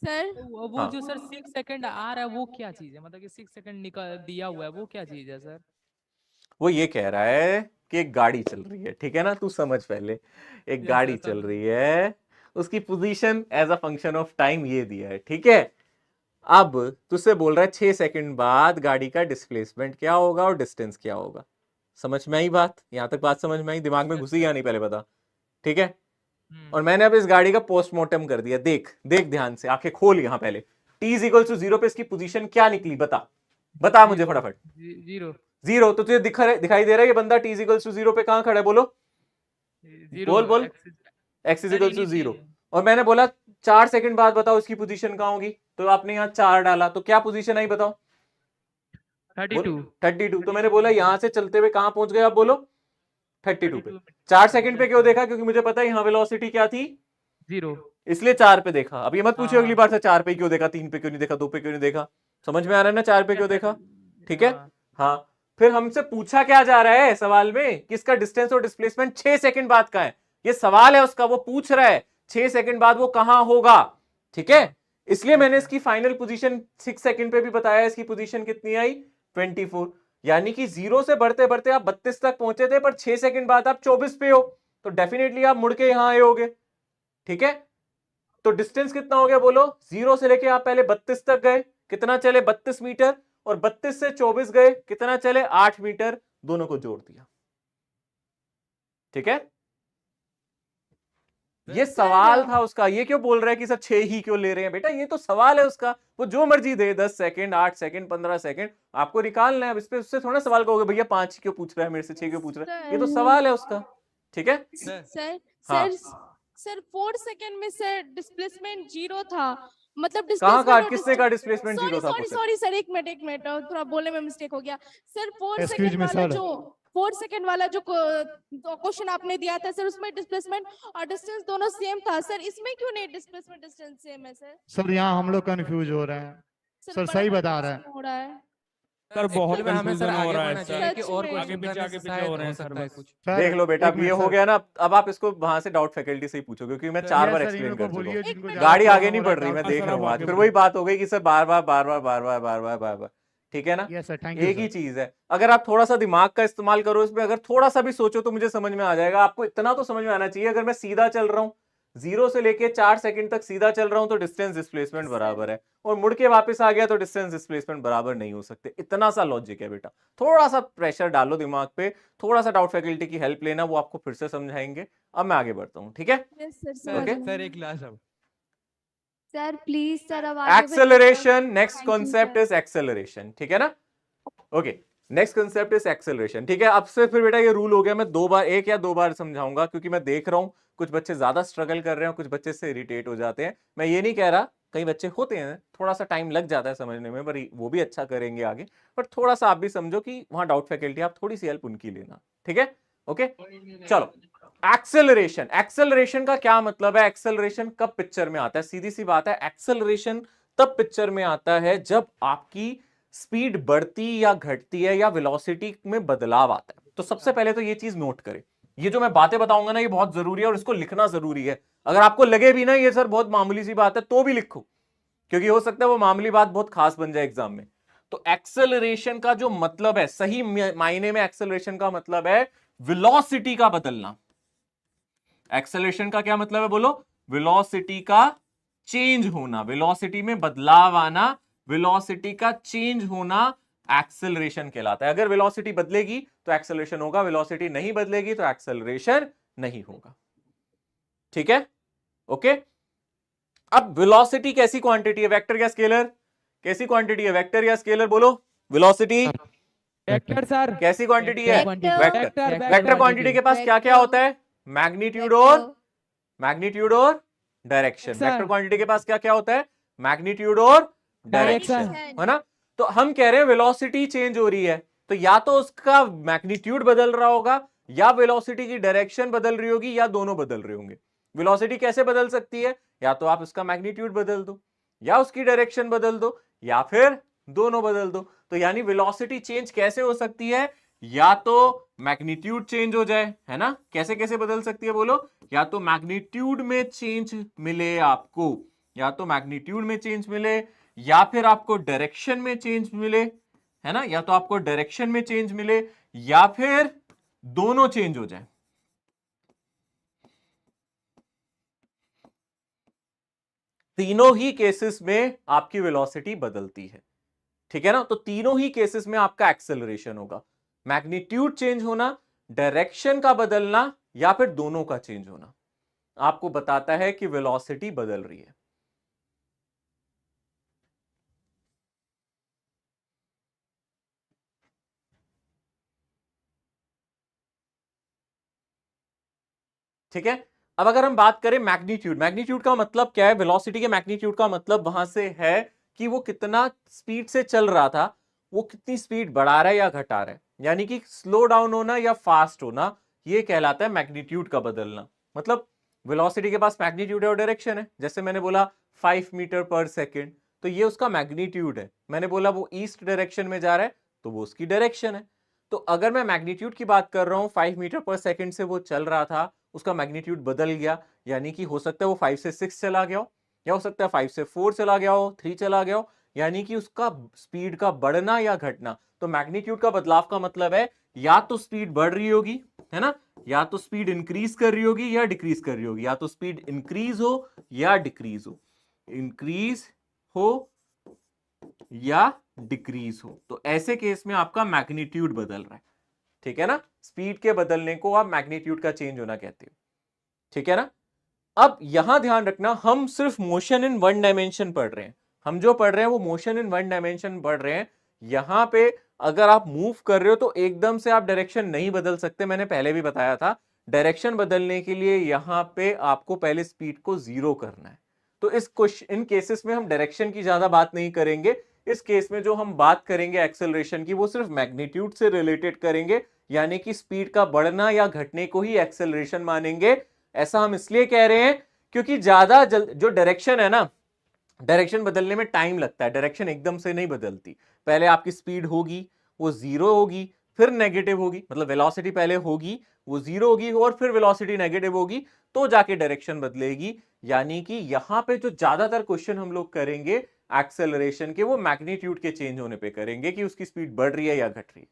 सर वो हाँ। जो सर 6 सेकंड आ रहा है वो क्या चीज है, मतलब कि 6 सेकंड निकाल दिया हुआ है वो क्या चीज है सर? वो ये कह रहा है कि एक गाड़ी चल रही है, ठीक है ना, तू समझ पहले, एक गाड़ी चल रही है, उसकी position as a function of time ये दिया है, ठीक है। अब तुझसे बोल रहा है 6 सेकंड बाद गाड़ी का डिस्प्लेसमेंट क्या होगा और डिस्टेंस क्या होगा। समझ में आई बात? यहां तक बात समझ में आई? दिमाग में घुसी या नहीं पहले बता, ठीक है। और मैंने अब इस गाड़ी का पोस्टमार्टम कर दिया, देख देख ध्यान से, आंखें खोल यहां पहले। t = 0 पे इसकी पोजीशन क्या निकली, बता बता मुझे फटाफट। 0 तो तुझे दिखाई दे रहा है ये बंदा t = 0 पे कहां खड़ा है, बोलो बोल बोल। x = 0, और मैंने बोला 4 सेकंड बाद बताओ इसकी पोजीशन कहां होगी, तो आपने यहां 4 डाला, तो क्या पोजीशन आई बताओ? 32। तो मैंने बोला यहां से चलते हुए कहां पहुंच गए आप, बोलो 32 पे। 4 सेकंड पे क्यों देखा? क्योंकि मुझे पता है यहां वेलोसिटी क्या थी, 0, इसलिए 4 पे देखा। अब ये मत पूछिए अगली हाँ। बार से 4 पे क्यों देखा, 3 पे क्यों नहीं देखा, 2 पे क्यों नहीं देखा। समझ में आ रहा है ना 4 पे क्यों देखा, ठीक है। हाँ, फिर हमसे पूछा क्या जा रहा है सवाल में कि इसका डिस्टेंस और डिस्प्लेसमेंट 6 सेकंड बाद का है, ये सवाल है उसका, वो पूछ रहा है 6 सेकंड बाद वो कहां होगा, ठीक है। इसलिए मैंने इसकी फाइनल पोजीशन 6 सेकंड पे भी बताया, इसकी पोजीशन कितनी आई, 24, यानी कि 0 से बढ़ते बढ़ते आप 32 तक पहुंचे थे, पर 6 सेकंड बाद आप 24 पे हो, तो डेफिनेटली आप मुड़ के यहां आए होगे, ठीक है। तो डिस्टेंस कितना हो गया बोलो, 0 से लेके आप पहले 32 तक गए, कितना चले 32 मीटर, और 32 से 24 गए, कितना चले 8 मीटर, दोनों को जोड़ दिया, ठीक है। ये सवाल था उसका, ये क्यों बोल रहा है कि सर 6 ही क्यों ले रहे हैं बेटा, ये तो सवाल है उसका, वो जो मर्जी दे, 10 सेकंड 8 सेकंड 15 सेकंड आपको निकालना है। अब इस पे उससे थोड़ा सवाल कहोगे भैया 5 क्यों पूछ रहा है मेरे से, 6 क्यों पूछ रहा है, ये तो सवाल है उसका, ठीक है। सर हाँ। सर 4 सेकंड में सर डिस्प्लेसमेंट 0 था, मतलब कहां का, डिस्प्लेसमेंट किसने का डिस्प्लेसमेंट 0 था? सॉरी सर, एक मिनट थोड़ा बोलने में मिस्टेक हो गया सर। 4 Excuse सेकंड me, वाला sir. जो 4 सेकंड वाला जो क्वेश्चन आपने दिया था सर, उसमें डिस्प्लेसमेंट और डिस्टेंस दोनों सेम था सर, इसमें क्यों नहीं डिस्प्लेसमेंट डिस्टेंस सेम है सर? सर यहाँ हम लोग कंफ्यूज हो रहे हैं, सर बड़ा सही बता रहे हैं। confusing हो रहा है। सर बहुत में हमें सर कंफ्यूजन हो आगे रहा है बढ़ना सर चाहिए कि और आगे पीछे हो रहे हैं सर बस कुछ देख लो बेटा, अब ये हो गया ना, अब आप इसको वहां से डाउट फैकल्टी से ही पूछो, क्योंकि मैं 4 बार एक्सप्लेन कर चुका हूँ। एक मिनट गाड़ी सर, आगे नहीं बढ़ रही, मैं देख रहा हूँ आज, फिर वही बात हो गई कि सर बार बार बार बार बार बार बार बार बार बार, ठीक है ना। एक ही चीज है, अगर आप थोड़ा सा दिमाग का इस्तेमाल करो इसमें, अगर थोड़ा सा भी सोचो तो मुझे समझ में आ जाएगा। आपको इतना तो समझ में आना चाहिए, अगर मैं सीधा चल रहा हूं 0 से लेके 4 सेकंड तक सीधा चल रहा हूं तो डिस्टेंस डिस्प्लेसमेंट बराबर है, और मुड़ के वापस आ गया तो डिस्टेंस डिस्प्लेसमेंट बराबर नहीं हो सकते। इतना सा लॉजिक है बेटा, थोड़ा सा प्रेशर डालो दिमाग पे, थोड़ा सा डाउट फैकल्टी की हेल्प लेना, वो आपको फिर से समझाएंगे। अब मैं आगे बढ़ता हूं, ठीक है। ओके सर एक लास्ट अब सर प्लीज सर अब आगे acceleration, next Thank you, concept sir. Is acceleration, ठीक है ना। Okay, next concept is acceleration, ठीक है। अब से फिर बेटा ये रूल हो गया, मैं 2 बार, 1 या 2 बार समझाऊंगा, क्योंकि मैं देख रहा हूं कुछ बच्चे ज्यादा स्ट्रगल कर रहे हैं, कुछ बच्चे से इरिटेट हो जाते हैं। मैं ये नहीं कह रहा, कई बच्चे होते हैं थोड़ा सा टाइम लग जाता है समझने में, पर वो भी अच्छा करेंगे आगे, पर थोड़ा सा आप भी समझो कि वहां डाउट फैकल्टी, आप थोड़ी सी हेल्प उनकी लेना, ठीक है। ओके चलो, एक्सेलरेशन, एक्सेलरेशन का क्या मतलब है, एक्सेलरेशन कब पिक्चर में आता है। सीधी सी बात है, एक्सेलरेशन तब पिक्चर में आता है जब आपकी स्पीड बढ़ती या घटती है, या वेलोसिटी में बदलाव आता है। तो सबसे पहले तो ये चीज नोट करें, ये जो मैं बातें बताऊंगा ना, ये बहुत जरूरी है और इसको लिखना जरूरी है। अगर आपको लगे भी ना ये सर बहुत मामूली सी बात है, तो भी लिखो, क्योंकि हो सकता है वो मामूली बात बहुत खास बन जाए एग्जाम में। तो एक्सेलरेशन का जो मतलब है, सही मायने में एक्सेलरेशन का मतलब है वेलोसिटी का बदलना। एक्सेलरेशन का क्या मतलब है बोलो, वेलोसिटी का चेंज होना, वेलोसिटी में बदलाव आना, वेलोसिटी का चेंज होना एक्सेलरेशन कहलाता है। अगर वेलोसिटी बदलेगी तो एक्सेलरेशन होगा, वेलोसिटी नहीं बदलेगी तो एक्सेलरेशन नहीं होगा, ठीक है। ओके, अब वेलोसिटी कैसी क्वांटिटी है, वेक्टर या स्केलर, कैसी क्वांटिटी है, वेक्टर या स्केलर बोलो। वेलोसिटी वेक्टर सर कैसी क्वांटिटी है, Vector. वेक्टर। वेक्टर क्वांटिटी के पास क्या क्या होता है, मैग्नीट्यूड और डायरेक्शन। वेक्टर क्वांटिटी के पास क्या क्या होता है, मैग्नीट्यूड और डायरेक्शन, है ना। तो हम कह रहे हैं वेलोसिटी चेंज हो रही है, तो या तो उसका मैग्नीट्यूड बदल रहा होगा, या वेलोसिटी की डायरेक्शन बदल रही होगी, या दोनों बदल रहे होंगे। वेलोसिटी कैसे बदल सकती है, या तो आप उसका मैग्नीट्यूड बदल दो, या उसकी डायरेक्शन बदल दो, या फिर दोनों बदल दो। तो यानी वेलोसिटी चेंज कैसे हो सकती है, या तो मैग्नीट्यूड चेंज हो जाए, है ना। कैसे कैसे बदल सकती है बोलो, या तो मैग्नीट्यूड में चेंज मिले आपको, या तो मैग्नीट्यूड में चेंज मिले, या फिर आपको डायरेक्शन में चेंज मिले, है ना, या तो आपको डायरेक्शन में चेंज मिले, या फिर दोनों चेंज हो जाए। तीनों ही केसेस में आपकी वेलोसिटी बदलती है, ठीक है ना। तो तीनों ही केसेस में आपका एक्सेलरेशन होगा, मैग्नीट्यूड चेंज होना, डायरेक्शन का बदलना, या फिर दोनों का चेंज होना आपको बताता है कि वेलोसिटी बदल रही है। ठीक है, अब अगर हम बात करें मैग्नीट्यूड, मैग्नीट्यूड का मतलब क्या है, वेलोसिटी के मैग्नीट्यूड का मतलब वहां से है कि वो कितना स्पीड से चल रहा था, वो कितनी स्पीड बढ़ा रहा है या घटा रहा है, यानी कि स्लो डाउन होना या फास्ट होना, ये कहलाता है मैग्नीट्यूड का बदलना। मतलब वेलोसिटी के पास मैग्नीट्यूड है और डायरेक्शन है, जैसे मैंने बोला 5 मीटर पर सेकेंड, तो ये उसका मैग्नीट्यूड है। मैंने बोला वो ईस्ट डायरेक्शन में जा रहा है, तो वो उसकी डायरेक्शन है। तो अगर मैं मैग्नीट्यूड की बात कर रहा हूं, 5 मीटर पर सेकेंड से वो चल रहा था, उसका मैग्नीट्यूड बदल गया, यानी कि हो सकता है वो 5 से 6 चला गया हो, या हो सकता है 5 से 4 चला गया हो, 3 चला गया हो, यानी कि उसका स्पीड का बढ़ना या घटना। तो मैग्नीट्यूड का बदलाव का मतलब है या तो स्पीड बढ़ रही होगी, है ना, या तो स्पीड इंक्रीज कर रही होगी या डिक्रीज कर रही होगी, या तो स्पीड इंक्रीज हो या डिक्रीज हो, इंक्रीज हो या डिक्रीज हो। तो ऐसे केस में आपका मैग्नीट्यूड बदल रहा है, ठीक है ना। स्पीड के बदलने को आप मैग्नीट्यूड का चेंज होना कहते हो, ठीक है ना। अब यहां ध्यान रखना, हम सिर्फ मोशन इन वन डायमेंशन पढ़ रहे हैं, हम जो पढ़ रहे हैं वो मोशन इन वन डायमेंशन पढ़ रहे हैं। यहां पे अगर आप मूव कर रहे हो तो एकदम से आप डायरेक्शन नहीं बदल सकते, मैंने पहले भी बताया था। डायरेक्शन बदलने के लिए यहां पे आपको पहले स्पीड को 0 करना है। तो इन केसेस में हम डायरेक्शन की ज्यादा बात नहीं करेंगे। इस केस में जो हम बात करेंगे एक्सेलरेशन की, वो सिर्फ मैग्नीट्यूड से रिलेटेड करेंगे, यानी कि स्पीड का बढ़ना या घटने को ही एक्सेलरेशन मानेंगे। ऐसा हम इसलिए कह रहे हैं क्योंकि ज्यादा जो डायरेक्शन है ना, डायरेक्शन बदलने में टाइम लगता है, डायरेक्शन एकदम से नहीं बदलती। पहले आपकी स्पीड होगी, वो जीरो होगी, फिर नेगेटिव होगी, मतलब वेलोसिटी पहले होगी, वो जीरो होगी और फिर वेलोसिटी नेगेटिव होगी, तो जाके डायरेक्शन बदलेगी। यानी कि यहां पे जो ज्यादातर क्वेश्चन हम लोग करेंगे एक्सेलरेशन के, वो मैग्नीट्यूड के चेंज होने पे करेंगे कि उसकी स्पीड बढ़ रही है या घट रही है।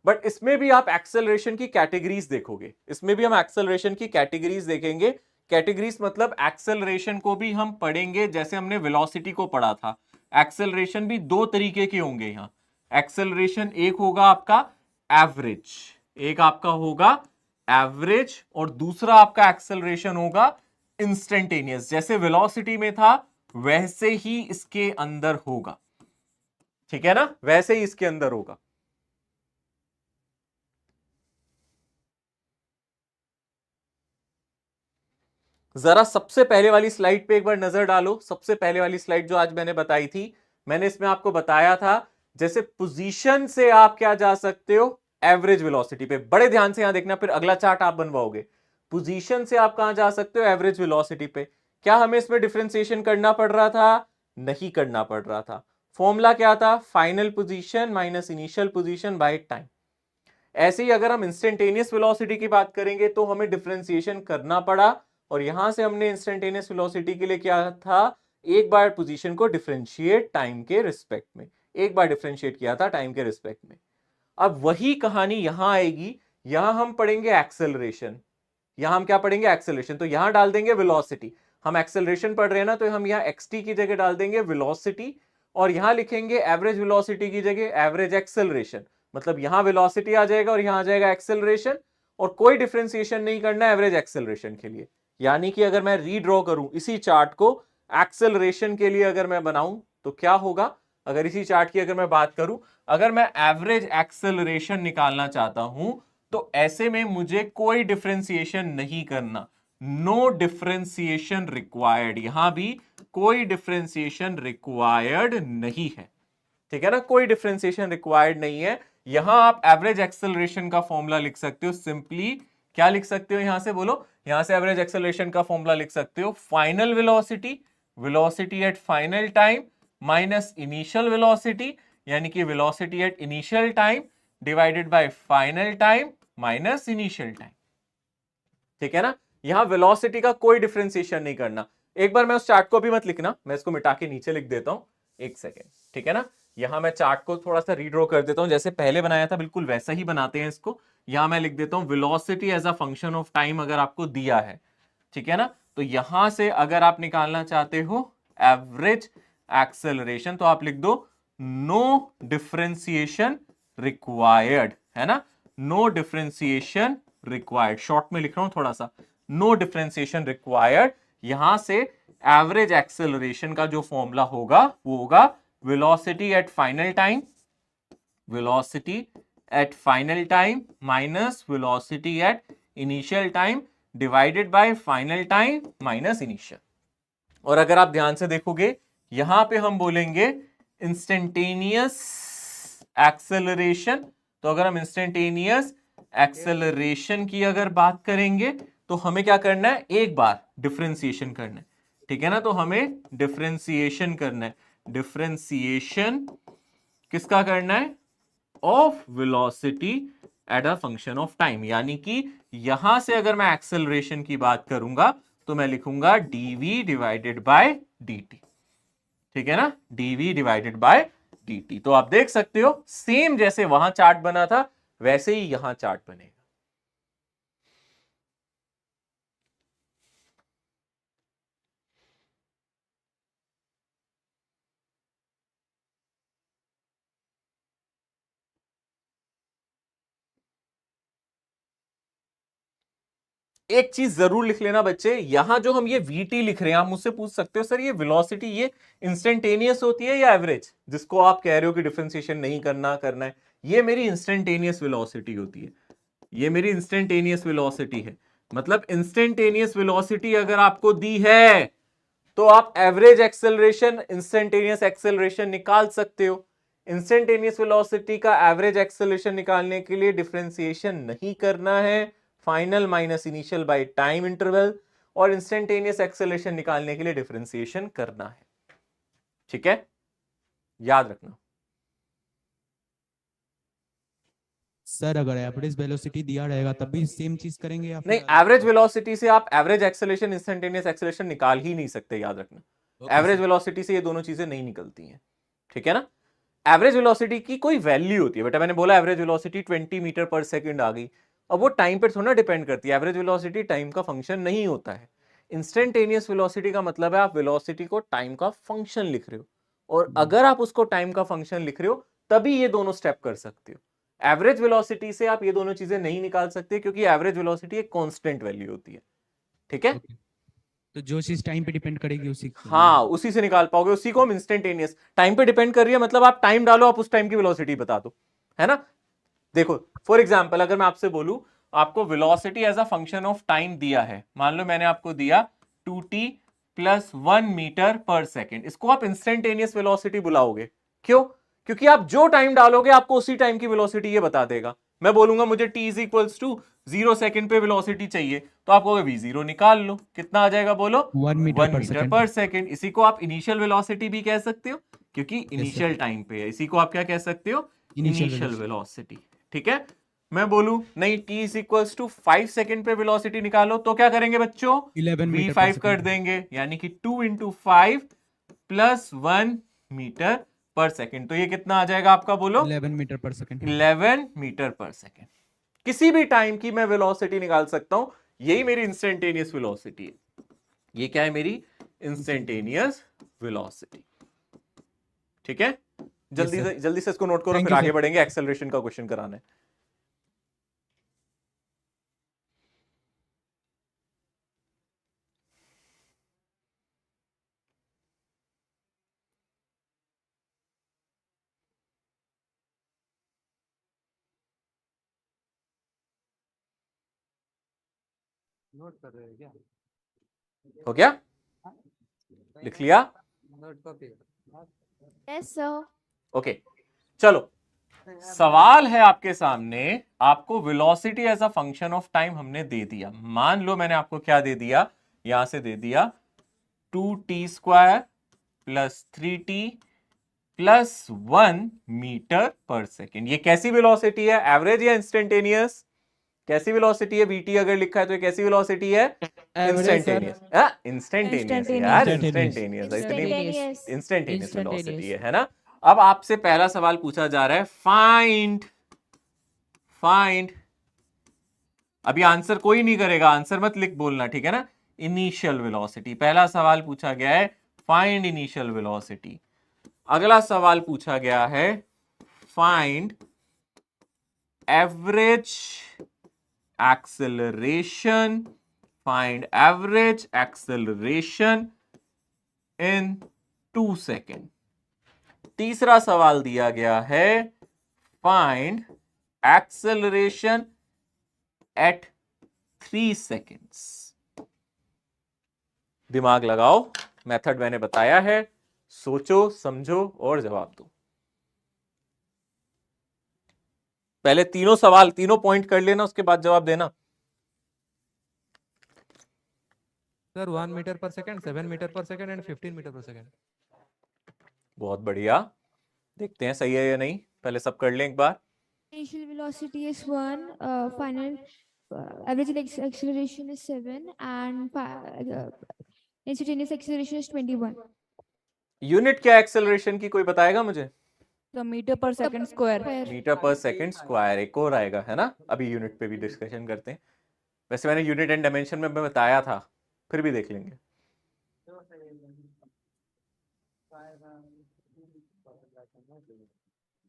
बट इसमें भी आप एक्सेलरेशन की कैटेगरीज देखोगे, इसमें भी हम एक्सेलरेशन की कैटेगरीज देखेंगे। कैटेगरीज मतलब एक्सेलरेशन को भी हम पढ़ेंगे जैसे हमने वेलोसिटी को पढ़ा था। एक्सेलरेशन भी दो तरीके के होंगे यहां। एक्सेलरेशन एक होगा आपका एवरेज, एक आपका होगा एवरेज, और दूसरा आपका एक्सेलरेशन होगा इंस्टेंटेनियस। जैसे वेलोसिटी में था वैसे ही इसके अंदर होगा, ठीक है ना, वैसे ही इसके अंदर होगा। जरा सबसे पहले वाली स्लाइड पे एक बार नजर डालो। सबसे पहले वाली स्लाइड जो आज मैंने बताई थी, मैंने इसमें आपको बताया था जैसे पोजीशन से आप क्या जा सकते हो एवरेज वेलोसिटी पे। बड़े ध्यान से यहां देखना, फिर अगला चार्ट आप बनवाओगे। पोजीशन से आप कहां जा सकते हो एवरेज वेलोसिटी पे। क्या हमें इसमें डिफरेंशिएशन करना पड़ रहा था? नहीं करना पड़ रहा था। फॉर्मूला क्या था? Final position minus initial position by time. ऐसे ही अगर हम इंस्टेंटेनियस वेलोसिटी की बात करेंगे तो हमें डिफरेंशिएशन करना पड़ा, और यहां से हमने इंस्टेंटेनियस वेलोसिटी के लिए क्या था, एक बार पोजीशन को डिफरेंशिएट टाइम के रिस्पेक्ट में, एक बार डिफरेंशिएट किया था टाइम के रिस्पेक्ट में। अब वही कहानी यहां आएगी, यहां हम पढ़ेंगे एक्सेलरेशन। यहां हम क्या पढ़ेंगे? एक्सेलरेशन। तो यहां डाल देंगे वेलोसिटी। हम एक्सेलरेशन पढ़ रहे हैं ना, तो हम यहां एक्सटी की जगह डाल देंगे वेलोसिटी, और यहां लिखेंगे एवरेज वेलोसिटी की जगह एवरेज एक्सेलरेशन। मतलब यहां वेलोसिटी आ जाएगा और यहां आ जाएगा एक्सेलरेशन, और कोई डिफरेंशिएशन नहीं करना एवरेज एक्सेलरेशन के लिए। यानी कि अगर मैं रीड्रॉ करूं इसी चार्ट को एक्सेलरेशन के लिए, अगर मैं बनाऊं तो क्या होगा? अगर इसी चार्ट की अगर मैं बात करूं, अगर मैं एवरेज एक्सेलरेशन निकालना चाहता हूं तो ऐसे में मुझे कोई डिफरेंशिएशन नहीं करना, नो डिफरेंशिएशन रिक्वायर्ड। यहां भी कोई डिफरेंशिएशन रिक्वायर्ड नहीं है, ठीक है ना, कोई डिफरेंशिएशन रिक्वायर्ड नहीं है। यहां आप एवरेज एक्सेलरेशन का फॉर्मूला लिख सकते हो सिंपली। क्या लिख सकते हो यहां से? बोलो। यहां से एवरेज एक्सेलरेशन का फॉर्मूला लिख सकते हो final velocity, velocity at final time minus initial velocity, यानी कि velocity at initial time divided by final time minus initial time, ठीक है ना। यहां वेलोसिटी का कोई डिफरेंशिएशन नहीं करना। एक बार मैं उस चार्ट को भी मत लिखना, मैं इसको मिटा के नीचे लिख देता हूं, एक सेकेंड, ठीक है ना। यहां मैं चार्ट को थोड़ा सा रीड्रॉ कर देता हूं, जैसे पहले बनाया था बिल्कुल वैसा ही बनाते हैं इसको। यहां मैं लिख देता हूं velocity as a function of time अगर आपको दिया है, ठीक है ना। तो यहां से अगर आप निकालना चाहते हो एवरेज एक्सेलरेशन तो आप लिख दो नो डिफरेंशिएशन रिक्वायर्ड, है ना, नो डिफरेंशिएशन रिक्वायर्ड। शॉर्ट में लिख रहा हूं थोड़ा सा, नो डिफरेंशिएशन रिक्वायर्ड। यहां से एवरेज एक्सेलरेशन का जो फॉर्मूला होगा वो होगा velocity at final time, velocity at final time minus velocity at initial time divided by final time minus initial. और अगर आप ध्यान से देखोगे यहां पे हम बोलेंगे इंस्टेंटेनियस एक्सेलरेशन। तो अगर हम इंस्टेंटेनियस एक्सेलरेशन की अगर बात करेंगे तो हमें क्या करना है? एक बार डिफरेंशिएशन करना है, ठीक है ना। तो हमें डिफरेंशिएशन करना है। डिफरेंशिएशन किसका करना है? Of velocity at a function of time. यानी कि यहां से अगर मैं एक्सेलरेशन की बात करूंगा तो मैं लिखूंगा dv डिवाइडेड बाय dt, ठीक है ना, dv डिवाइडेड बाय dt। तो आप देख सकते हो सेम जैसे वहां चार्ट बना था वैसे ही यहां चार्ट बनेगा। एक चीज जरूर लिख लेना बच्चे, यहां जो हम ये vt लिख रहे हैं, आप मुझसे पूछ सकते हो सर ये वेलोसिटी ये इंस्टेंटेनियस होती है या एवरेज, जिसको आप कह रहे हो कि डिफरेंशिएशन नहीं करना है। ये मेरी इंस्टेंटेनियस वेलोसिटी होती है, ये मेरी इंस्टेंटेनियस वेलोसिटी है। मतलब इंस्टेंटेनियस वेलोसिटी अगर आपको दी है तो आप एवरेज एक्सेलरेशन इंस्टेंटेनियस एक्सेलरेशन निकाल सकते हो। इंस्टेंटेनियस वेलोसिटी का एवरेज एक्सेलरेशन निकालने के लिए डिफरेंशिएशन नहीं करना है, final minus initial by time interval, और इंस्टेंटेनियस एक्सेलरेशन निकालने के लिए डिफरेंशिएशन करना है। ठीक है, याद रखना। सर अगर एवरेज वेलोसिटी दिया रहेगा तब भी सेम चीज करेंगे या नहीं, फिर अलग एवरेज से? वेलोसिटी से आप एवरेज एक्सेलरेशन, इंस्टेंटेनियस एक्सेलरेशन निकाल ही नहीं सकते, याद रखना। Okay average sir. वेलोसिटी से ये दोनों चीजें नहीं निकलती हैं, ठीक है ना। एवरेज वेलोसिटी की कोई वैल्यू होती है बेटा, मैंने बोला एवरेज वेलोसिटी 20 मीटर पर सेकंड आ गई। अब वो टाइम पर थोड़ा डिपेंड करती है, एवरेज वेलोसिटी टाइम का फंक्शन नहीं होता है। इंस्टेंटेनियस वेलोसिटी का मतलब है आप वेलोसिटी को टाइम का फंक्शन लिख रहे हो, और अगर आप उसको टाइम का फंक्शन लिख रहे हो तभी ये दोनों स्टेप कर सकते हो। एवरेज वेलोसिटी से आप ये दोनों चीजें नहीं निकाल सकते, क्योंकि एवरेज वेलोसिटी एक कांस्टेंट वैल्यू होती है, ठीक है। ओके। तो जो चीज टाइम पे डिपेंड करेगी उसी हाँ, उसी से निकाल पाओगे, उसी को हम इंस्टेंटेनियस, टाइम पे डिपेंड कर रही है मतलब आप टाइम डालो, आप उस टाइम की वेलोसिटी बता दो, है ना। देखो फॉर एग्जांपल अगर मैं आपसे बोलूं आपको velocity as a function of time दिया है, मान लो मैंने आपको दिया 2t + 1 मीटर पर सेकेंड, इसको आप इंस्टेंटेनियस वेलोसिटी बुलाओगे। क्यों? क्योंकि आप जो टाइम डालोगे आपको उसी टाइम की वेलोसिटी ये बता देगा। मैं बोलूंगा मुझे t = 0 सेकंड पे वेलोसिटी चाहिए, तो आप कहोगे v0 निकाल लो, कितना आ जाएगा बोलो, 1 1 मीटर पर मीटर सेकंड। पर सेकंड। इसी को आप इनिशियल वेलोसिटी भी कह सकते हो, क्योंकि इनिशियल टाइम पे है। इसी को आप क्या कह सकते हो, Initial इनिशियल वेलोसिटी, ठीक है। मैं बोलूं नहीं t = 5 सेकंड पे वेलोसिटी निकालो, तो क्या करेंगे बच्चों, 11 मीटर पर v5 कर सेकंड। देंगे, यानी कि 2 × 5 + 1 मीटर पर सेकंड। तो ये कितना आ जाएगा आपका बोलो, 11 मीटर पर सेकंड। 11 मीटर पर सेकंड। किसी भी टाइम की मैं वेलोसिटी निकाल सकता हूं, यही मेरी इंस्टेंटेनियस वेलोसिटी है। ये क्या है, मेरी इंस्टेंटेनियस वेलोसिटी, ठीक है। जल्दी से इसको नोट करो, Thank फिर you, आगे sir. बढ़ेंगे, एक्सेलरेशन का क्वेश्चन कराना है। नोट कर रहे हैं क्या? हो गया, लिख लिया, note copy. Yes sir. Okay. चलो सवाल है आपके सामने, आपको velocity as a function of time हमने दे दिया। मान लो मैंने आपको क्या दे दिया, यहां से दे दिया 2t² + 3t + 1 metre per second. ये कैसी वेलोसिटी है, एवरेज या इंस्टेंटेनियस? कैसी वेलोसिटी है, vt अगर लिखा है तो ये कैसी वेलोसिटी है, इंस्टेंटेनियस। इंस्टेंटेनियस यार, इंस्टेंटेनियस, Instantaneous. इंस्टेंटेनियस वेलोसिटी है ना। अब आपसे पहला सवाल पूछा जा रहा है, फाइंड, अभी आंसर कोई नहीं करेगा, आंसर मत लिख बोलना, ठीक है ना। इनिशियल वेलोसिटी, पहला सवाल पूछा गया है, फाइंड इनिशियल वेलोसिटी। अगला सवाल पूछा गया है, find average acceleration, find average acceleration in 2 second. तीसरा सवाल दिया गया है, फाइंड एक्सेलरेशन एट 3 सेकेंड्स। दिमाग लगाओ, मेथड मैंने बताया है, सोचो समझो और जवाब दो। पहले तीनों सवाल, तीनों पॉइंट कर लेना, उसके बाद जवाब देना। सर 1 मीटर पर सेकंड, 7 मीटर पर सेकंड एंड 15 मीटर पर सेकंड। बहुत बढ़िया, देखते हैं सही है या नहीं, पहले सब कर लें एक बार। Initial velocity is 1, final average acceleration is 7, and instantaneous acceleration is 21. Unit क्या एक्सेलरेशन की, कोई बताएगा मुझे? The meter per second square. Metre पर सेकंड स्क्वायर, एक और आएगा, है ना। अभी यूनिट पे भी डिस्कशन करते हैं। वैसे मैंने यूनिट एंड डायमेंशन में बताया था, फिर भी देख लेंगे।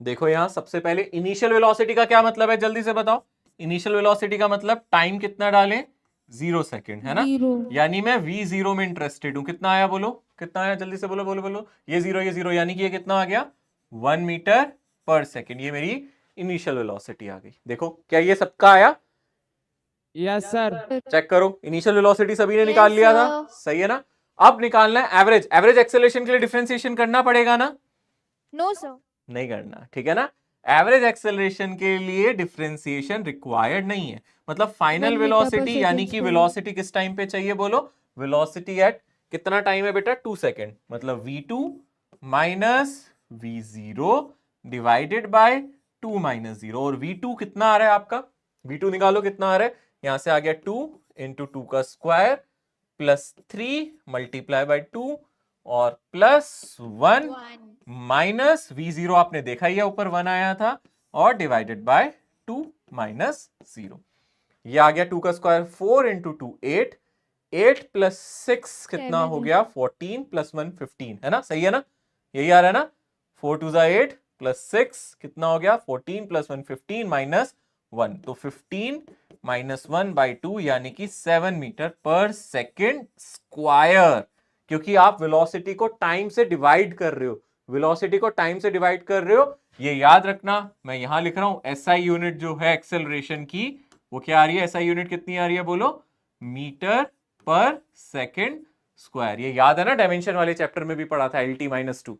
देखो यहां सबसे पहले इनिशियल वेलोसिटी का क्या मतलब है, जल्दी से बताओ। इनिशियल वेलोसिटी का मतलब टाइम कितना डालें, 0 सेकंड, है ना। 0. यानी मैं v0 में इंटरेस्टेड हूं। कितना आया बोलो, कितना आया, जल्दी से बोलो बोलो बोलो। ये 0, यानी कि ये कितना आ गया, 1 मीटर पर सेकंड। ये मेरी इनिशियल वेलोसिटी आ गई। देखो क्या ये सबका आया, यस सर। चेक करो, इनिशियल वेलोसिटी सभी ने निकाल Yes, लिया था, sir. सही है ना। अब निकालना है एवरेज। एवरेज एक्सेलरेशन के लिए डिफरेंशिएशन करना पड़ेगा ना, No sir. नहीं करना, ठीक है ना। एवरेज एक्सेलरेशन के लिए डिफरेंशिएशन रिक्वायर्ड नहीं है, मतलब फाइनल 1 meter per वेलोसिटी, यानी second कि square. वेलोसिटी किस टाइम पे चाहिए बोलो, वेलोसिटी एट कितना टाइम है बेटा, 2 सेकंड, मतलब v2 minus v0 divided by 2 minus 0, और v2 कितना आ रहा है आपका, v2 निकालो कितना आ रहा है, यहां से आ गया 2 इंटू 2 का स्क्वायर प्लस 3 मल्टीप्लाई बाय 2 और प्लस 1 माइनस v0 आपने देखा ही है ऊपर 1 आया था, और डिवाइडेड बाय 2 माइनस 0। ये आ गया 2 का स्क्वायर 4 इंटू 2 8, 8 प्लस 6 कितना हो गया 14 प्लस 1 15, है ना, सही है ना, यही आ रहा है ना, 4 2 8 प्लस 6 कितना हो गया 14 प्लस 1 15 माइनस 1, तो 15 माइनस 1 बाई 2 यानी कि 7 मीटर पर सेकेंड स्क्वायर, क्योंकि आप वेलोसिटी को टाइम से डिवाइड कर रहे हो, वेलोसिटी को टाइम से डिवाइड कर रहे हो, ये याद रखना। मैं यहां लिख रहा हूं एसआई यूनिट जो है एक्सेलरेशन की वो क्या आ रही है, एसआई यूनिट कितनी आ रही है बोलो, मीटर पर सेकेंड स्क्वायर, ये याद है ना, डायमेंशन वाले चैप्टर में भी पढ़ा था LT-2।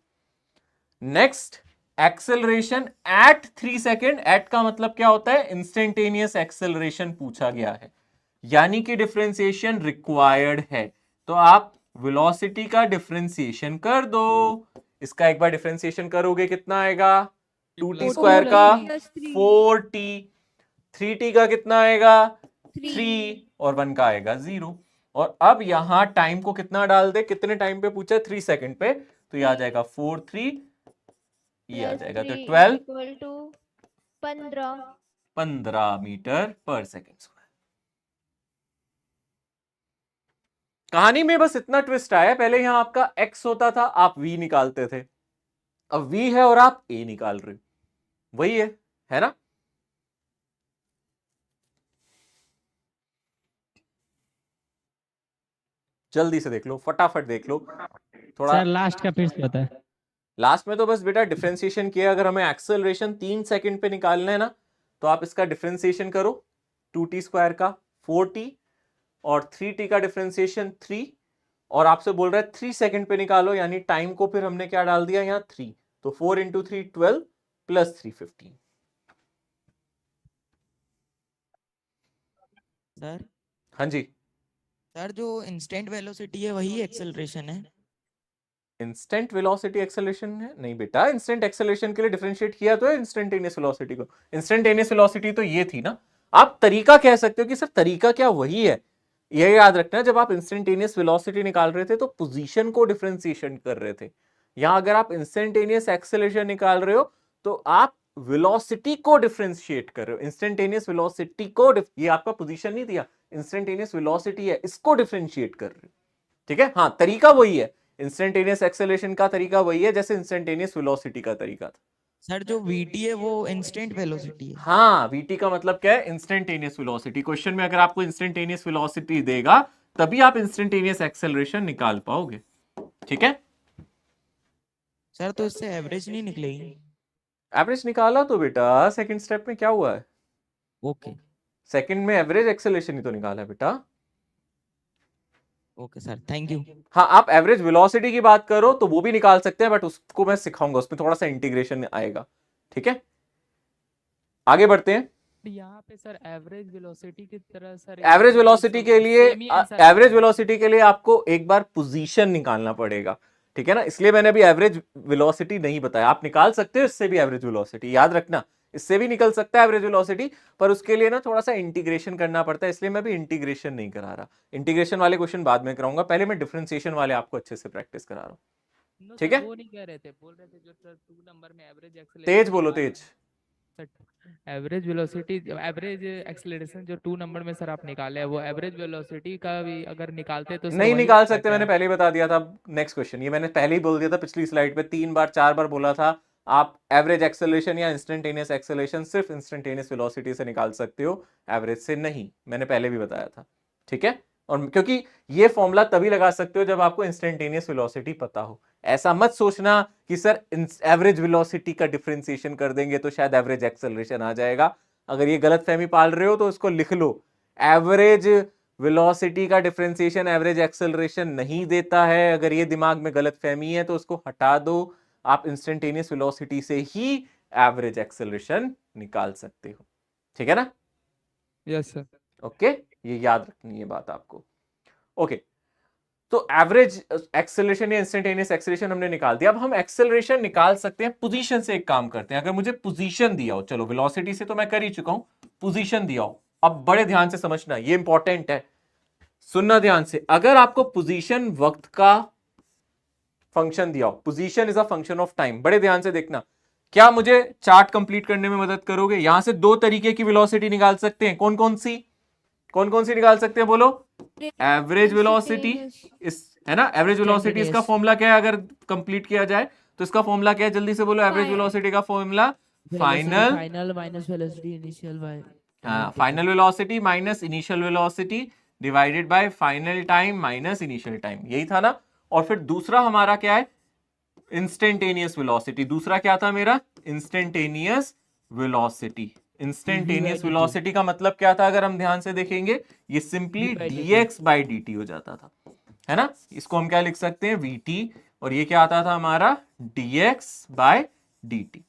Next acceleration at 3 second, at का मतलब क्या होता है, इंस्टेंटेनियस एक्सेलरेशन पूछा गया है, यानी कि डिफरेंशिएशन रिक्वायर्ड है, तो आप वेलोसिटी का डिफरेंशिएशन कर दो, इसका एक बार डिफरेंशिएशन करोगे कितना आएगा, 2t स्क्वायर का 4t, 3t का कितना आएगा 3 और 1 का आएगा 0, और अब यहां टाइम को कितना डाल दे, कितने टाइम पे पूछा, 3 सेकंड पे, तो ये आ जाएगा 4 3, ये आ जाएगा तो 12 equal to 15 metre per second square. कहानी में बस इतना ट्विस्ट आया, पहले यहां आपका x होता था, आप v निकालते थे, अब v है और आप a निकाल रहे हो, वही है ना, जल्दी से देख लो, फटाफट देख लो थोड़ा। सर लास्ट का फिर से बताए। लास्ट में तो बस बेटा डिफरेंशिएशन किया, अगर हमें एक्सेलरेशन 3 सेकंड पे निकालना है ना, तो आप इसका डिफरेंशिएशन करो 2t स्क्वायर का 4t, और 3t का डिफरेंशिएशन 3, और आपसे बोल रहा है 3 सेकंड पे निकालो, यानी टाइम को फिर हमने क्या डाल दिया यहाँ 3, तो 4 इंटू 3 12 प्लस 3 15। सर हाँ जी, सर जो इंस्टेंट वेलोसिटी है वही एक्सेलरेशन है, इंस्टेंट वेलोसिटी एक्सेलरेशन है नहीं बेटा, इंस्टेंट एक्सेलरेशन के लिए डिफरेंशिएट किया तो है इंस्टेंटेनियस वेलोसिटी को, इंस्टेंटेनियस वेलोसिटी तो ये थी ना, आप तरीका कह सकते हो कि सर तरीका क्या वही है, ये याद रखना, जब आप इंस्टेंटेनियस वेलोसिटी निकाल रहे थे तो पोजीशन को डिफरेंशिएशन कर रहे थे, यहां अगर आप इंस्टेंटेनियस एक्सेलरेशन निकाल रहे हो तो आप वेलोसिटी को डिफरेंशिएट कर रहे हो, इंस्टेंटेनियस वेलोसिटी को, ये आपका पोजीशन नहीं दिया, इंस्टेंटेनियस वेलोसिटी है, इसको डिफरेंशिएट कर रहे हो, ठीक है, हाँ तरीका वही है, इंस्टेंटेनियस एक्सेलरेशन का तरीका वही है जैसे इंस्टेंटेनियस वेलोसिटी का तरीका था। सर जो vt है वो इंस्टेंट वेलोसिटी है, हाँ vt का मतलब क्या है, इंस्टेंटेनियस वेलोसिटी, क्वेश्चन में अगर आपको इंस्टेंटेनियस वेलोसिटी देगा तभी आप इंस्टेंटेनियस एक्सेलरेशन निकाल पाओगे, ठीक है। सर तो इससे एवरेज नहीं निकलेगी, एवरेज निकाला तो बेटा सेकंड स्टेप में क्या हुआ है, ओके सेकंड में एवरेज एक्सेलरेशन ही तो निकाला है बेटा, ओके सर थैंक यू। हाँ आप एवरेज वेलोसिटी की बात करो तो वो भी निकाल सकते हैं, बट उसको मैं सिखाऊंगा, उसमें थोड़ा सा इंटीग्रेशन आएगा, ठीक है, आगे बढ़ते हैं। यहाँ पे सर एवरेज वेलोसिटी की तरह सर, एवरेज वेलोसिटी के लिए, एवरेज वेलोसिटी के लिए आपको एक बार पोजीशन निकालना पड़ेगा, ठीक है ना, इसलिए मैंने अभी एवरेज वेलोसिटी नहीं बताया, आप निकाल सकते हो इससे भी एवरेज वेलोसिटी, याद रखना इससे भी निकल सकता है एवरेज वेलोसिटी, पर उसके लिए ना थोड़ा सा इंटीग्रेशन करना पड़ता है, इसलिए मैं भी इंटीग्रेशन नहीं करा रहा, इंटीग्रेशन वाले क्वेश्चन बाद में कराऊंगा, पहले मैं डिफरेंशिएशन वाले आपको अच्छे से प्रैक्टिस करा रहा हूं, ठीक है। वो नहीं कह रहे थे, बोल रहे थे जो सर 2 नंबर में एवरेज एक्सेलरेशन, तेज बोलो तेज, एवरेज वेलोसिटी, एवरेज एक्सेलरेशन जो 2 नंबर में सर आप निकाले हैं, वो एवरेज वेलोसिटी का भी अगर निकालते तो नहीं निकाल सकते, मैंने पहले ही बता दिया था। नेक्स्ट क्वेश्चन, ये मैंने पहले ही बोल दिया था पिछली स्लाइड पे, 3 बार 4 बार बोला था, आप एवरेज एक्सेलरेशन या इंस्टेंटेनियस एक्सेलरेशन सिर्फ इंस्टेंटेनियस वेलोसिटी से निकाल सकते हो, एवरेज से नहीं, मैंने पहले भी बताया था, ठीक है, और क्योंकि ये फॉर्मूला तभी लगा सकते हो जब आपको इंस्टेंटेनियस वेलोसिटी पता हो, ऐसा मत सोचना कि सर एवरेज वेलोसिटी का डिफरेंशिएशन कर देंगे तो शायद एवरेज एक्सेलरेशन आ जाएगा, अगर ये गलतफहमी पाल रहे हो तो उसको लिख लो, एवरेज वेलोसिटी का डिफरेंशिएशन एवरेज एक्सेलरेशन नहीं देता है, अगर ये दिमाग में गलतफहमी है तो उसको हटा दो, आप इंस्टेंटेनियस वेलोसिटी से ही एवरेज एक्सेलरेशन निकाल सकते हो, ठीक है ना, यस सर, ओके, ये याद रखनी है बात आपको, ओके। तो एवरेज एक्सेलरेशन या इंस्टेंटेनियस एक्सेलरेशन हमने निकाल दिया। अब हम एक्सेलरेशन निकाल सकते हैं पोजीशन से। एक काम करते हैं, अगर मुझे पोजीशन दिया हो, चलो वेलोसिटी से तो मैं कर ही चुका हूं, पोजीशन दिया हो, अब बड़े ध्यान से समझना, ये इंपॉर्टेंट है, सुनना ध्यान से। अगर आपको पोजीशन वक्त का फंक्शन दिया हो, position is a function of time, बड़े ध्यान से देखना, क्या मुझे चार्ट कंप्लीट करने में मदद करोगे? यहां से दो तरीके की वेलोसिटी निकाल सकते हैं, कौन कौन सी निकाल सकते हैं बोलो? एवरेज वेलोसिटी इस, है ना, एवरेज वेलोसिटी, इसका फॉर्मूला क्या है अगर कंप्लीट किया जाए तो? इसका फॉर्मूला क्या है, जल्दी से बोलो। एवरेज वेलोसिटी का formula final minus velocity initial by, हाँ, final velocity minus initial velocity divided by final time minus initial time, यही था ना। और फिर दूसरा हमारा क्या है, इंस्टेंटेनियस वेलोसिटी। दूसरा क्या था मेरा? Instantaneous velocity. इंस्टेंटेनियस वेलोसिटी का मतलब क्या था अगर हम ध्यान से देखेंगे, ये सिंपली dx बाई dt हो जाता था, है ना। इसको हम क्या लिख सकते हैं, vt, और ये क्या आता था हमारा, dx बाय dt।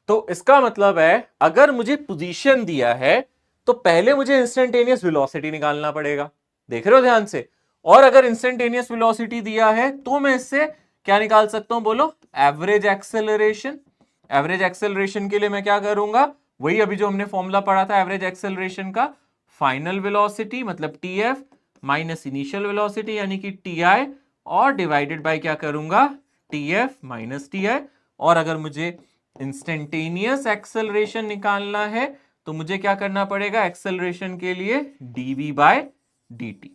तो इसका मतलब है अगर मुझे पोजीशन दिया है तो पहले मुझे इंस्टेंटेनियस वेलोसिटी निकालना पड़ेगा, देख रहे हो ध्यान से। और अगर इंस्टेंटेनियस वेलोसिटी दिया है तो मैं इससे क्या निकाल सकता हूं बोलो? Average acceleration. एवरेज एक्सेलरेशन के लिए मैं क्या करूंगा, वही अभी जो हमने फॉर्मूला पढ़ा था एवरेज एक्सेलरेशन का, फाइनल वेलोसिटी मतलब tf माइनस इनिशियल वेलोसिटी यानी कि ti, और डिवाइडेड बाय क्या करूंगा, tf माइनस ti। और अगर मुझे इंस्टेंटेनियस एक्सेलरेशन निकालना है तो मुझे क्या करना पड़ेगा एक्सेलरेशन के लिए, dv बाय dt।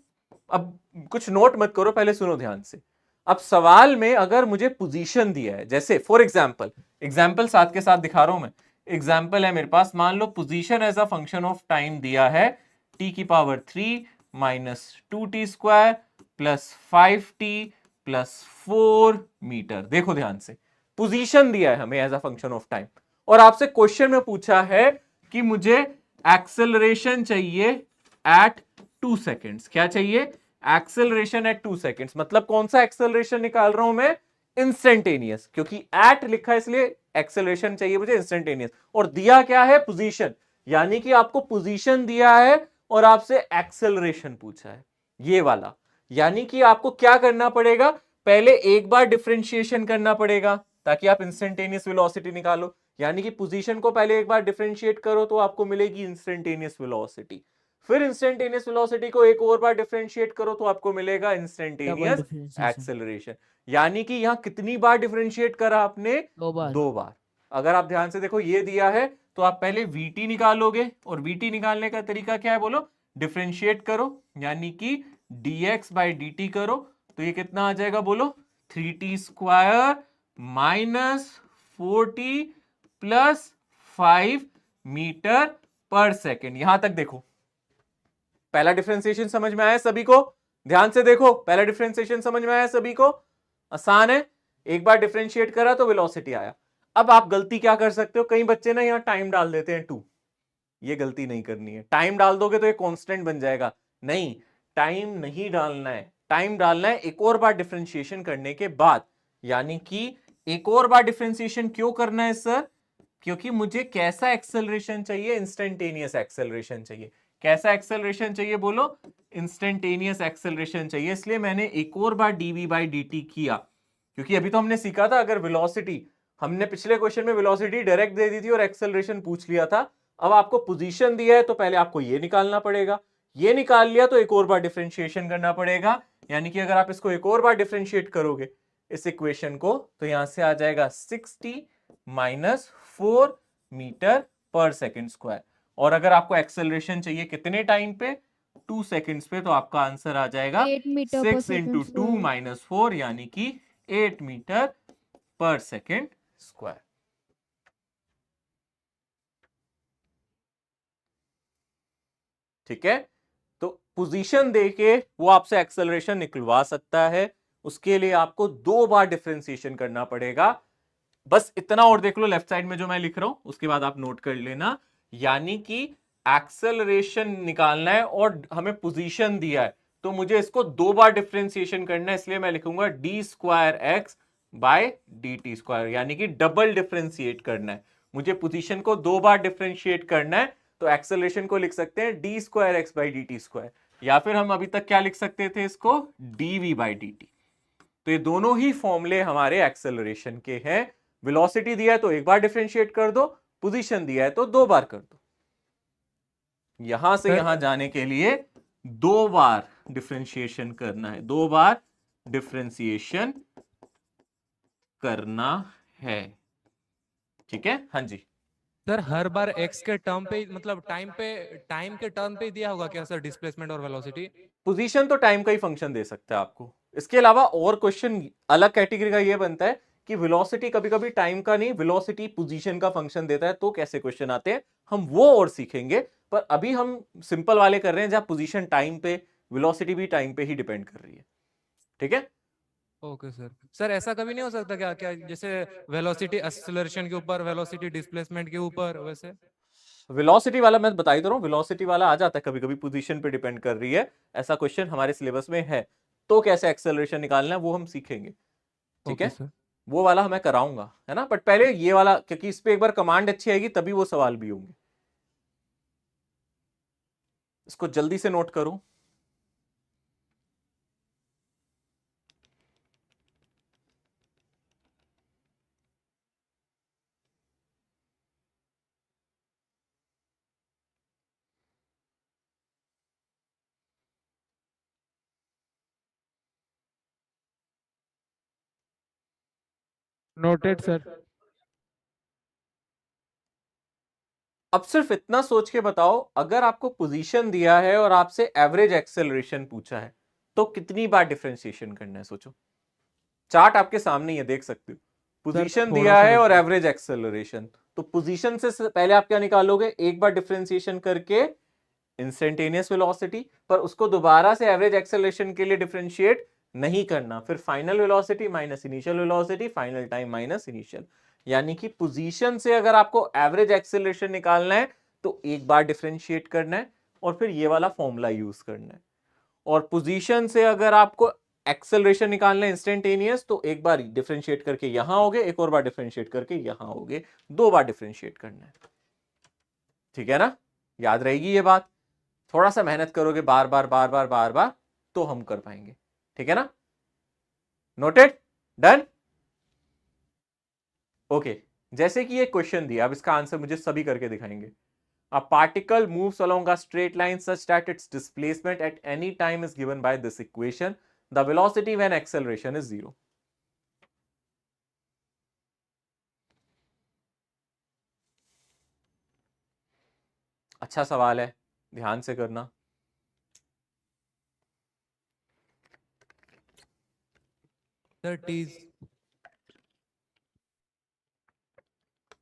अब कुछ नोट मत करो, पहले सुनो ध्यान से। अब सवाल में अगर मुझे पोजीशन दिया है, जैसे फॉर एग्जांपल साथ के साथ दिखा रहा हूं मैं, एग्जाम्पल है मेरे पास, मान लो position as a function of time दिया है t की power 3 minus 2t square plus 5t plus 4 metre. देखो ध्यान से, पोजीशन दिया है हमें as a function of time, और आपसे क्वेश्चन में पूछा है कि मुझे एक्सेलरेशन चाहिए एट 2 सेकेंड्स। क्या चाहिए? Acceleration at 2 seconds. मतलब कौन सा एक्सेलरेशन निकाल रहा हूं मैं? इंस्टेंटेनियस, क्योंकि एट लिखा है इसलिए एक्सेलरेशन चाहिए मुझे इंस्टेंटेनियस। और दिया क्या है? पोजीशन, यानी कि आपको पोजीशन दिया है और आपसे एक्सेलरेशन पूछा है, ये वाला। यानी कि आपको क्या करना पड़ेगा, पहले एक बार डिफरेंशिएशन करना पड़ेगा ताकि आप इंस्टेंटेनियस वेलोसिटी निकालो। यानी कि पोजीशन को पहले एक बार डिफरेंशिएट करो तो आपको मिलेगी इंस्टेंटेनियस वेलोसिटी, फिर इंस्टेंटेनियस वेलोसिटी को एक और बार डिफरेंशिएट करो तो आपको मिलेगा इंस्टेंटेनियस एक्सेलरेशन। यानी कि यहां कितनी बार डिफरेंशिएट करा आपने? 2 बार। अगर आप ध्यान से देखो, ये दिया है तो आप पहले vt निकालोगे, और vt निकालने का तरीका क्या है बोलो? डिफरेंशिएट करो, यानी कि dx बाई dt करो, तो ये कितना आ जाएगा बोलो? 3t square minus 4t plus 5 metre per second. यहां तक देखो, पहला डिफरेंशिएशन समझ में आया सभी को? ध्यान से देखो, पहला डिफरेंशिएशन समझ में आया सभी को? आसान है, एक बार डिफरेंशिएट करा तो वेलोसिटी आया। अब आप गलती क्या कर सकते हो, कई बच्चे ना यहां टाइम डाल देते हैं 2, ये गलती नहीं करनी है। टाइम डाल दोगे तो ये कांस्टेंट बन जाएगा, नहीं, टाइम नहीं डालना है। टाइम डालना है एक और बार डिफरेंशिएशन करने के बाद। यानी कि एक और बार डिफरेंशिएशन क्यों करना है सर? क्योंकि मुझे कैसा एक्सेलरेशन चाहिए? इंस्टेंटेनियस एक्सेलरेशन चाहिए। कैसा एक्सेलरेशन चाहिए बोलो? इंस्टेंटेनियस एक्सेलरेशन चाहिए। इसलिए मैंने एक और बार dv बाई dt किया, क्योंकि अभी तो हमने सीखा था अगर वेलोसिटी, हमने पिछले क्वेश्चन में वेलोसिटी डायरेक्ट दे दी थी और एक्सेलरेशन पूछ लिया था। अब आपको पोजीशन दिया है तो पहले आपको ये निकालना पड़ेगा, ये निकाल लिया तो एक और बार डिफरेंशिएशन करना पड़ेगा। यानी कि अगर आप इसको एक और बार डिफरेंशिएट करोगे इस इक्वेशन को, तो यहां से आ जाएगा 6t minus 4 metre per second square. और अगर आपको एक्सेलरेशन चाहिए कितने टाइम पे? 2 सेकेंड्स पे, तो आपका आंसर आ जाएगा 6 इंटू 2 माइनस 4, यानी कि 8 मीटर पर सेकेंड स्क्वायर। ठीक है, तो पोजीशन देके वो आपसे एक्सेलरेशन निकलवा सकता है, उसके लिए आपको 2 बार डिफरेंशिएशन करना पड़ेगा। बस इतना और देख लो लेफ्ट साइड में जो मैं लिख रहा हूं, उसके बाद आप नोट कर लेना। यानी कि एक्सेलरेशन निकालना है और हमें पोजीशन दिया है, तो मुझे इसको 2 बार डिफरेंशिएशन करना है, इसलिए मैं लिखूंगा d square x by dt square, यानी कि डबल डिफरेंशिएट करना है। मुझे पोजीशन को 2 बार डिफरेंशिएट करना है, तो एक्सेलरेशन को लिख सकते हैं d square x by dt square. या फिर हम अभी तक क्या लिख सकते थे इसको, dv/dt। तो ये दोनों ही फॉर्मूले हमारे एक्सेलरेशन के हैं। वेलोसिटी दिया है तो एक बार डिफरेंशिएट कर दो, पोजीशन दिया है तो 2 बार कर दो। यहां से यहां जाने के लिए 2 बार डिफरेंशिएशन करना है, 2 बार डिफरेंशिएशन करना है, ठीक है। हाँ जी सर हर बार x के टर्म पे मतलब टाइम के टर्म पे दिया होगा क्या सर डिस्प्लेसमेंट और वेलोसिटी? पोजीशन तो टाइम का ही फंक्शन दे सकता है आपको। इसके अलावा और क्वेश्चन अलग कैटेगरी का ये बनता है कि वेलोसिटी कभी कभी टाइम का नहीं, वेलोसिटी पोजीशन का फंक्शन देता है, तो कैसे क्वेश्चन आते हैं हम वो और सीखेंगे। पर अभी हम सिंपल वाले कर रहे हैं जहां पोजीशन टाइम पे, वेलोसिटी भी टाइम पे ही डिपेंड कर रही है, ठीक है। Okay sir. सर ऐसा कभी नहीं हो सकता क्या क्या जैसे वेलोसिटी एक्सेलरेशन के ऊपर, वेलोसिटी डिस्प्लेसमेंट के ऊपर, वैसे? वेलोसिटी वाला मैं बता ही दे रहा हूं, वेलोसिटी वाला आ जाता है कभी कभी, पोजीशन पे डिपेंड कर रही है, ऐसा क्वेश्चन हमारे सिलेबस में है। तो कैसे एक्सेलरेशन निकालना है वो हम सीखेंगे, ठीक है। वो वाला मैं कराऊंगा, है ना। बट पहले ये वाला, क्योंकि इस पे एक बार कमांड अच्छी आएगी तभी वो सवाल भी होंगे। इसको जल्दी से नोट करो। Noted sir. अब सिर्फ इतना सोच के बताओ, अगर आपको पोजीशन दिया है और आपसे एवरेज एक्सेलरेशन पूछा है तो कितनी बार डिफरेंशिएशन करना है, सोचो। चार्ट आपके सामने ही है, देख सकते हो। पोजीशन दिया है और एवरेज एक्सेलरेशन, तो पोजीशन से पहले आप क्या निकालोगे, एक बार डिफरेंशिएशन करके इंस्टेंटेनियस वेलोसिटी, पर उसको दोबारा से एवरेज एक्सेलरेशन के लिए डिफरेंशिएट नहीं करना, फिर final velocity minus initial velocity, final time minus initial. यानी कि पोजीशन से अगर आपको एवरेज एक्सेलरेशन निकालना है तो एक बार डिफरेंशिएट करना है और फिर ये वाला फॉर्मूला यूज करना है। और पोजीशन से अगर आपको एक्सेलरेशन निकालना है इंस्टेंटेनियस, तो एक बार डिफरेंशिएट करके यहां होगे, एक और बार डिफरेंशिएट करके यहां होगे, 2 बार डिफरेंशिएट करना है, ठीक है ना। याद रहेगी ये बात। थोड़ा सा मेहनत करोगे बार बार बार बार बार बार तो हम कर पाएंगे, ठीक है ना। Noted, done, okay. जैसे कि ये क्वेश्चन दिया, अब इसका आंसर मुझे सभी करके दिखाएंगे। A particle moves along a straight line such that its displacement at any time is given by this equation. The velocity when acceleration is 0. अच्छा सवाल है, ध्यान से करना।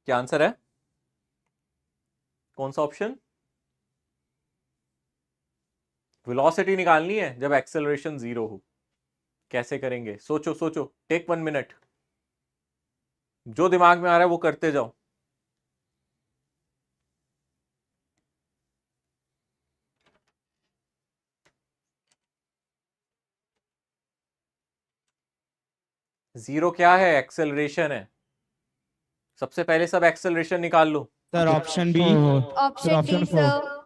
क्या आंसर है, कौन सा ऑप्शन? वेलोसिटी निकालनी है जब एक्सेलरेशन 0 हो। कैसे करेंगे, सोचो सोचो, टेक 1 मिनट, जो दिमाग में आ रहा है वो करते जाओ। जीरो क्या है, एक्सेलरेशन है। सबसे पहले सब एक्सेलरेशन निकाल लो। Sir option B. Option D sir.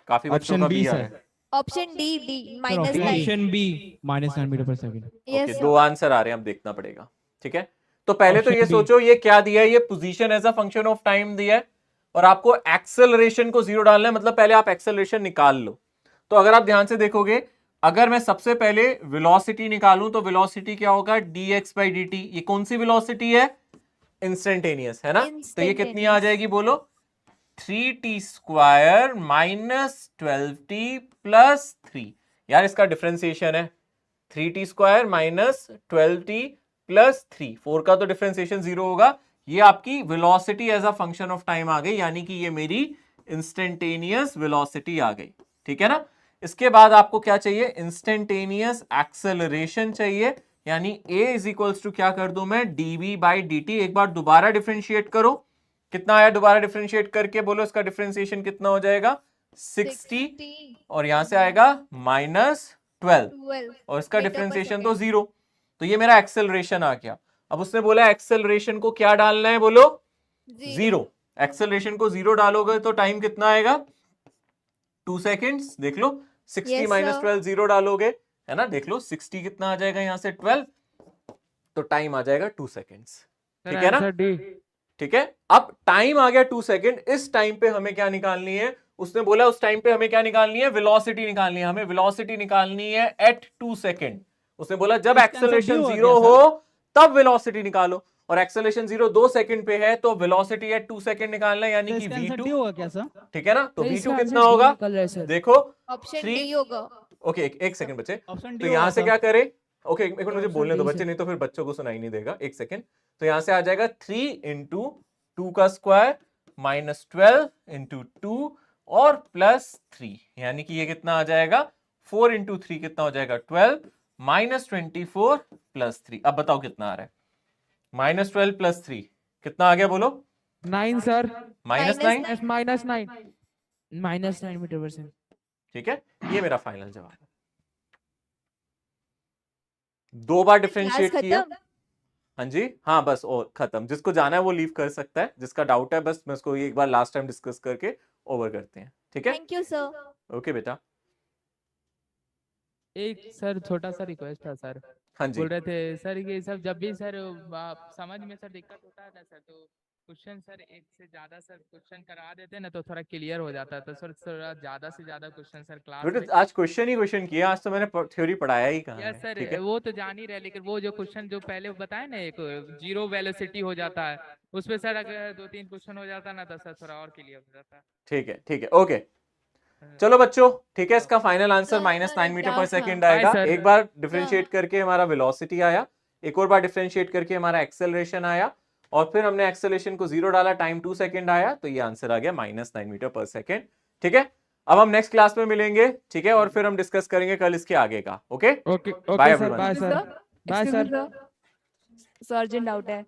काफी बच्चों का बी आ है। Option D, D minus option B -9 metre पर सेकंड। ओके, 2 आंसर आ रहे हैं, अब देखना पड़ेगा, ठीक है। तो पहले तो ये सोचो ये क्या दिया है, ये position as a function of time दिया है और आपको एक्सेलरेशन को 0 डालना है, मतलब पहले आप एक्सेलरेशन निकाल लो। तो अगर आप ध्यान से देखोगे, अगर मैं सबसे पहले वेलोसिटी निकालूं तो वेलोसिटी क्या होगा, dx/dt। ये कौन सी वेलोसिटी है, इंस्टेंटेनियस, है ना। तो ये कितनी आ जाएगी बोलो, 3t² माइनस 12t प्लस 3। यार इसका डिफरेंशिएशन है 3t² माइनस 12t प्लस 3, 4 का तो डिफरेंशिएशन 0 होगा। ये आपकी velocity as a function of time आ गई, यानी कि ये मेरी इंस्टेंटेनियस वेलोसिटी आ गई, ठीक है ना। इसके बाद आपको क्या चाहिए, इंस्टेंटेनियस एक्सेलरेशन चाहिए, यानी a इज इक्वल्स टू क्या कर दूं मैं, dv/dt। एक बार दोबारा डिफरेंशिएट करो, कितना आया, दोबारा डिफरेंशिएट करके बोलो इसका डिफरेंशिएशन कितना हो जाएगा, 60, और यहां से आएगा -12 और इसका डिफरेंशिएशन तो 0। तो ये मेरा एक्सेलरेशन आ गया। अब उसने बोला एक्सेलरेशन को क्या डालना है, बोलो 0। एक्सेलरेशन को 0 डालोगे तो टाइम कितना आएगा, 2 सेकेंड्स। देख लो, 60 Yes, माइनस sir. 12 0 डालोगे, है ना, देख लो 60 कितना आ जाएगा यहाँ से 12, तो टाइम आ जाएगा 2 सेकेंड्स, ठीक है ना, आंसर डी। ठीक है। अब टाइम आ गया 2 सेकेंड, इस टाइम पे हमें क्या निकालनी है, उसने बोला उस टाइम पे हमें क्या निकालनी है, वेलोसिटी निकालनी है, हमें वेलोसिटी निकालनी है एट 2 सेकेंड। उसने बोला जब इसका आंसर एक्सेलरेशन D होगा 0 क्या, हो तब वेलोसिटी निकालो, और एक्सेलरेशन 0 2 सेकंड पे है तो वेलोसिटी एट 2 सेकंड निकालना है, यानी तो कि इसका आंसर v2, डी होगा क्या सर? ठीक है ना, तो सर, v2 इसका कितना आंसर D होगा, निकल रहा है सर। देखो ऑप्शन 3, डी होगा। ओके एक सेकंड बच्चे, ऑप्शन तो डी यहां होगा से सर। क्या करें, ओके एक मिनट मुझे ऑप्शन बोलने दो डी बच्चे, से। नहीं तो फिर बच्चों को सुनाई नहीं देगा, एक सेकंड। तो यहां से आ जाएगा 3 इंटू 2 का स्क्वायर माइनस 12 इंटू 2 और प्लस 3, यानी कि ये कितना आ जाएगा 4 इंटू 3 कितना हो जाएगा 12 माइनस 24 प्लस 3। अब बताओ कितना आ रहा है, माइनस 12 प्लस 3 कितना आ गया बोलो, 9 सर, माइनस 9, माइनस 9 मीटर पर सेकंड। ठीक है, ये मेरा फाइनल जवाब है। 2 बार क्लास डिफरेंशिएट किया, खत्म। हाँ जी, हाँ बस और खत्म, जिसको जाना है वो लीव कर सकता है, जिसका डाउट है बस मैं उसको एक बार लास्ट टाइम डिस्कस करके ओवर करते हैं, ठीक है, थैंक यू सर। ओके बेटा। एक सर छोटा सा रिक्वेस्ट था सर। हाँ जी, बोल रहे थे सर ये सब जब भी सर समझ में सर दिक्कत होता है ना सर, तो क्वेश्चन सर एक से ज्यादा सर क्वेश्चन करा देते ना तो थोड़ा क्लियर हो जाता है, तो सर थोड़ा ज्यादा से ज्यादा क्वेश्चन सर क्लास में। बेटा आज क्वेश्चन ही क्वेश्चन किया, आज तो मैंने थ्योरी पढ़ाया ही कहाँ यस है, सर, ठीक है, वो तो जान ही रहे, लेकिन वो जो क्वेश्चन जो पहले बताए ना, एक जीरो वेलोसिटी हो जाता है, उसपे सर अगर 2-3 क्वेश्चन हो जाता ना तो सर थोड़ा और क्लियर हो जाता। ठीक है, ठीक है, ओके चलो बच्चों, ठीक है, इसका final answer minus 9 metre per second आएगा। सर। एक बार डिफरेंशिएट करके हमारा वेलोसिटी आया, एक और बार डिफरेंशिएट करके हमारा एक्सेलरेशन आया, और फिर हमने एक्सेलरेशन को 0 डाला, टाइम 2 सेकंड आया, तो ये आंसर आ गया माइनस 9 मीटर पर सेकेंड, ठीक है। अब हम नेक्स्ट क्लास में मिलेंगे, ठीक है, और फिर हम डिस्कस करेंगे कल इसके आगे का, okay okay bye sir, everyone. Bye sir, bye sir. Sir urgent doubt है।